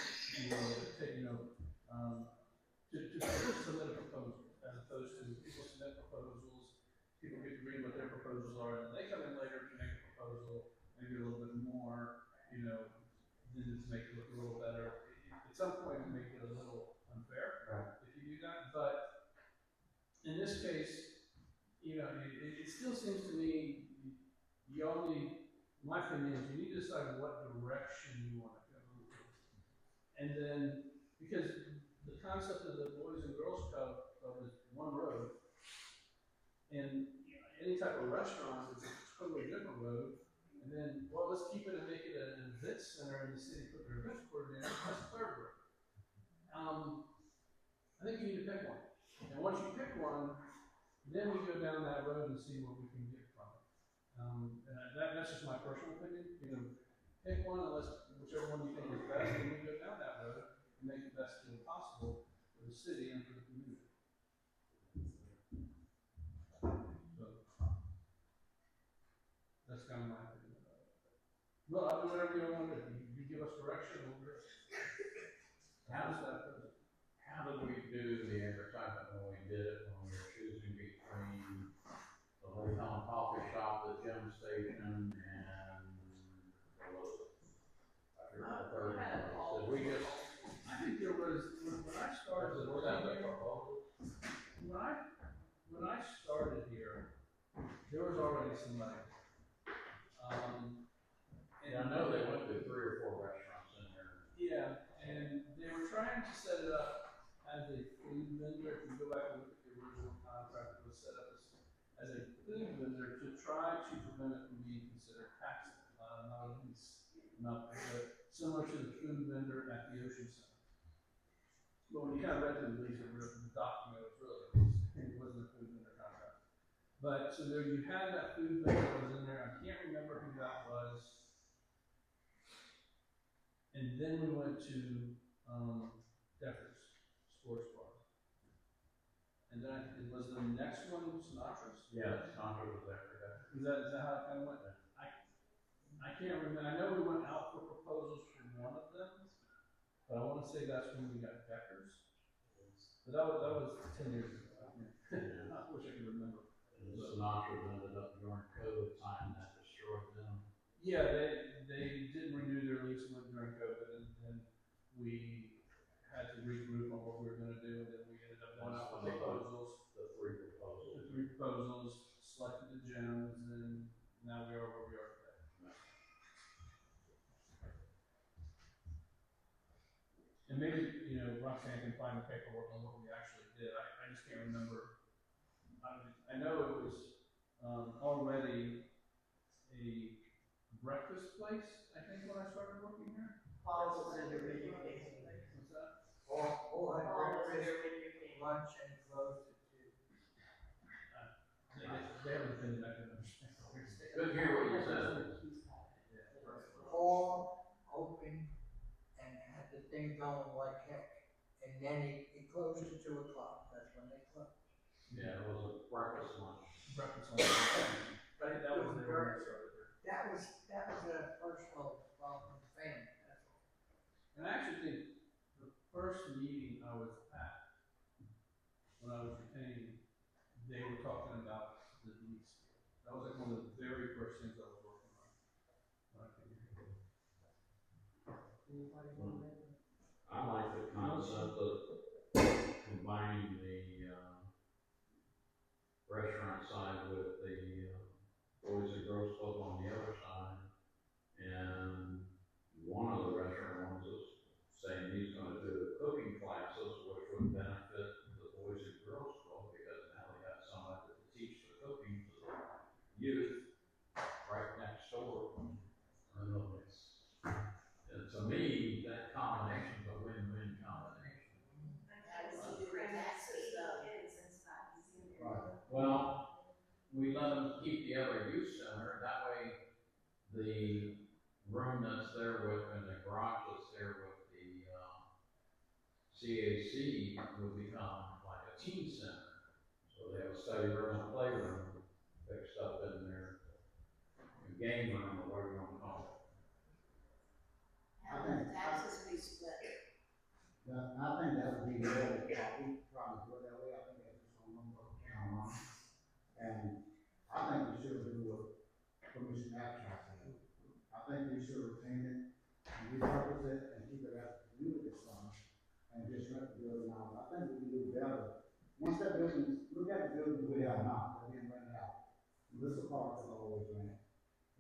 submit a proposal, as opposed to people submit proposals, people get to read what their proposals are, and then they come in later to make a proposal, maybe a little bit more, you know, then to make it look a little better. At some point, it make it a little unfair if you do that, but in this case, you know, it still seems to me you only, my opinion is you need to decide what direction you want to go. And then, because the concept of the Boys and Girls Club is one road, and any type of restaurant is a totally different road. And then, well, let's keep it and make it an event center in the city, put their event coordinator, that's the third road. I think you need to pick one. And once you pick one, then we go down that road and see what we can get from it. And that's just my personal opinion. You know, pick one, whichever one you think is best, and we go down that road and make the best deal possible for the city and for the community. So, kind of my opinion about it. Well, I'll do whatever you want to do. You give us direction, we'll do it. How does that go? How did we do the advertisement when we did it, when we were choosing between the Lake Helen Coffee Shop, the gym station, and what was it? I forgot the third one. Did we just, I think there was, when I started, was that the proposal? when I started here, there was already some money. Yeah, I know they went through 3 or 4 restaurants in there. Yeah, and they were trying to set it up as a food vendor. If you go back and look at the original contract, it was set up as a food vendor to try to prevent it from being considered taxable, not a lease, but similar to the food vendor at the Ocean Center. But when you kind of read through the lease, the document was really a lease. It wasn't a food vendor contract. But so there you had that food vendor that was in there. I can't remember who that was. And then we went to Deckers Sports Bar. And then it was the next one Sinatra's? Yeah, Sandra was there. Is that how it kind of went? I can't remember. I know we went out for proposals for one of them, but I want to say that's when we got Deckers. But that was 10 years ago. I wish I could remember. And Sinatra ended up during COVID time that destroyed them. Yeah, they didn't renew their lease during COVID, and then we had to regroup on what we were going to do, and then we ended up going out for proposals. The 3 proposals. The 3 proposals, selected the gems, and now we are where we are today. And maybe, Roxanne can find the paperwork on what we actually did. I just can't remember. I know it was already a breakfast place, I think, when I started working here. Paul's in there when you came. What's that? Paul had breakfast, lunch, and closed at 2. They haven't been back in the Couldn't hear what you said. Paul opened and had the thing going like heck, and then he closed at 2 o'clock. That's when they closed. Yeah, it was a breakfast lunch. Breakfast lunch. Right, that was there when I started there. That was a personal problem with the family. That's all. And I actually think the first meeting I was at, when I was retained, they were talking about the lease. That was like one of the very first things I was working on when I came here. I like the concept of combining the restaurant side with the Boys and Girls Club on the other side. And one of the restaurant ones is saying he's going to do cooking classes, which would benefit the Boys and Girls Club because now they got somebody to teach the cooking to the youth right next door. And to me, that combination is a win-win combination. Right. Well, we let them keep the other youth center. That way, the room that's there with, and the garage that's there with the CAC would become like a teen center. So they have a study room and a playroom fixed up in their game room or whatever you want to call it. How would the taxes be split? I think that would be the way we probably do it that way. I think that's just on one vote count on. And I think we should do what Commissioner Abstract said. I think we should retain it and repurpose it and keep it as a community center and just rent the building out. I think we can do better. Once that building, look at the building we have now, that we rent it out. Melissa Park is always rented.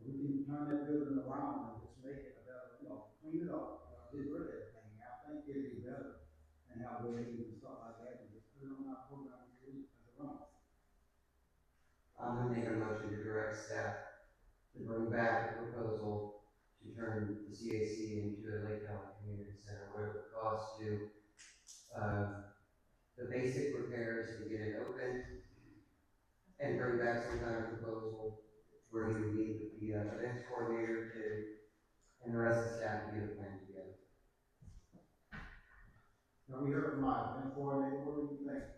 We can turn that building around and just make it a better, clean it up, get rid of everything. I think it'd be better and have ways and stuff like that and just put it on our program as a run. I'm gonna make a motion to direct staff to bring back a proposal to turn the CAC into a Lake Helen Community Center, what it would cost to, the basic repairs to get it open, and bring back some kind of proposal where you would meet with the events coordinator and the rest of the staff to get a plan together. Now, we heard from my event coordinator, what do you think?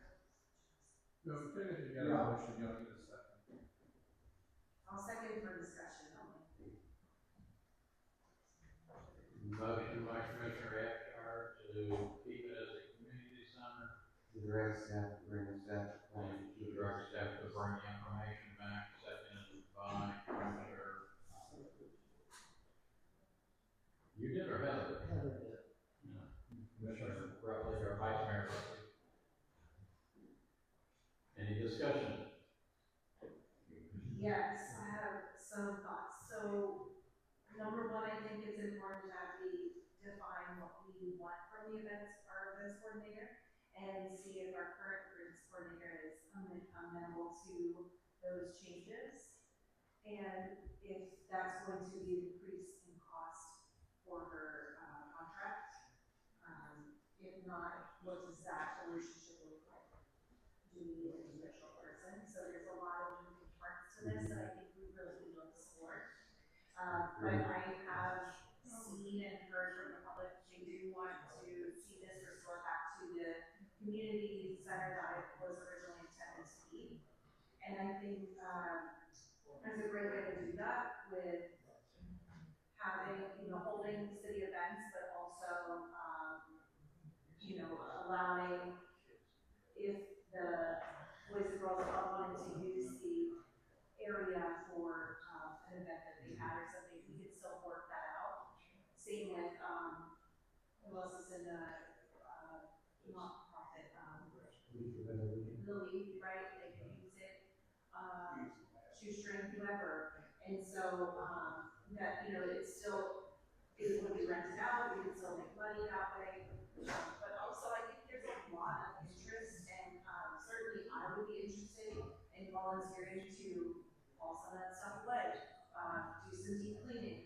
No, if you got a motion, you don't need a second. I'll second for discussion on Yes, I have some thoughts. So, number one, I think it's important that we define what we want from the our events coordinator, and see if our current events coordinator is amenable to those changes, and if that's going to be an increase in cost for her contract. If not, what does that relationship look like? Do we need an additional person? So there's a lot of moving parts to this that I think we really need to explore. But I have seen and heard from the public, they do want to see this restore back to the community center that it was originally intended to be. And I think there's a great way to do that with having, holding city events, but also, allowing, if the Boys and Girls Club wanted to use the area for an event that they had or something, we could still work that out. Same with, who else is in the not-profit, the league, right? They can use it, shoestring, whoever. And so, that, it's still, it would be rented out, we could still make money that way. But also, I think there's a lot of interest, and certainly I would be interested in volunteering to haul some of that stuff away, do some deep cleaning.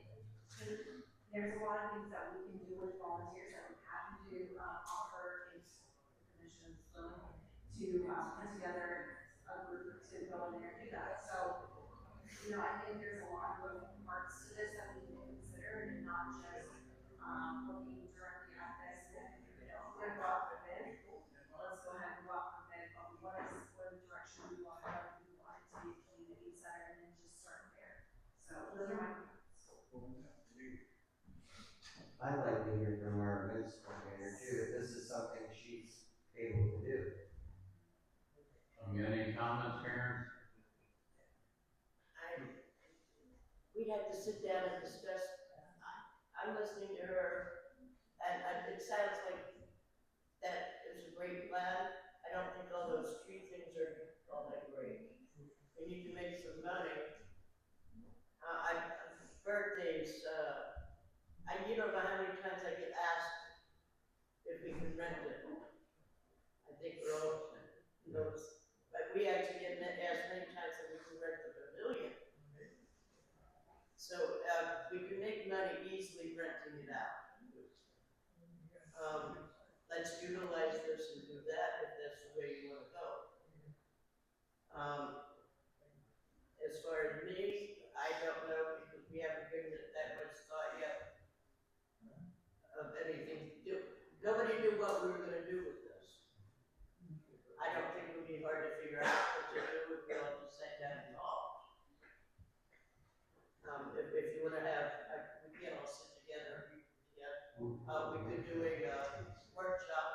There's a lot of things that we can do with volunteers that we're happy to offer if the commission is willing to put together a group to go in there and do that. So, I think there's a lot of moving parts to this that we can consider, and not just looking directly at this and, we're going to go out for bid. Let's go ahead and go out for bid, but what direction we want to go? Do we want it to be a community center, and then just start there? So those are my comments. I'd like to hear from our events coordinator too, if this is something she's able to do. You got any comments, Karen? We had to sit down and discuss. I'm listening to her, and it sounds like that is a great plan. I don't think all those street things are all that great. We need to make some money. Birthdays, you don't know how many times I get asked if we can rent it. I think we're all those, but we actually get asked many times if we can rent the pavilion. So we can make money easily renting it out. Let's utilize this and do that if that's the way you want to go. As far as me, I don't know, because we haven't given it that much thought yet of anything to do. Nobody knew what we were going to do with this. I don't think it would be hard to figure out what to do if we all just sat down and talked. If you want to have, we can all sit together. Yeah, we could do a workshop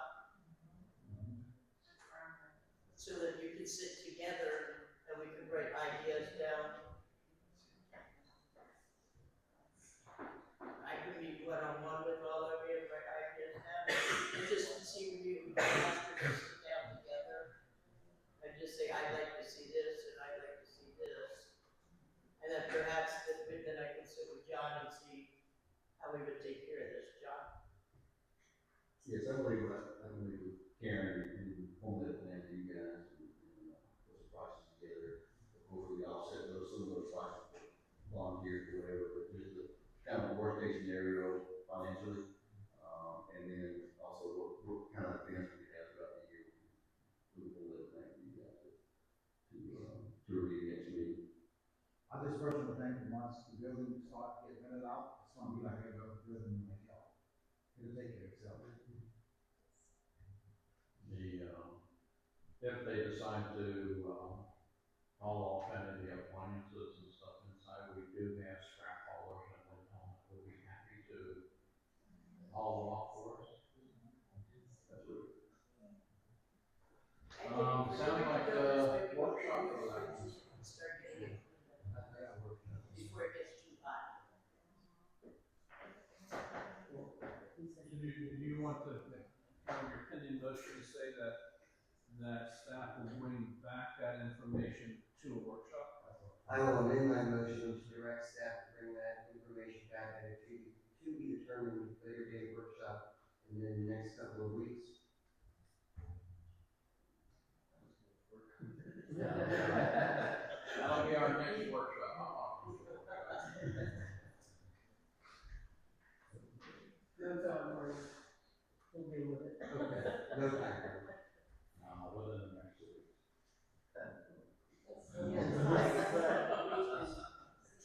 so that you can sit together and we can write ideas down. I could meet one-on-one with all of you and write ideas down. And just to see when you sit down together and just say, I'd like to see this and I'd like to see this. And then perhaps then I can sit with John and see how we would take care of this, John. Yes, I believe with Karen and formulate a plan for you guys and put the process together. Of course, we offset some of those prices for volunteers or whatever, but just the kind of worst case scenario financially. And then also what kind of events we have throughout the year. We will let plan for you guys to review next meeting. I just personally think that once the building starts getting rented out, it's gonna be like every other building in the yard. It'll take care of itself. If they decide to, haul off any of the appliances and stuff inside, we do have scrap haulers that would be happy to haul them off for us. Sounds like a workshop for that. Start getting it before it gets too hot. Do you want to, kind of your pending motion to say that staff will bring back that information to a workshop? I I will amend my motion to direct staff to bring that information back at a to be determined later date workshop in the next couple of weeks. That'll be our next workshop. No time, Marty. We'll deal with it. Okay, no time. Within the next 2 weeks.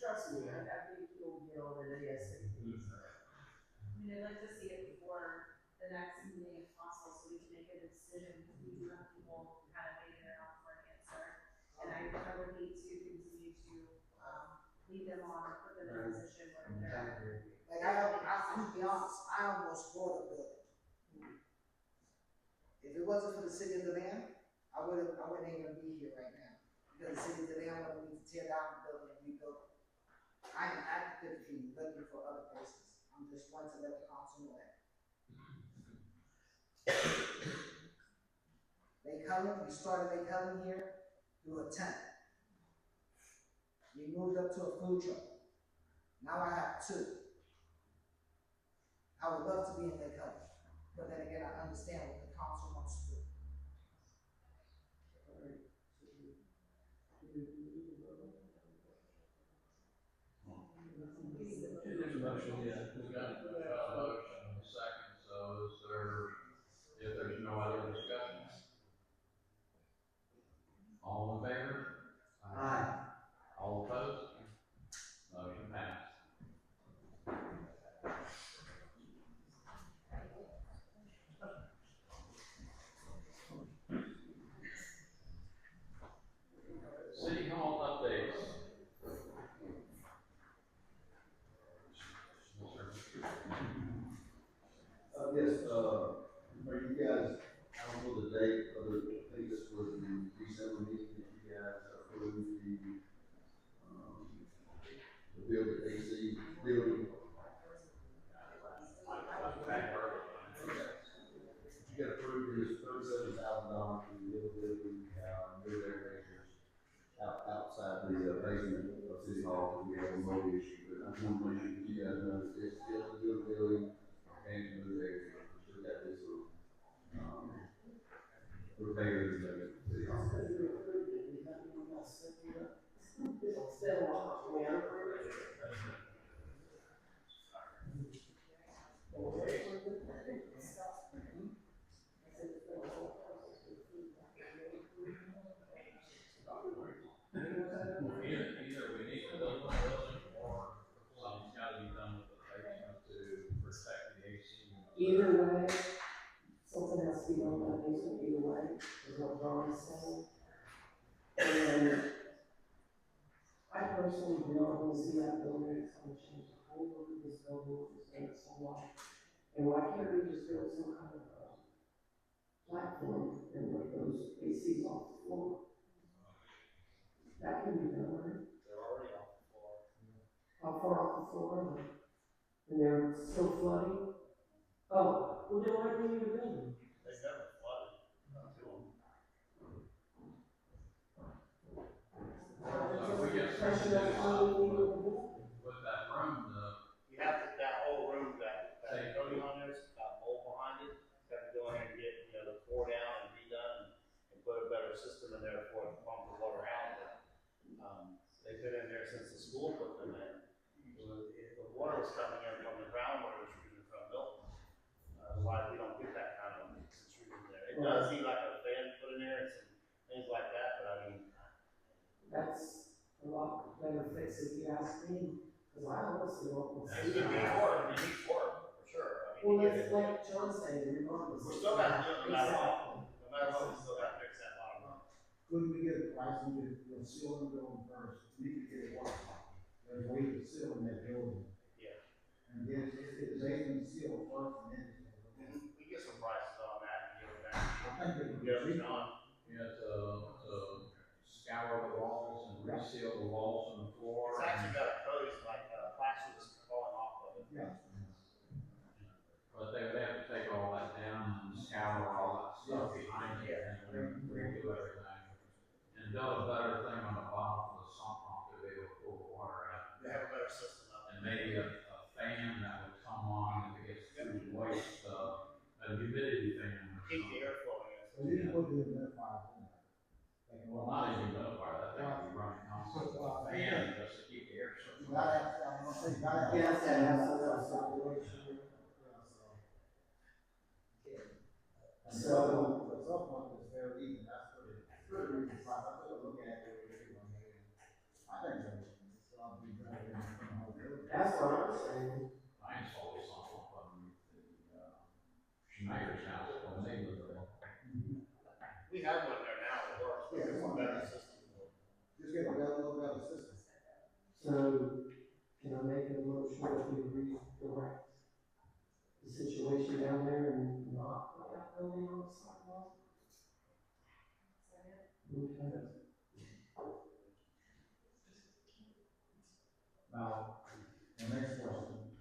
Trust me, I think you'll get on it ASAP. I mean, I'd like to see it before the next meeting if possible, so we can make a decision, because we do have people kind of waiting around for an answer. And I would hate to continue to, lead them on or put them in a position where they're. Like, I'm to be honest, I almost bought a building. If it wasn't for the city of DeLand, I wouldn't even be here right now. Because the city of DeLand wanted me to tear down the building and rebuild it. I am actively looking for other places. I'm just want to let the council know that. Lake Helen, we started Lake Helen here through a tent. We moved up to a food truck. Now I have 2. I would love to be in Lake Helen, but then again, I understand what the council wants to do. There's a motion, yeah. We got a motion and a second, so if there's no other discussion? All in favor? Aye. All opposed? Motion passed. City Hall updates. Yes, are you guys, I don't know the date, but I think this was the December meeting that you guys approved the build the AC building. You got approved is $37,000 for the build building, build air conditioners outside the basement of City Hall, because we have a mold issue, but I just want to make sure that you guys know that it's still a good building. And to move there, we still got this little, repairs and City Hall. Either we need to build a building or something's gotta be done with the basement to protect the AC. Either way, something has to be done with that basement, either way, is what John is saying. And I personally do not want to see that building, it's gonna change the whole look of this building, it's gonna so much. And why can't we just build some kind of platform and let those ACs off the floor? That can be done, right? They're already off the floor. How far off the floor are they? And they're still flooding? Oh, well then why do we need a building? They never flooded, not to them. So we get Pressure that's on the with that room, You have to, that whole room, that coating on there's got mold behind it, got to go in and get, the floor down and redone and put a better system in there for it to pump the water out. But, they've been in there since the school put them in. The water was coming in from the groundwater intrusion from Milton. Why we don't get that kind of intrusion there. It does seem like a fan put in there and some things like that, but I mean. That's a lot better fix if you ask me, because I honestly don't want to It see needs that. work, it needs work, for sure. I mean, Well, it's like John said, regardless. we still got to do it no matter what. Exactly. No matter what, we still got to fix that bottom line. Couldn't we get a price on the ceiling building first? We need to get it one. There's a way to seal in that building. Yeah. And then if it's basement seal first, and then. We get some prices on that and give it back. I think it would be Yeah, cheaper. John. to scour the walls and reseal the walls and the floor. It's actually got a coating, like, plaster that's falling off of it. Yeah. But they would have to take all that down and scour all that stuff behind it and redo everything. And build a better thing on the bottom of the sump pump to be maybe a fan that would come on if it gets too moist, a humidity fan. Keep the air flowing. But you can put the humidifier in there. Like, Well, not a humidifier, that thing would be running constantly, a fan just to keep the air You circulating. gotta have, I'm gonna say, you gotta have. Yes, and have some sort of circulation. And so, the sub pump is very even, that's pretty reasonable, I took a look at it, I think it's, be better than the whole building. That's what I'm saying. I installed something up on the, Schneider's house when they lived there. We have one there now, it works, but it's a better system. Just get a little better system. So, can I make a motion that we redirect the situation down there and not put that building on the sidewalk? Okay. Now, the next question,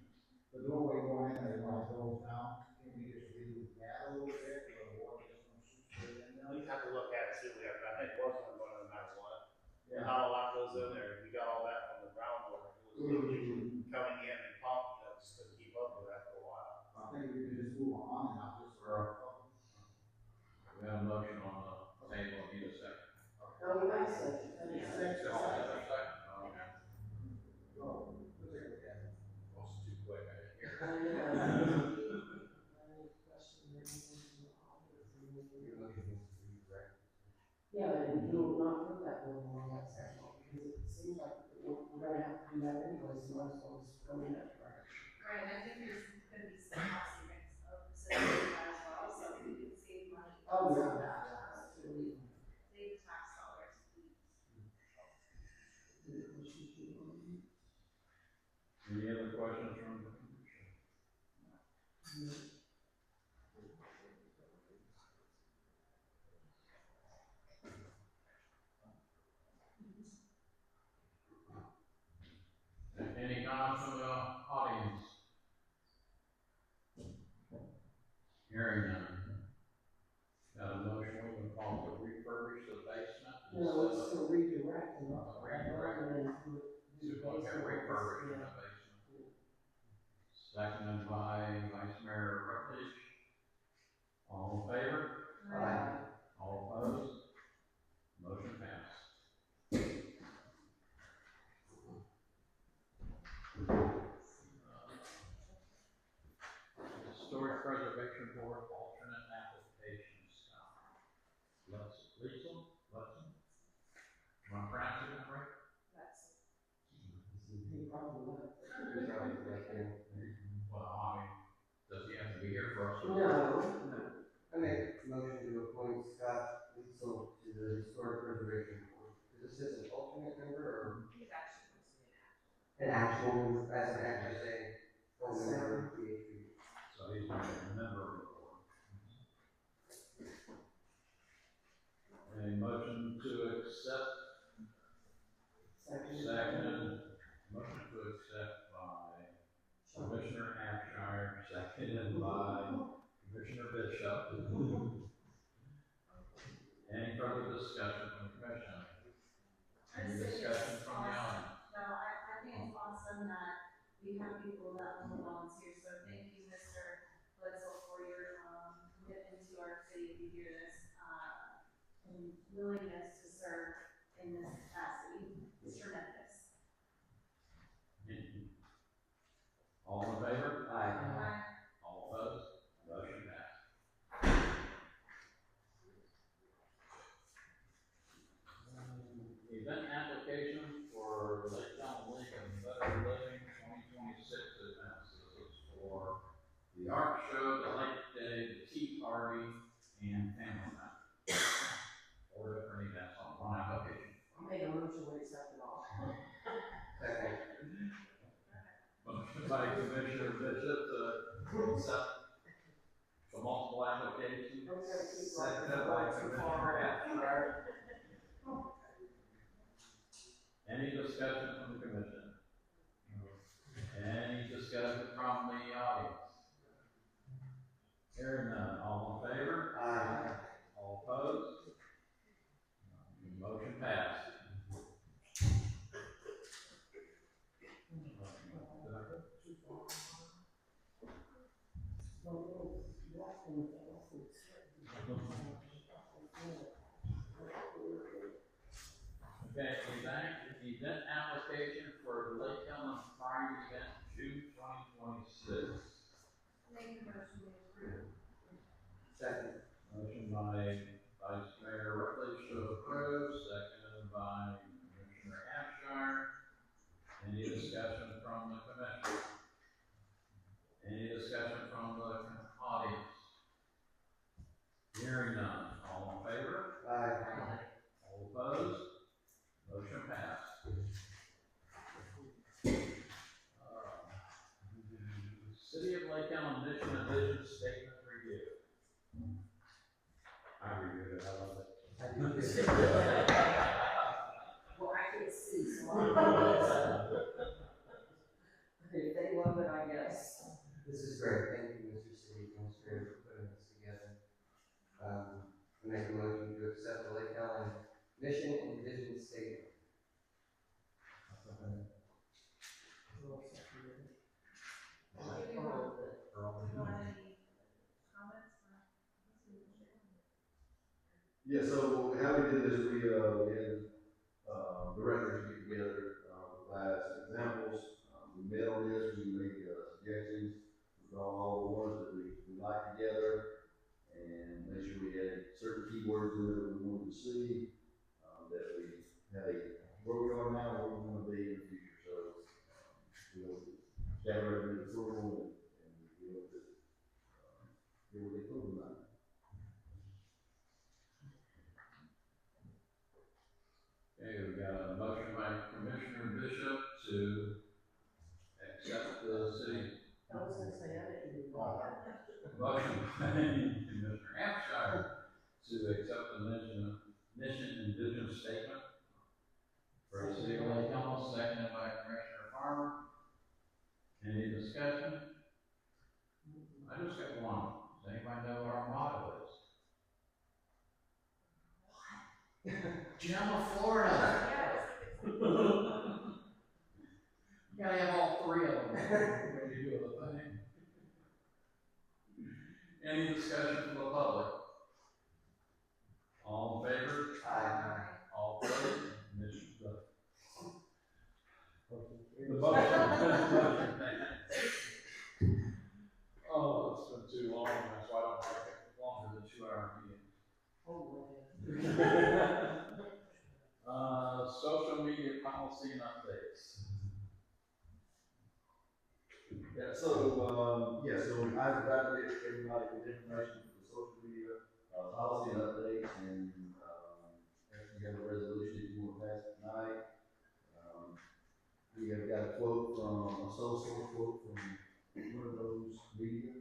the doorway going in there, when it goes down, can we just leave the gas a little bit, or the water just gonna shoot straight in there? We have to look at it, see if we have, I think was one going no matter what. Yeah. Not a lot goes in there, we got all that from the groundwater, it was literally coming in and pumping, that just couldn't keep up with that for a while. I think we can just move on and not just. We have a motion on the table, need a second. Oh, wait a second. Is there a second? Okay. Go, we'll take a look at it. Well, it's too quick, I didn't hear. Yeah, and do not put that building on that sidewalk, because it seems like we're gonna have to do that anyway, so might as well just go in that direction. Right, and I think there's gonna be some cost savings of the city as well, so we can save money. Oh, yeah. Absolutely. Save tax dollars. Any other questions from the commission? Any comments from the audience? Hearing none. Got a motion, we can call to refurbish the basement. No, it's to redirect and not. Redirect. And then do it. To look at refurbishing the basement. Seconded by Vice Mayor Rutledge. All in favor? Aye. All opposed? Motion passed. Historic Preservation Board alternate applications. Lisa? Am I pronouncing that right? He probably will. Well, I mean, does he have to be here for us? No. I make a motion to appoint Scott Liesel to the Historic Preservation Board. Is this an alternate member or? He's actually supposed to be An actual, as an actor saying, full member of PHP. So he's not a member of the board. A motion to accept. Second. Motion to accept by Commissioner Hampshire, seconded by Commissioner Bishop. Any further discussion from the commission? Any discussion from the audience? No, I think it's awesome that we have people that want to volunteer, so thank you, Mr. Blitzel, for your, commitment to our city. If you hear this, and willingness to serve in this capacity is tremendous. All in favor? Aye. All opposed? Motion passed. Event application for Lake County League of Better Living 2026 events. This is for the art show, the lake day, the tea party, and family night. 4 different events on one application. I'll make a motion to accept it all. Second. Motion by Commissioner Bishop to accept the multiple applications. Seconded by Commissioner Hampshire. Any discussion from the commission? Any discussion from the audience? Hearing none, all in favor? Aye. All opposed? Motion passed. Did I event application for the Lake Ellen Pride event, June 2026. Make the motion to approve. Second. Motion by Vice Mayor Rutledge to approve, seconded by Commissioner Hampshire. Any discussion from the commission? Any discussion from the audience? Hearing none. All in favor? Aye. All opposed? Motion passed. City of Lake Ellen mission and vision statement review. I reviewed it, I love it. I do too. Well, I can see, so if they love it, I guess. This is great. Thank you, Mr. City Administrator, for putting this together. I make a motion to accept the Lake Ellen mission and vision statement. Yeah, so how we did this, we had, directors get together, provide some examples. We met on this, we made, suggestions, we brought all the ones that we liked together, and make sure we had certain keywords in there that we wanted to see, that we had where we are now, where we want to be in the future, so, staff recommended approval, and we looked at, we were approving that. Okay, we've got a motion by Commissioner Bishop to accept the city. I was gonna say, I didn't do that. Motion by Commissioner Hampshire to accept the mission and vision statement for the city of Lake Ellen, seconded by Commissioner Farmer. Any discussion? I just got one. Does anybody know what our motto is? Gem of Florida. You gotta have all three of them when you do the thing. Any discussion from the public? All in favor? Aye. All opposed? Mission done. The motion. Oh, it's been too long, that's why I don't like it longer than 2-hour meeting. Oh, Social media policy and updates. Yeah, so I provided everybody with information for the social media, policy and updates, and, actually have a resolution if you want to pass it tonight. We have got a quote from, a sole source quote from one of those media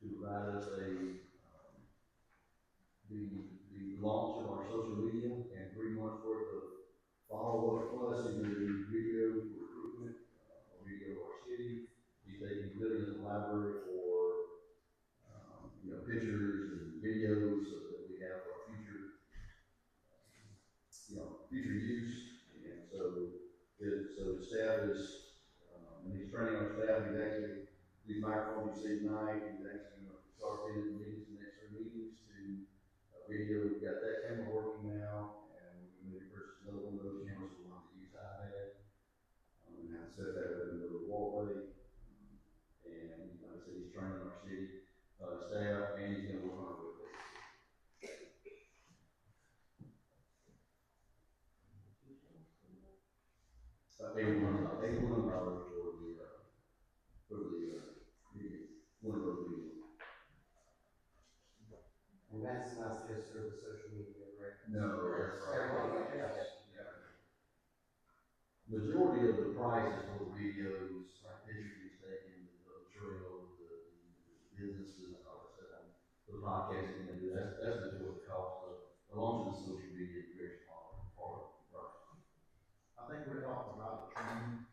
to provide us the launch of our social media and 3 months worth of follow-up, plus either video for recruitment, video of our city. He's taking building as a library for, pictures and videos so that we have our future, future use. And so the staff is, and he's training our staff. He's actually, these microphones you see tonight, he's actually going to start in meetings, the next 3 meetings to video. We've got that camera working now, and we maybe purchase another one of those cameras for one that use iPad. And have to set that up in the walkway. And like I said, he's training our city staff, and he's going to work on it with us. $81 for the one of those videos. And that's not just for the social media, right? No, that's Everything else. Majority of the price is for the videos, pictures he's taken, the trail, the businesses, all that stuff, the podcasting, and that's the majority of the cost of the launch of the social media is very small part of the price. I think we talked about the training,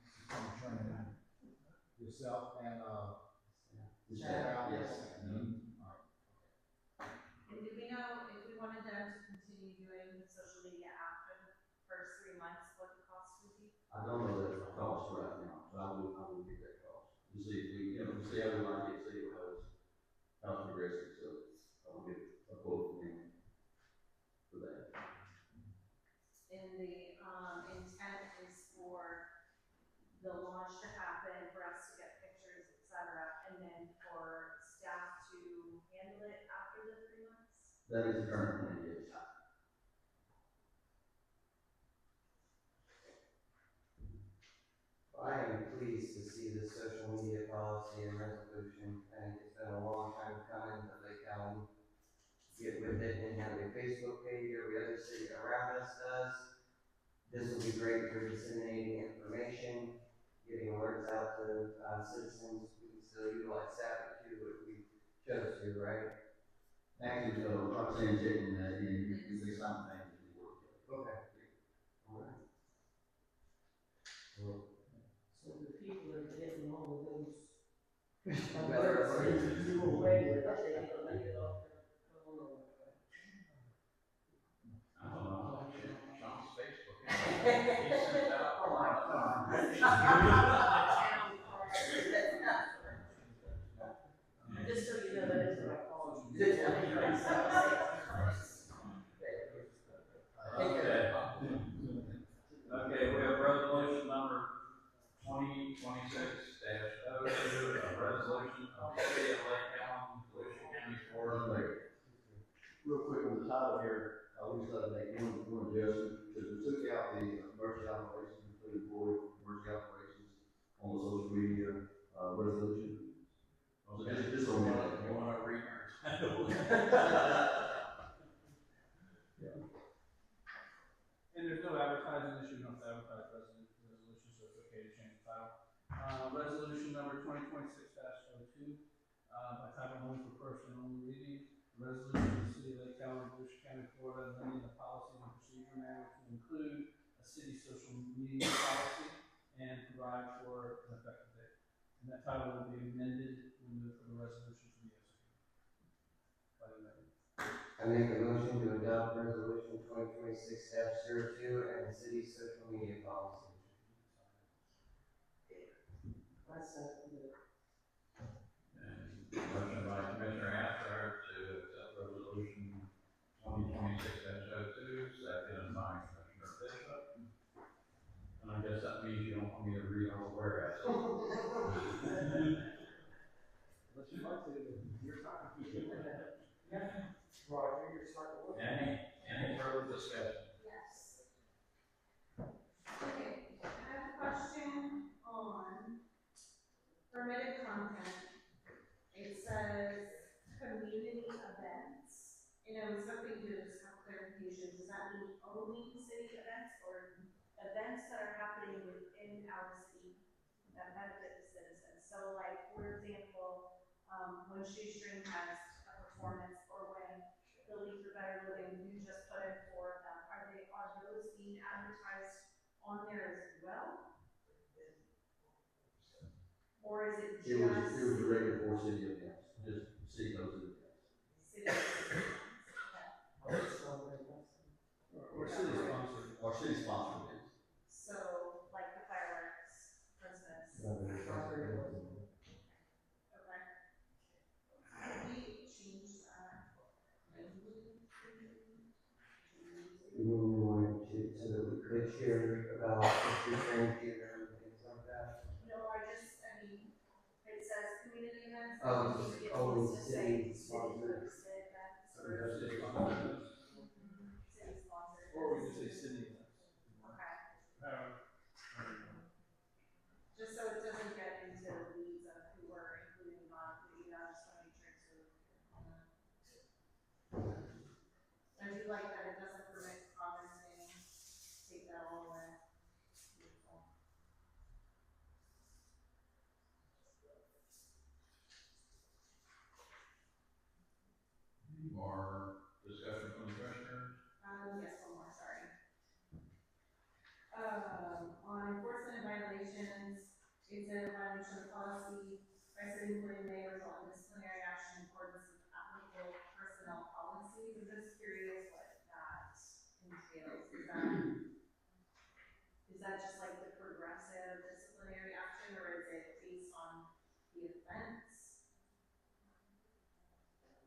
yourself and, Yes. And do we know if we wanted them to continue doing the social media after the first 3 months, what the cost would be? I don't know that cost right now, but I will get that cost. To see if we, to see how we like it, see how it's progressing, so I will get a quote from him for that. In the, in That is the current plan, yes. I am pleased to see this social media policy and resolution. I think it's been a long time coming that Lake County get with it and have a Facebook page every other city around us does. This will be great for disseminating information, getting alerts out to citizens. We can still utilize Savage too if we chose to, right? Actually, I'm saying checking that in, you say something that you work with. Okay. All right. Well, So the people that are getting all of those. better alerts, you away with it, they need to leave it off their phone or whatever. I don't know, Sean's Facebook. He sends out. Oh, my God. Just so you know, that is what I call you. Okay. Okay, we have resolution number 2026-02, a resolution of the city of Lake Allen, Volusia County, Florida. Real quick on the title here, we just like to make one adjustment, because we took out the emergency operations, including employee emergency operations on the social media, resolution. So just on that. You wanna read her? And there's no advertising issue, you don't have to advertise resolution, so it's okay to change the title. Resolution number 2026-02, by title only for first and only reading. Resolution of the city of Lake County, Volusia County, Florida, amending the policy and procedure manual to include a city social media policy and provide for an effective date. And that title will be amended when the resolution to be executed. By the mayor. I make a motion to adopt resolution 2026-02 and the city's social media policy. I second it. And motion by Commissioner Ashford to accept resolution 2026-02, second by Commissioner Bishop. And I guess that means you don't want me to read all the whereas. Unless you like to, your time. Yeah. Roger, you're starting to look. Any further discussion? Yes. Okay, I have a question on permitted content. It says community events. You know, something to just have clarification, does that mean only city events or events that are happening within our city that benefit the citizens? So like, for example, when Shoestring has a performance or when the League for Better Living, you just put it for them, are those being advertised on there as well? Or is it It was just? the regular four city events, just city goes to the events. City events. Or city sponsored. Or city sponsored events. So, like the fireworks, Christmas. Okay. Can we change that? You want to, so that we could share about the training theater and things like that? No, I mean, it says community events. Oh, I think it oh, needs to say city sponsored. hosted events. City sponsored. City sponsored. Or we could say city events. Okay. Just so it doesn't get into the weeds of who we're including, not including, I just want to make sure it's I do like that it doesn't permit commenting, take that all away. Beautiful. Any more discussion from the commissioners? Yes, one more, sorry. On enforcement violations, is there a violation of policy by city employee may result in disciplinary action in accordance with applicable personnel policies? I'm just curious what that entails. Is that just like the progressive disciplinary action, or is it based on the offense?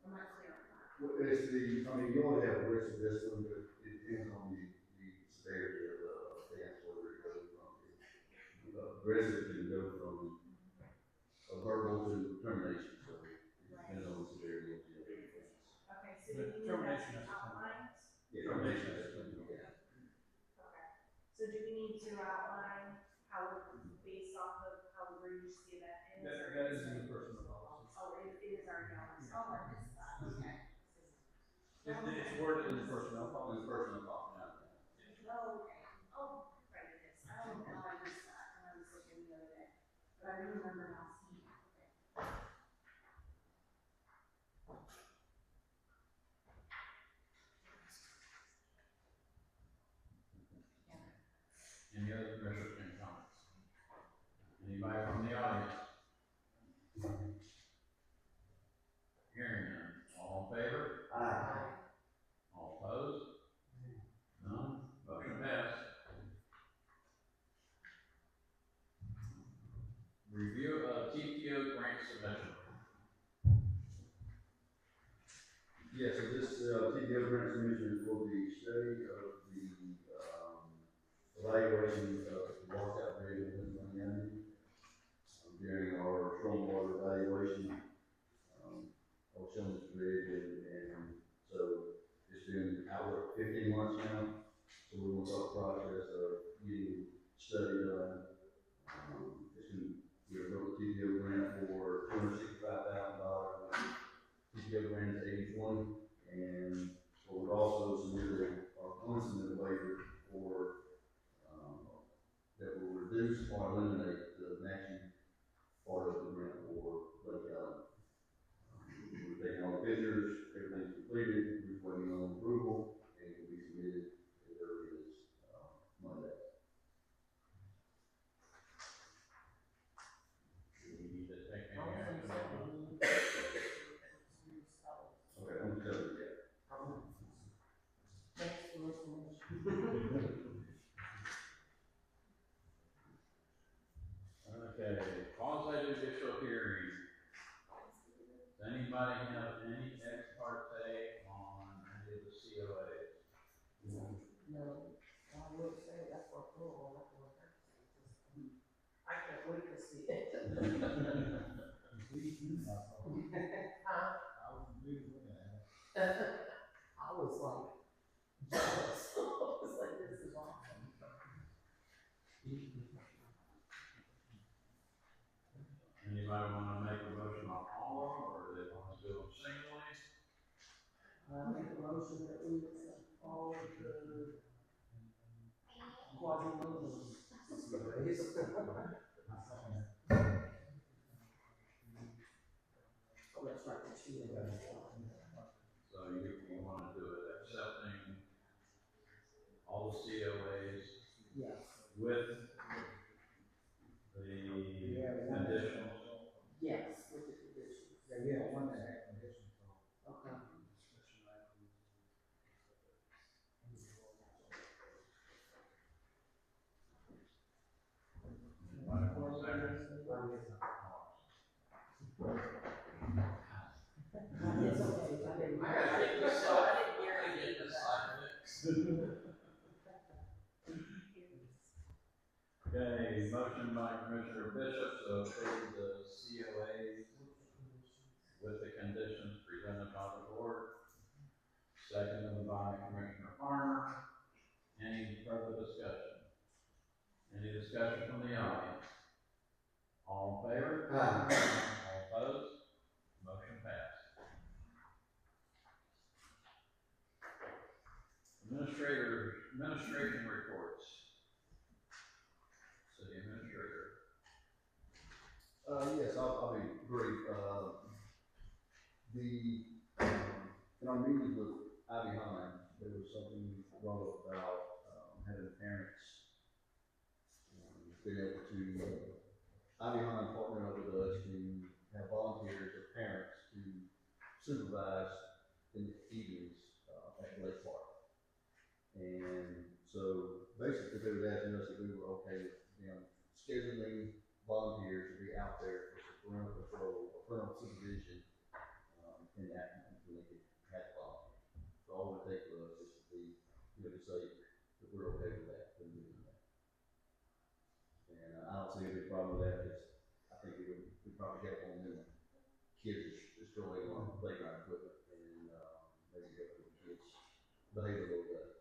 I'm not clear on that. Well, it's you only have a risk of this one, but it depends on the severity of the offense, whether it goes from aggressive to go from a verbal to termination, so it depends on the severity of the offense. Okay, so The you need termination So do we need to outline how we're based off of how we're used to the event? That is in the personnel policy. Oh, it is already on. Oh, I missed that, okay. It's worded in the personnel policy. In the personnel policy, Oh, okay. Oh, right, it is. Oh, no, I missed that, and I was looking the other day. But I remember now seeing it, okay. Any other commissioners and comments? Anybody from the audience? Hearing none. All in favor? Aye. All opposed? None? Motion passed. Review of TPO grant submission. Yeah, so this, TDO grant submission is for the study of the, evaluation of the washout bridge in Pennsylvania Avenue. During our stormwater evaluation, I was shown this bridge and so it's been out 15 months now. So we're gonna start the process of getting study done. We wrote a TDO grant for $265,000. TDO grant is 80/20, and we've also submitted our unsubmitted waiver for, that will reduce or eliminate the matching part of the grant for Lake Allen. We've taken all the pictures, everything's completed, we're waiting on approval, and it will be submitted as early as, Monday. Do we need to take any action on it? Okay, I'm telling you, yeah. Okay, quasi-judicial hearing. Does anybody have any ex parte on any of the COAs? No, I would say that's for approval, not for purchase. I can't wait to see it. Huh? I was like, jealous. I was like, this is awesome. Anybody wanna make a motion on all of them, or they wanna do them singly? I make a motion that we accept all of the quasi-legal. Oh, that's right, the two of them. So you wanna do it accepting all the COAs Yes. with the conditions? Yes, with the conditions. Yeah, one that had conditions, so. Okay. Anybody want a second? It's okay, I didn't. I gotta get this side, I gotta get this side fixed. Okay, motion by Commissioner Bishop to approve the COAs with the conditions presented by the board. Seconded by Commissioner Farmer. Any further discussion? Any discussion from the audience? All in favor? Aye. All opposed? Motion passed. Administration reports. City Administrator. Yes, I'll be brief. In our meetings with Ivy Hine, there was something brought up about, having parents, being able to, Ivy Hine partnered up with us to have volunteers or parents to supervise in the evenings, at Lake Park. And so basically they was asking us if we were okay with, scheduling volunteers to be out there for some parental control or parental supervision, in that, when they could have volunteers. So all it would take for us is to be, to say that we're okay with that, and doing that. And I don't see any problem with that, because I think we probably have on them kids destroying our playground equipment, and, maybe get the kids behave a little better.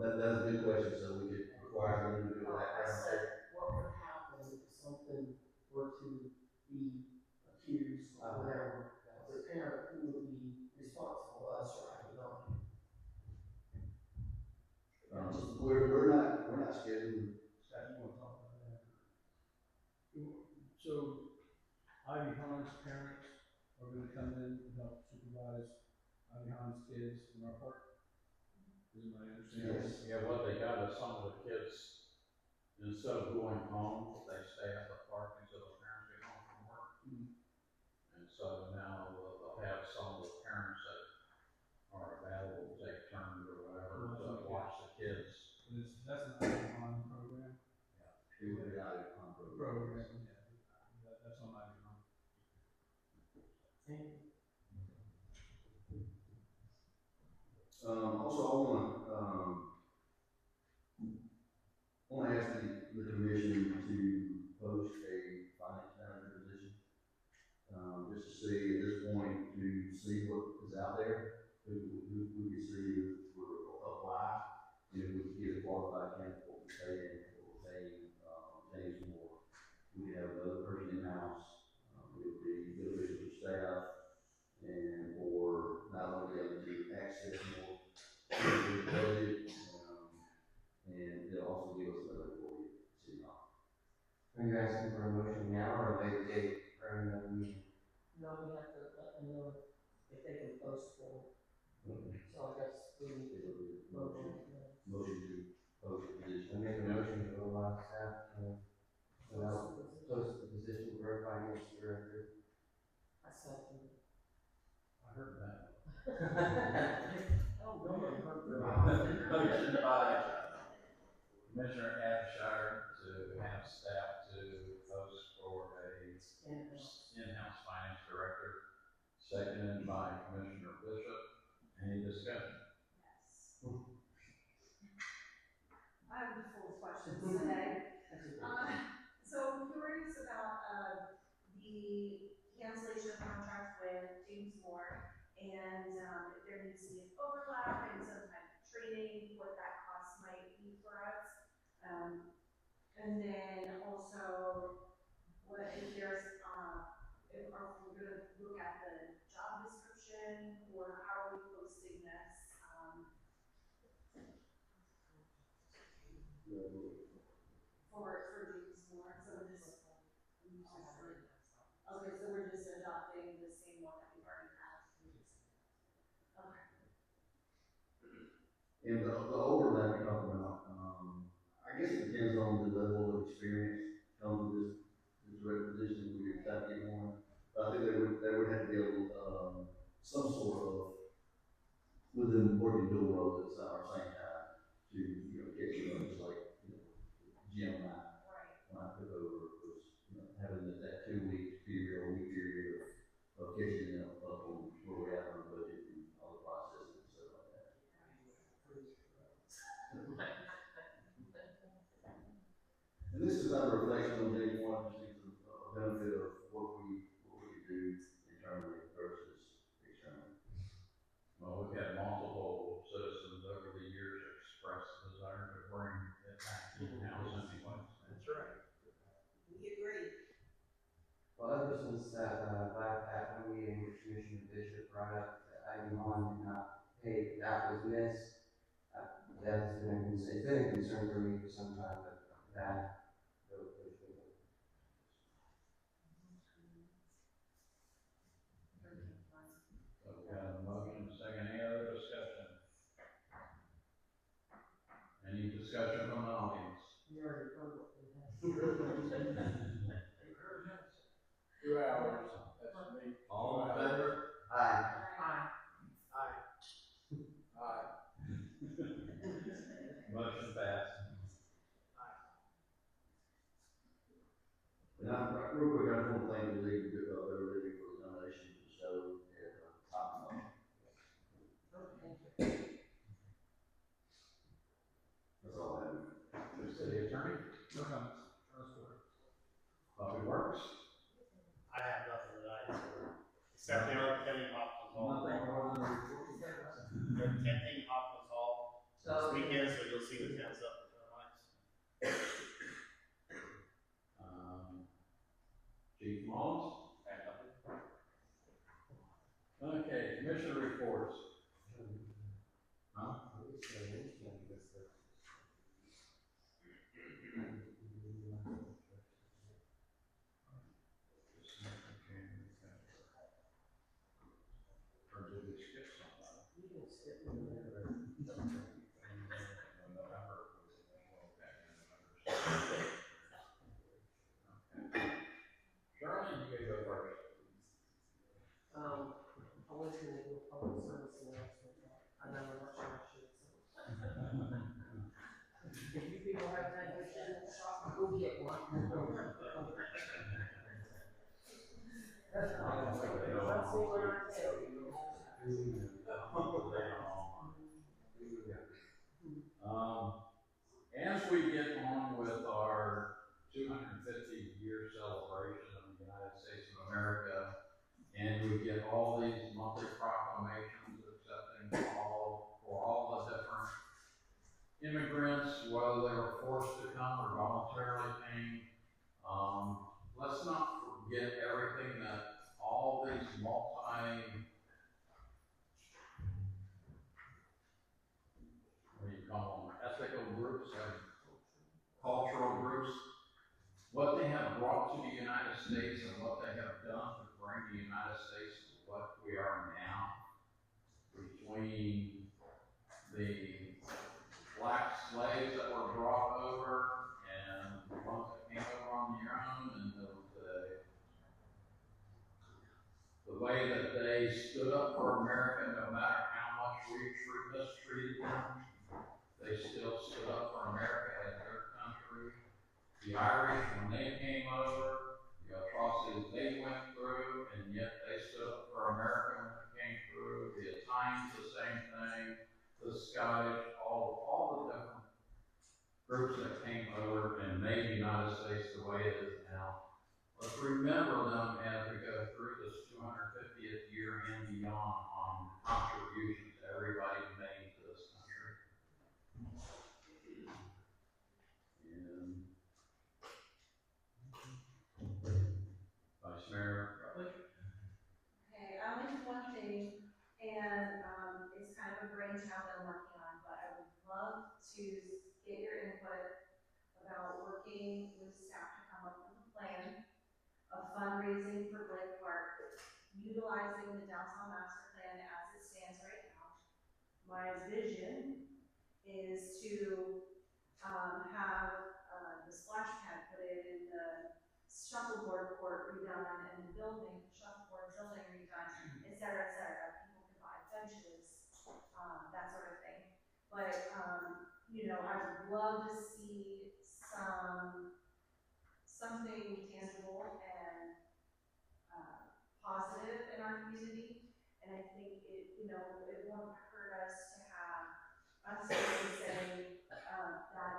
That's a good question, so we could require them to do a I background check. said, what would happen if something were to be accused or whatever? As a parent, who would be responsible, us or Abby? We're not scheduling. Scott, you wanna talk about that? So, Ivy Hahn's parents are gonna come in and help supervise Ivy Hahn's kids in our park? Is my understanding? Yes. Yeah, what they got is some of the kids, instead of going home, they stay at the park until the parents get home from work. And so now they'll have some of the parents that are available to take turns or whatever, to watch the kids. That's an Ivy Hahn program? It would be out of Program, yeah. That's on Ivy Hahn. Also, I want to ask the commission to post a finance manager position. Just to see at this point, to see what is out there, who we can see who will apply, and if we can get a qualified candidate, what we're paying, James Moore. We could have another person in-house, it would be beneficial to staff, and for not only able to access more to the budget, and it'll also give us another employee at City Hall. Are you asking for a motion now or a later date or another meeting? No, we have to let them know if they can post for, so I guess we need to vote on it. Motion to post the position. I make a motion to allow staff to post the position for a finance director. I second it. I heard that. Oh, no, I heard that. Motion by Commissioner Abshire to have staff to post for a in-house finance director, seconded by Commissioner Bishop. Any discussion? I have a full of questions today. So I'm curious about, the cancellation of contract with James Moore, and, if there needs to be an overlap and some kind of training, what that cost might be for us. And then also, what if there's, if are we gonna look at the job description, or how are we posting this? For James Moore, so we're just, okay, so we're just adopting the same one that we've already had. Okay. And the overlap you're talking about, I guess it depends on the level of experience comes with this requisition, we would have to get one. But I think there would have to be some sort of, with them working dual roles at our same time, to, catch you up, just like, Jim and I, when I took over, was, having that 2 week period, or week period of catching them up on where we're at on the budget and all the processes and stuff like that. And this is not a reflection on day one, just a benefit of what we could do internally versus externally. Well, we've had multiple citizens over the years express the desire to bring it back in-house anyways. That's right. We agree. Well, ever since that, at one meeting, which Commissioner Bishop brought up, that Ivy Hahn did not pay, that was missed. That's been it's been a concern for me for some time, but that, those So we got a motion, second, any other discussion? Any discussion from the audience? You already heard what they had. 2 hours, that's me. All in favor? Aye. Aye. Aye. Motion passed. And real quick, I just want to thank the league, everybody for the donation to the show at top notch. That's all I have. City attorney? No comments. Trust Chief Mullins? Okay, commissioner reports. Huh? Or did we skip somebody? You can skip Charlie, you can go first. I was gonna do a public service announcement, but I'm not sure I should, so. If you people have that, go get one. Let's see what I tell you. As we get on with our 250-year celebration of the United States of America, and we get all these monthly proclamations accepting for all the different immigrants, whether they were forced to come or voluntarily came, let's not forget everything that all these ethical groups and cultural groups, what they have brought to the United States and what they have done to bring the United States to what we are now, between the black slaves that were brought over and the ones that came over on their own, and the way that they stood up for America no matter how much we mistreated them. They still stood up for America as their country. The Irish, when they came over, the atrocities they went through, and yet they stood up for America when they came through. The Italians, the same thing. The Scottish, all the different groups that came over and made the United States the way it is now. Let's remember them as we go through this 250th year and beyond on contributions everybody made to this country. And Vice Mayor Rutledge. Okay, I only have one thing, and it's kind of a brainchild that I'm working on, but I would love to get your input about working with staff to come up with a plan of fundraising for Blake Park, utilizing the downtown master plan as it stands right now. My vision is to have the splash pad put in, the shuffleboard court redone, and the building, shuffleboard building redone, et cetera, et cetera. People can buy benches, that sort of thing. But, you know, I would love to see something tangible and positive in our community. And I think it won't hurt us to have us say that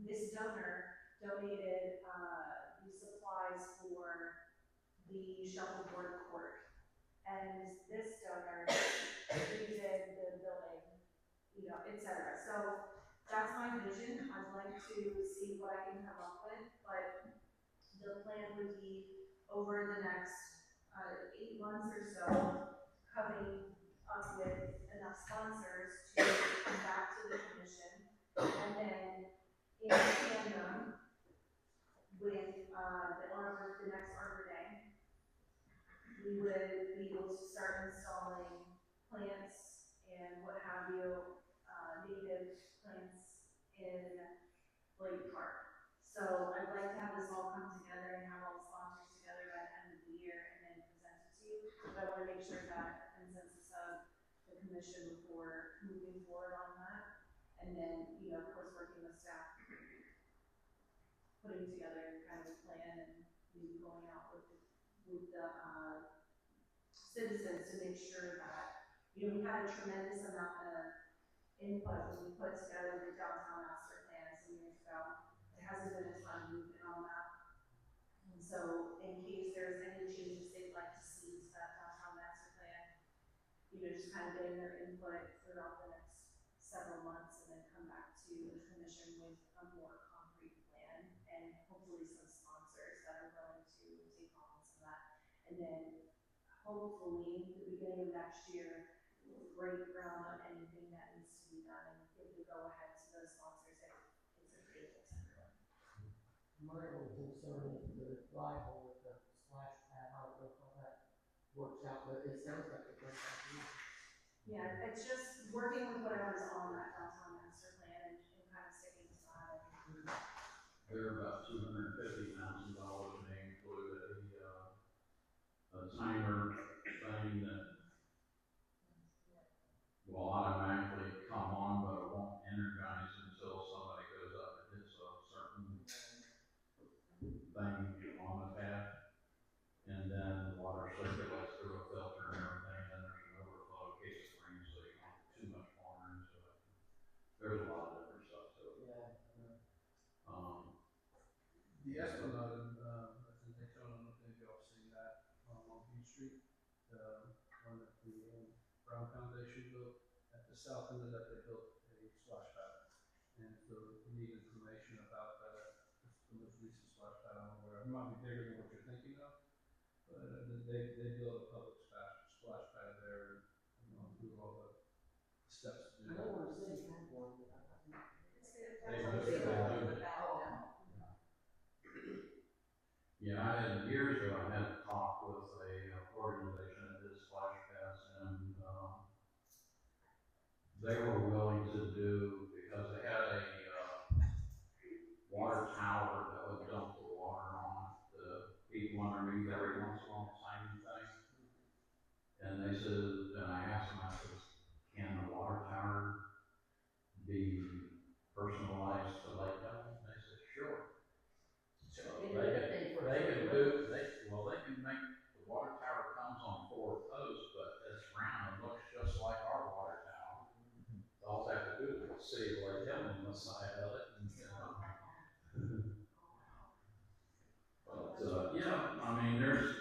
this donor donated the supplies for the shuffleboard court, and this donor redid the building, you know, et cetera. So that's my vision. I'd like to see what I can come up with, but the plan would be over the next 8 months or so, coming up with enough sponsors to come back to the commission, and then in tandem with the next Arbor Day, we would be able to start installing plants and what have you, native plants in Blake Park. So I'd like to have this all come together and have all the sponsors together by the end of the year and then present it to you. But I want to make sure that consensus of the commission before moving forward on that. And then, you know, of course, working with staff, putting together kind of a plan and maybe going out with the citizens to make sure that, you know, we had a tremendous amount of input when we put together the downtown master plan some years ago. There hasn't been a ton of movement on that. And so in case there's any changes they'd like to see to that downtown master plan, you know, just kind of getting their input throughout the next several months and then come back to the commission with a more concrete plan and hopefully some sponsors that are willing to take on some And then hopefully, the beginning of next year, break ground on anything that needs to be done and give the go-ahead to those sponsors that it's a creative center. My only concern is the liable with the splash pad, I don't know how that works out, but it sounds like a great idea. Yeah, it's just working with whatever's on that downtown master plan and kind of sticking to that. They're about $250,000 may include a timer thing that will automatically come on, but it won't energize until somebody goes up and hits a certain thing on the pad. And then the water circulates through a filter and everything, and there's an overflow case of rain, so you don't put too much water into it. There's a lot of different stuff to it. Yeah. The Esplanade, that's in Daytona, I don't think y'all seen that, on Beach Street, the one that the Brown Foundation built. At the south end of that, they built a splash pad. And so if you need information about that, it's the most recent splash pad I'm aware of. It might be bigger than what you're thinking of, but they built a public splash pad there, and do all the steps to do I that. know our city had one, but I think. Yeah, I had, years ago, I had a talk with a organization that did splash pads, and, they were willing to do, because they had a, water tower that would dump the water on the people underneath every once in a while, tiny thing. And they said, and I asked them, I said, can the water tower be personalized to Lake Elm? They said, sure. So they can do, well, they can make, the water tower comes on 4 posts, but it's round and looks just like our water tower. All they have to do is see Lake Elm on the side of it, and, but, yeah, I mean, there's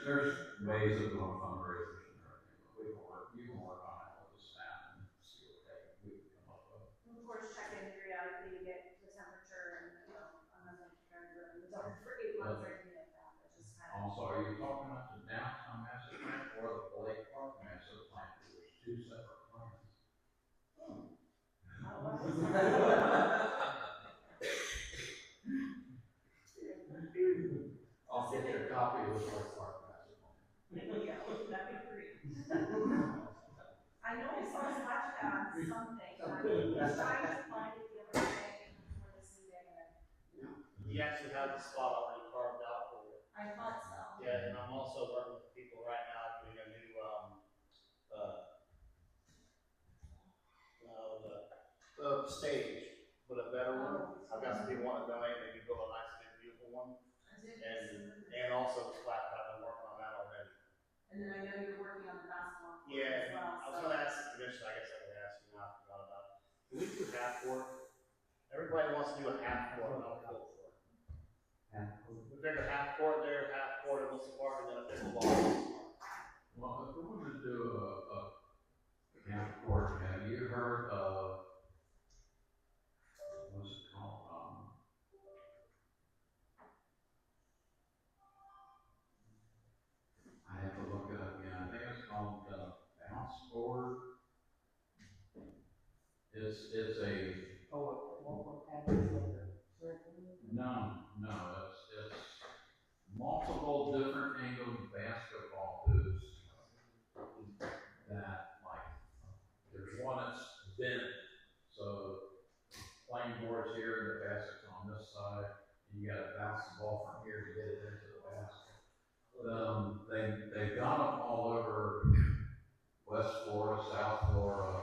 ways of doing fundraisers and everything, but you can work on it with the staff and see what we can come up with. Of course, check in periodically to get the temperature and, I'm not going to carry the dark for 8 months or anything like that, but just kind of. Also, are you talking about the downtown master plan or the Lake Park master plan? There's 2 separate plans. I'll get you a copy of the Lake Park master plan. There you go, that'd be great. I know I saw a splash pad on something, I was trying to find it the other day before this meeting, and You actually have the spot already carved out for you. I thought so. Yeah, and I'm also working with people right now doing a new, the stage, but a better one. I've got some people want to donate, they can build a nice, big, beautiful one. And also the flat pad, I'm working on that already. And then I know you're working on the basketball court Yeah, as well, I was so. gonna ask the commission, I guess I could ask you now, I forgot about it. Can we do half court? Everybody wants to do a half court, not a full court. We figured half court there, half court at Wilson Park, and then a pickleball. Well, if we're going to do a half court, have you heard of, what's it called? I have to look it up again. I think it's called bounce board. It's a. No, it's multiple different angled basketball hoops that, like, there's one that's bent, so playing board's here and the basket's on this side, and you gotta bounce the ball from here to get it into the basket. They've got them all over West Florida, South Florida,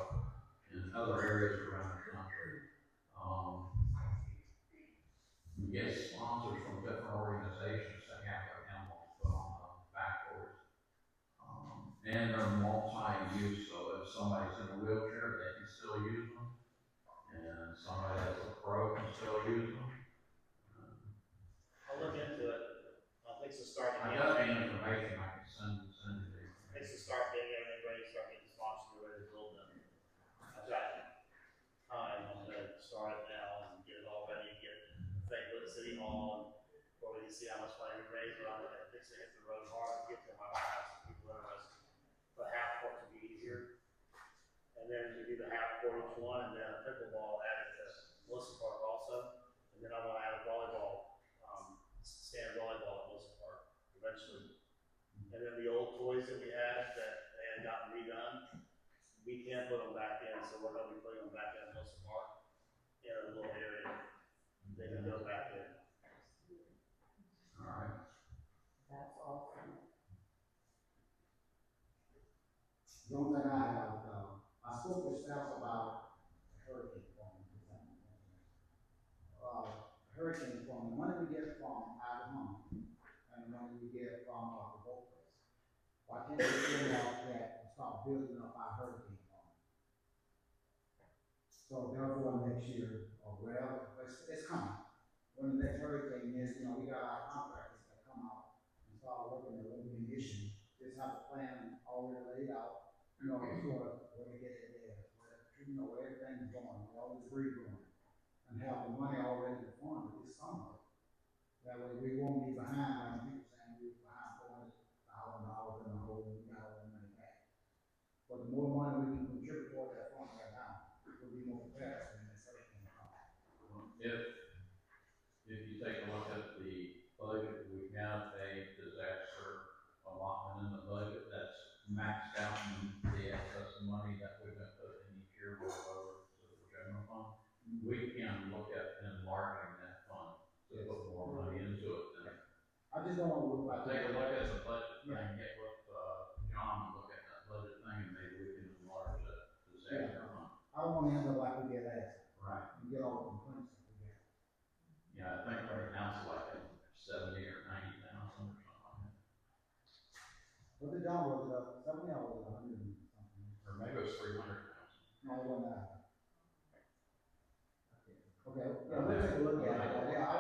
and other areas around the country. You get sponsors from different organizations that have their emblems put on the backboards. And they're multi-use, so if somebody's in a wheelchair, they can still use them. And somebody that's a pro can still use them. I'll look into it. I think it's a start. I got the information, I can send you the information. It's a start getting everybody, start getting sponsors, ready to build them. I've got time, I'm gonna start it now and get it all ready, get Franklin City Hall, and where we can see how much money we raise around it, fix it, hit the road hard, get to my house. then we do the half court each one, and then a pickleball added to Melissa Park also. And then I want to add a volleyball, stand volleyball at Melissa Park eventually. And then the old toys that we had that they had gotten redone, we can't put them back in, so we're gonna be putting them back in Melissa Park in a little area. They can go back in. All right. That's awesome. The only thing I have, I spoke with staff about hurricane fund. Hurricane fund, the money we get from out of home, and the money we get from the boat place. Why can't we figure out that and start building up our hurricane fund? So therefore next year, or whatever, it's coming. When the next hurricane is, we got our contractors that come out and start working the local issue. Just have a plan already laid out, sort of where to get it there, where everything's going, where all the debris going. And have the money already in the fund this summer. That way we won't be behind, like people saying we're behind $400,000 in the hole, and we got all the money back. But the more money we can contribute toward that fund right now, we'll be more prepared when this hurricane comes. If you take a look at the budget, we have a disaster allotment in the budget that's maxed out in the excess money that we've been put in each year roll over to the general fund. We can look at enlarging that fund to put more money into it. Then I just don't want to look like. take a look at the budget thing, get with John and look at that budget thing, and maybe we can enlarge that disaster fund. I don't want to end up like we did last. Right. And get all the complaints that we get. Yeah, I think right now it's like 70 or 90,000 or something like that. What did John was it up? 70 or was it 100 and something? Or maybe it was 300,000. No, it wasn't that. Okay, yeah, we'll take a look at it. Yeah,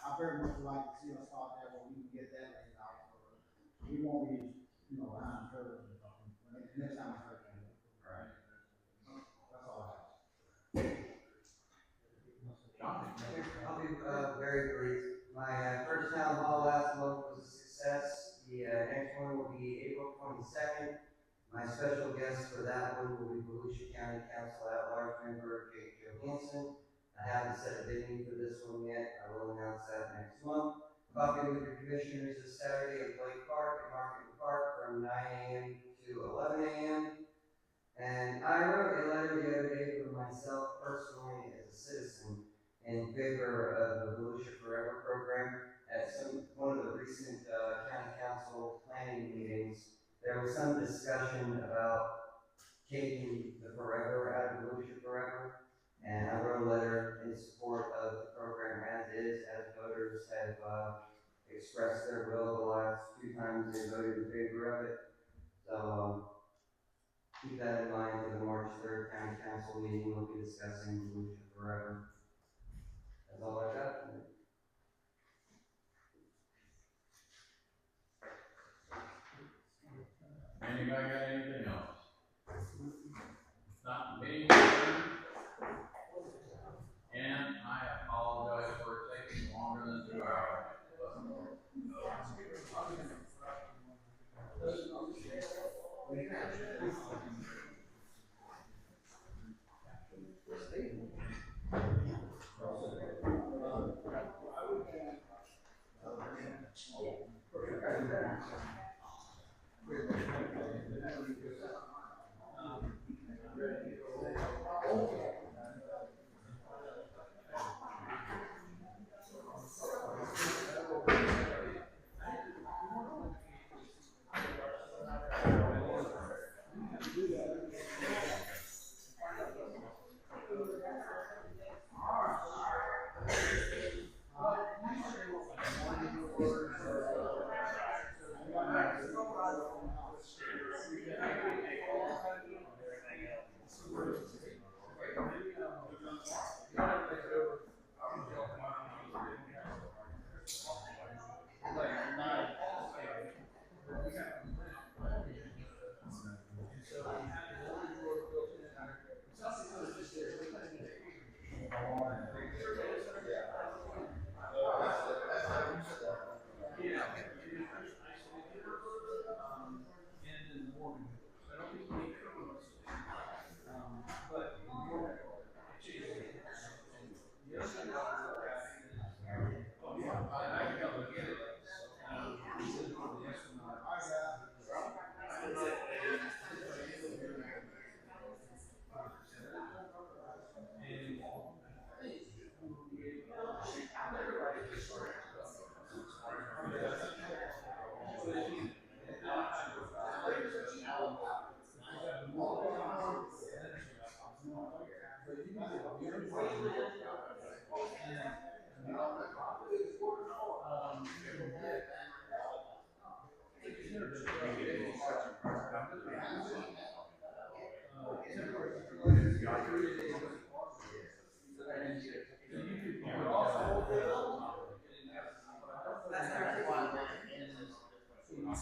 I very much like to see us start that where we can get that laid out. We won't be, behind the curve or something. Next time it's hurricane. Right. That's all I have. John? I'll be very brief. My first town hall last month was a success. The next one will be April 22nd. My special guest for that one will be Volusia County Council at Large member Jake Johansson. I haven't set a venue for this one yet. I will announce that next month. Coffee with your commissioners this Saturday at Blake Park and Market Park from 9 a.m. to 11 a.m. And I wrote a letter the other day for myself personally as a citizen in favor of the Volusia Forever program. At one of the recent county council planning meetings, there was some discussion about taking the Forever out of Volusia Forever. And I wrote a letter in support of the program as is, as voters have expressed their will the last 2 times they voted in favor of it. So keep that in mind for the March 3rd County Council meeting. We'll be discussing Volusia Forever. That's all I got. Anybody got anything else? Not meeting adjourned. And I apologize for taking longer than 2 hours.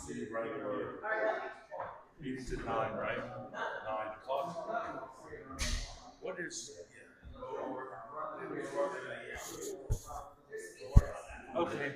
See regular 8 to 9, right? 9 o'clock. What is? Okay.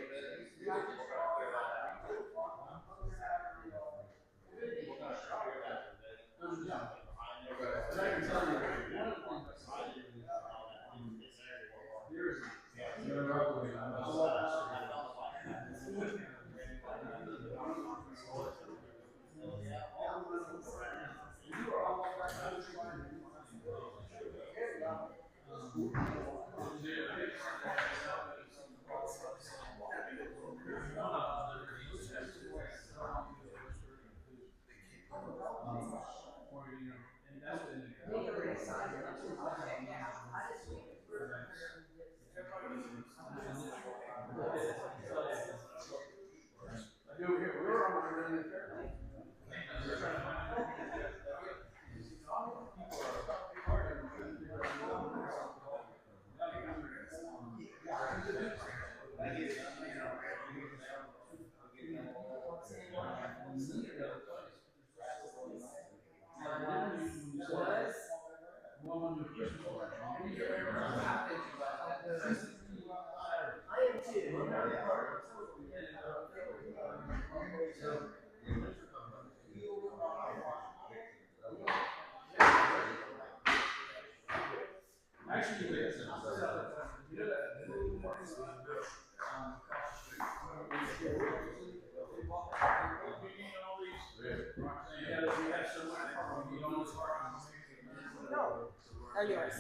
No, they're yours.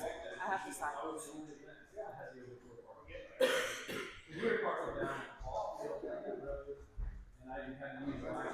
I have to sign. And I had to use